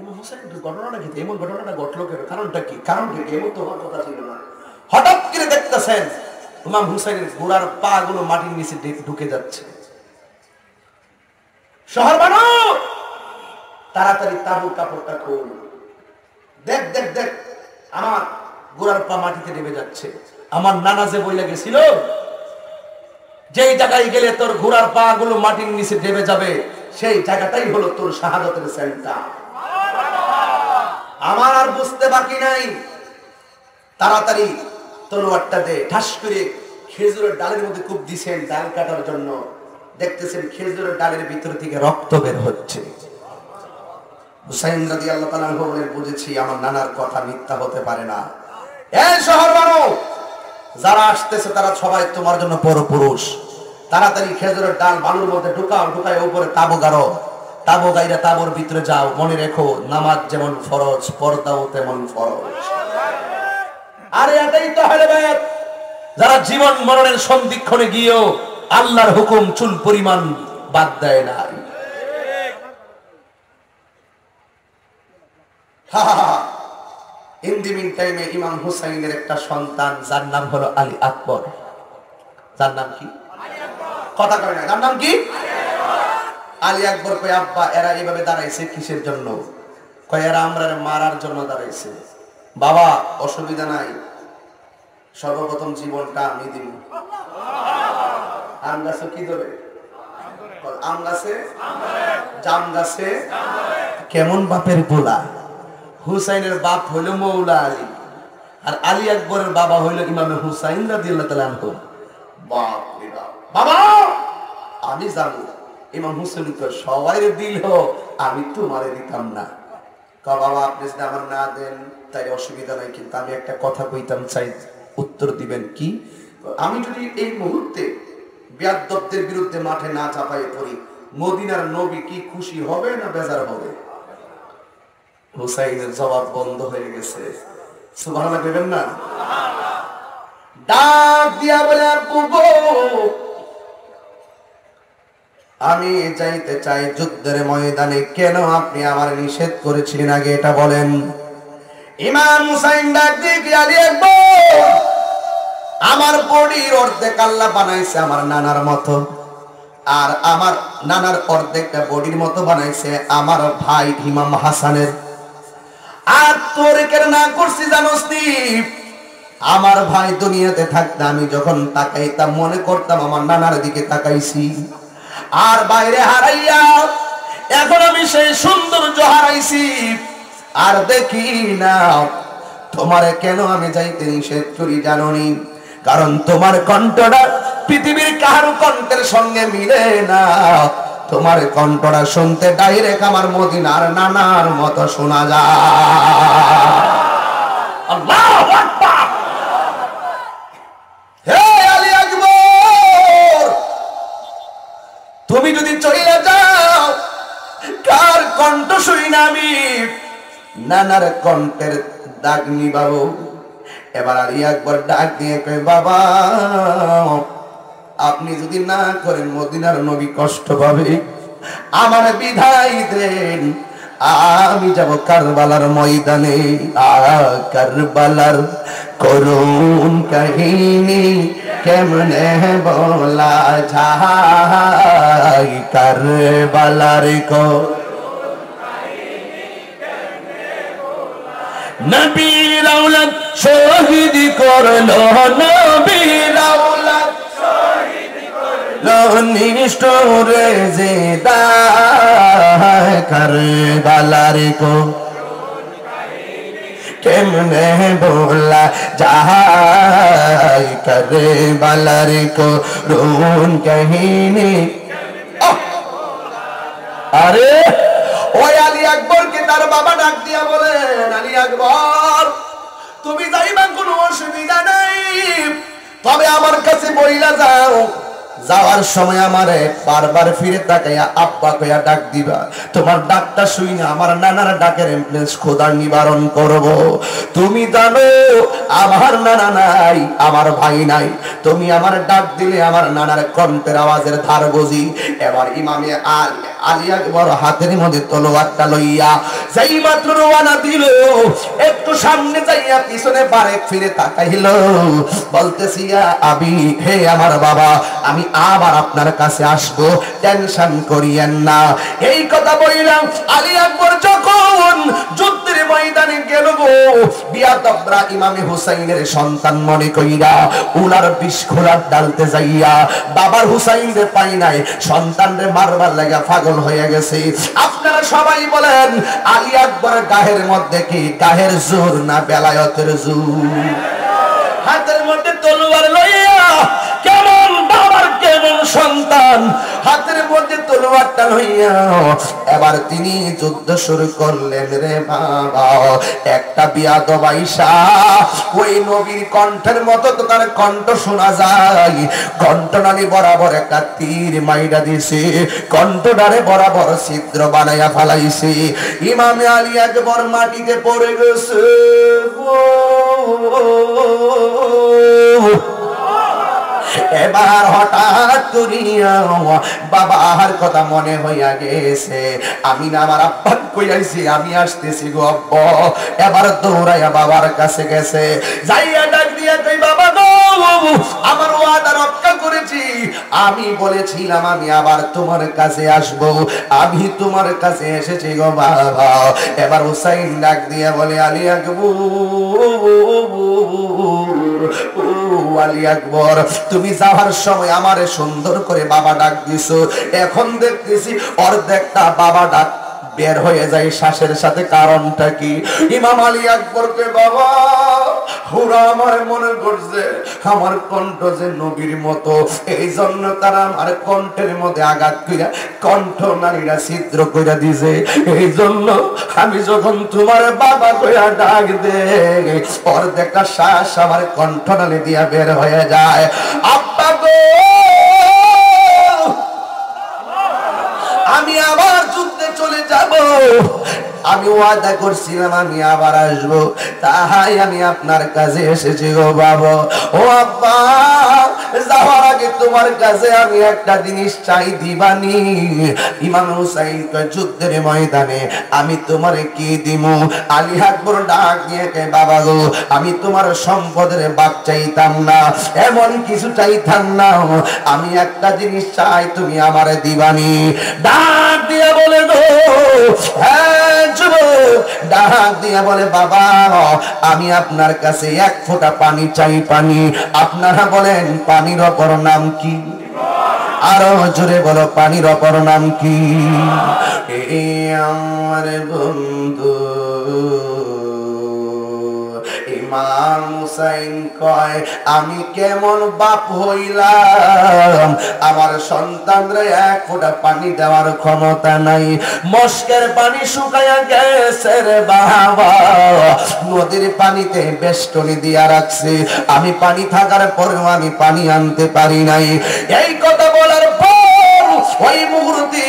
ইমাম হুসাইন ঘটনাটা কি? এমন ঘটনাটা ঘটলো কেন? কারণটা কি? কারণটা কি? এমন তো হওয়ার কথা ছিল না। হঠাৎ করে দেখতেছেন ইমাম হুসাইনের গোড়ার পা গুলো মাটির নিচে ঢুকে যাচ্ছে। শহর বানো, তাড়াতাড়ি তাঁবুর কাপড়টা খোল, দেখ দেখ দেখ আমার গোড়ার পা মাটিতে নেমে যাচ্ছে। আমার নানা যে বইলা গেছিল, যেই জায়গায় গেলে তোর ঘোড়ার পা গুলো মাটির নিচে নেমে যাবে, সেই জায়গাটাই হলো তোর শাহাদাতের সেন্টার। আমার আর বুঝতে বাকি নাই, তাড়াতাড়ি তলোয়ারটা দে। ঠাস করে খেজুরের ডালের মধ্যে কূপ দিছেন ডাল কাটার জন্য। দেখতেছেন খেজুরের ডালের ভিতর থেকে রক্ত বের হচ্ছে। হুসাইন রাদিয়াল্লাহু তাআলা বলেন, বুঝেছি আমার নানার কথা মিথ্যা হতে পারে না। এই শহর বানো, যারা আসতেছে তারা সবাই তোমার জন্য পরপুরুষ। তাড়াতাড়ি খেজুরের ডাল বালুর মধ্যে ঢুকাও, ঢুকায় উপরে তাবু গাড়ো, তাবু গাইরা তাবুর ভিতরে যাও। মনে রেখো, নামাজ যেমন ফরজ, পর্দাও তেমন ফরজ। আরে এটাই তো আহলে বায়াত, যারা জীবন মরণের সন্ধিক্ষণে গিয়েও আল্লাহর হুকুম চুল পরিমাণ বাদ দেয় না। ইন দি মিন টাইমে ইমাম হুসাইনের একটা সন্তান, যার নাম হলো আলী আকবর। যার নাম কি? কথা কয় না, যার নাম কি? আলী আকবর কয়, আব্বা এরা এইভাবে দাঁড়াইছে কিসের জন্য? কয় এরা আমরা মারার জন্য দাঁড়াইছে। বাবা অসুবিধা নাই, সর্বপ্রথম জীবনটা আমি দিব। আম গাছে কি ধরে? আম গাছে, জাম গাছে। কেমন বাপের গোলা! হুসাইনের বাপ হইল মৌলা আলী, আর আলী আকবরের বাবা হইল ইমামে হুসাইন রাদিয়াল্লাহু তাআলা আনহু। বাপ রে বাপ! বাবা আমি জানি ইমাম হুসাইন তো সবাই দিল, আমি তোমারে দিতাম না। বাবা আপনি যদি আমার না দেন তাই অসুবিধা নাই, কিন্তু আমি একটা কথা কইতাম চাই, উত্তর দিবেন কি? আমি যদি এই মুহূর্তে বেয়াদবদের বিরুদ্ধে মাঠে না চাপাই পড়ি, মদিনার নবী কি খুশি হবে না বেজার হবে? হুসাইনের জবাব বন্ধ হয়ে গেছে। সুবহানাল্লাহ কইবেন না? ডাক দিয়া বলে, আব্বু গো, আমি যাইতে চাই যুদ্ধের ময়দানে। কেন আপনি আমার নিষেধ করেছিলেন আগে এটা বলেন। ইমাম হুসাইন ডাক দিয়ে, আলী আকবর, আমার বডির অর্ধেক আল্লাহ বানাইছে আমার নানার মতো, আর আমার নানার অর্ধেকটা বডির মতো বানাইছে আমার ভাই ইমাম হাসানের। আর তোর কেন না করছি জানোস নি? আমার ভাই দুনিয়াতে থাকতে আমি যখন তাকাইতাম মনে করতাম আমার নানার দিকে তাকাইছি, আর বাইরে হারাইয়া এখন আমি সেই সৌন্দর্য হারাইছি আর দেখি না। তোমারে কেন আমি যাইতে নিষেধ করি জানোনি? কারণ তোমার কণ্ঠটা পৃথিবীর কারো কণ্ঠের সঙ্গে মিলে না। তোমার কণ্ঠটা শুনতে ডাইরেক্ট আমার মদিনার নানার মতো শোনা যায়। আল্লাহু আকবার! হে আলী আকবর, তুমি যদি চলে যাও, কার কণ্ঠ শুই না আমি নানার কণ্ঠের দাগ নিবাবো। এবার আলী আকবর ডাক দিয়ে কয়, বাবা আপনি যদি না করেন মদিনার নবী কষ্ট পাবে, আমার বিদায় দেন, আমি যাব কারবালার ময়দানে। কারবালার করুণ কাহিনী কেমনে বলা যায়, কারবালার নবীর আওলাদ শহীদ করলো, নবীর আওলাদ শহীদ করলো নিষ্ঠুরে যে দায় কারবালার কো কেমনে বলা যায় কারবালার কো রুন কাহিনী। আরে ওই আলী আকবরকে তার বাবা ডাক দিয়া বলেন, আলী আকবর তুমি যাইবা কোনো অসুবিধা নাই, তবে আমার কাছে বইলা যাও, যাওয়ার সময় আমারে বারবার ফিরে তাকাইয়া আব্বা কইয়া ডাক দিবা। তোমার ডাকটা শুনে আমার নানার ডাকের খোদার নিবারণ করব। তুমি জানো আমার নানা নাই, আমার ভাই নাই, তুমি আমার ডাক দিলে আমার নানার কণ্ঠের আওয়াজের ধার বুঝি। এবার ইমামে আলী আকবর হাতের মধ্যে তলোয়ারটা লইয়া যেই মাত্র রওনা দিল, একটু সামনে যাইয়া পিছনে বারে ফিরে তাকাইল, বলতেছি আবি, হে আমার বাবা, আমি আবার আপনার কাছে আসবো, টেনশন করিয়েন না। এই কথা বললাম আলী আকবর যখন যুদ্ধের ময়দানে গেল, বিয়াদবরা ইমামে হুসাইনের সন্তান মনে কইরা উনার বিষ খোলার ডালতে যাইয়া বাবার হুসাইনরে পাই নাই, সন্তানরে মারবার লাগা পাগল হয়ে গেছে। আপনারা সবাই বলেন আলী আকবর গাহের মধ্যে কি গাহের জোর না বেলায়েতের জোর? হাতের মধ্যে তলোয়ার লইয়া কেমন বাবার কেমন সন্তান, হাতের মধ্যে তলোয়ারটা লইয়া এবার তিনি যুদ্ধ শুরু করলেন রে বাবা। একটা বিয়াদব আইসা ওই নবীর কণ্ঠের মতো তো তার কণ্ঠ শোনা যায়, কণ্ঠনালী বরাবর একটা তীর মাইরা দিছে, কণ্ঠটারে বরাবর ছিদ্র বানাইয়া ফালাইছে। ইমামে আলী আকবর মাটিতে পড়ে গেছে। এবার হঠাৎ করিয়া বাবার কথা মনে হইয়া গেছে, আমি না আমার আব্বা কইয়াছি আমি আসতেছি গো আব্বা। এবার দৌড়াইয়া বাবার কাছে গেছে, যাইয়া ডাক দিয়া কই বাবা গো, আমার ওয়াদা রক্ষা করেছি, আমি বলেছিলাম আমি আবার তোমার কাছে আসব, আমি তোমার কাছে এসেছি গো বাবা। এবার হুসাইন ডাক দিয়া বলে আলী আকবর, আলী আকবর তুমি যাওয়ার সময় আমারে সুন্দর করে বাবা ডাক দিছো, এখন দেখতেছি অর্ধেকটা বাবা ডাক বের হয়ে যায় শ্বাসের সাথে, কারণটা কি? ইমাম আলী আকবরকে বাবা হুরা আমার মনে করছে আমার কণ্ঠ যে নবীর মতো, এই জন্য তারা আমার কণ্ঠের মধ্যে আঘাত কইরা কণ্ঠ নারীরা ছিদ্র কইরা দিছে। এই জন্য আমি যখন তোমার বাবা কইয়া ডাক দে, অর্ধেকটা শ্বাস আমার কণ্ঠ নালী দিয়া বের হয়ে যায়। আব্বা গো, আমি আবার যুদ্ধে চলে যাব, আমি ওয়াদা করছিলাম আমি আবার আসবো, তাই আমি আপনার কাছে এসেছি গো বাবা। ও আব্বা, যাওয়ার আগে তোমার কাছে আমি একটা জিনিস চাই, দিবানি? ইমাম হুসাইন কয় যুদ্ধের ময়দানে আমি তোমারে কি দিমু? আলী আকবর ডাক দিয়ে কয় বাবা গো, আমি তোমার সম্পদের ভাগ চাইতাম না, এমন কিছু চাইতাম না, আমি একটা জিনিস চাই, তুমি আমারে দিবানি? ডাক দিয়ে বলে গো, হ্যাঁ যুবক, ডাক দিয়া বলে বাবা আমি আপনার কাছে এক ফোঁটা পানি চাই, পানি। আপনারা বলেন পানির অপর নাম কি? আরো জোরে বলো, পানির অপর নাম কি? এ আমার বন্ধু ইমাম হুসাইন কয় আমি কেমন বাপ হইলাম, আমার সন্তানরে এক ফোঁটা পানি দেওয়ার ক্ষমতা নাই, মস্কের পানি শুকাইয়া গেছে রে বাবা, নদীর পানিতে বেষ্টনী দিয়া রাখছে, আমি পানি থাকার পরেও আমি পানি আনতে পারি নাই। এই কথা বলার পর ওই মুহূর্তে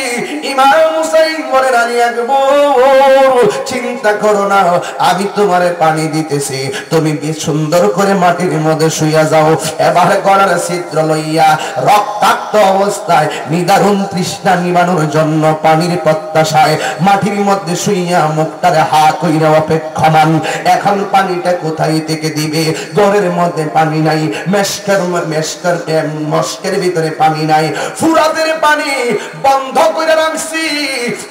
ইমাম হুসাইন বলে আলী আকবর চিন্তা করো না, আমি তোমারে পানি দিতেছি, তুমি সুন্দর করে মাটির মধ্যে শুইয়া যাও। এবার গলার ছিদ্র লইয়া রক্তাক্ত অবস্থায় নিদারুণ তৃষ্ণা নিবানোর জন্য পানির প্রত্যাশায় মাটির মধ্যে শুইয়া মুখটারে হা কইরা অপেক্ষমান। এখন পানিটা কোথায় থেকে দিবে? ঘরের মধ্যে পানি নাই, মস্কের ভিতরে পানি নাই, ফুরাতের পানি বন্ধ করে রাখছি,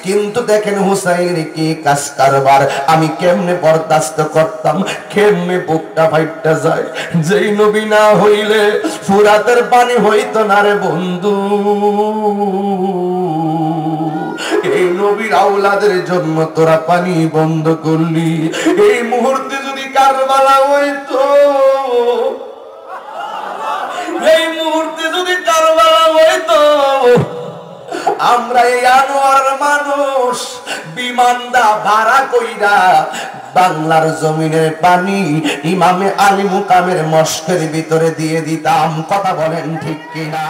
কিন্তু দেখেন হুসাইনের কি কাজ কারবার, আমি কেমনে বরদাস্ত করতাম, কেমনে বুকটা ফাইটটা যায়। যেই নবী না হইলে ফুরাতের পানি হইতো না রে বন্ধু। এই নবীর আওলাদের জন্য তোরা পানি বন্ধ করলি। এই মুহূর্তে যদি কারবালা হইতো, এই মুহূর্তে যদি কারবালা হইতো, আমরা এই আনোয়ার মানুষ বিমানদা ভাড়া কইরা বাংলার জমিনের পানি ইমামে আলী মুকামের মস্কের ভিতরে দিয়ে দিতাম। কথা বলেন ঠিক কিনা?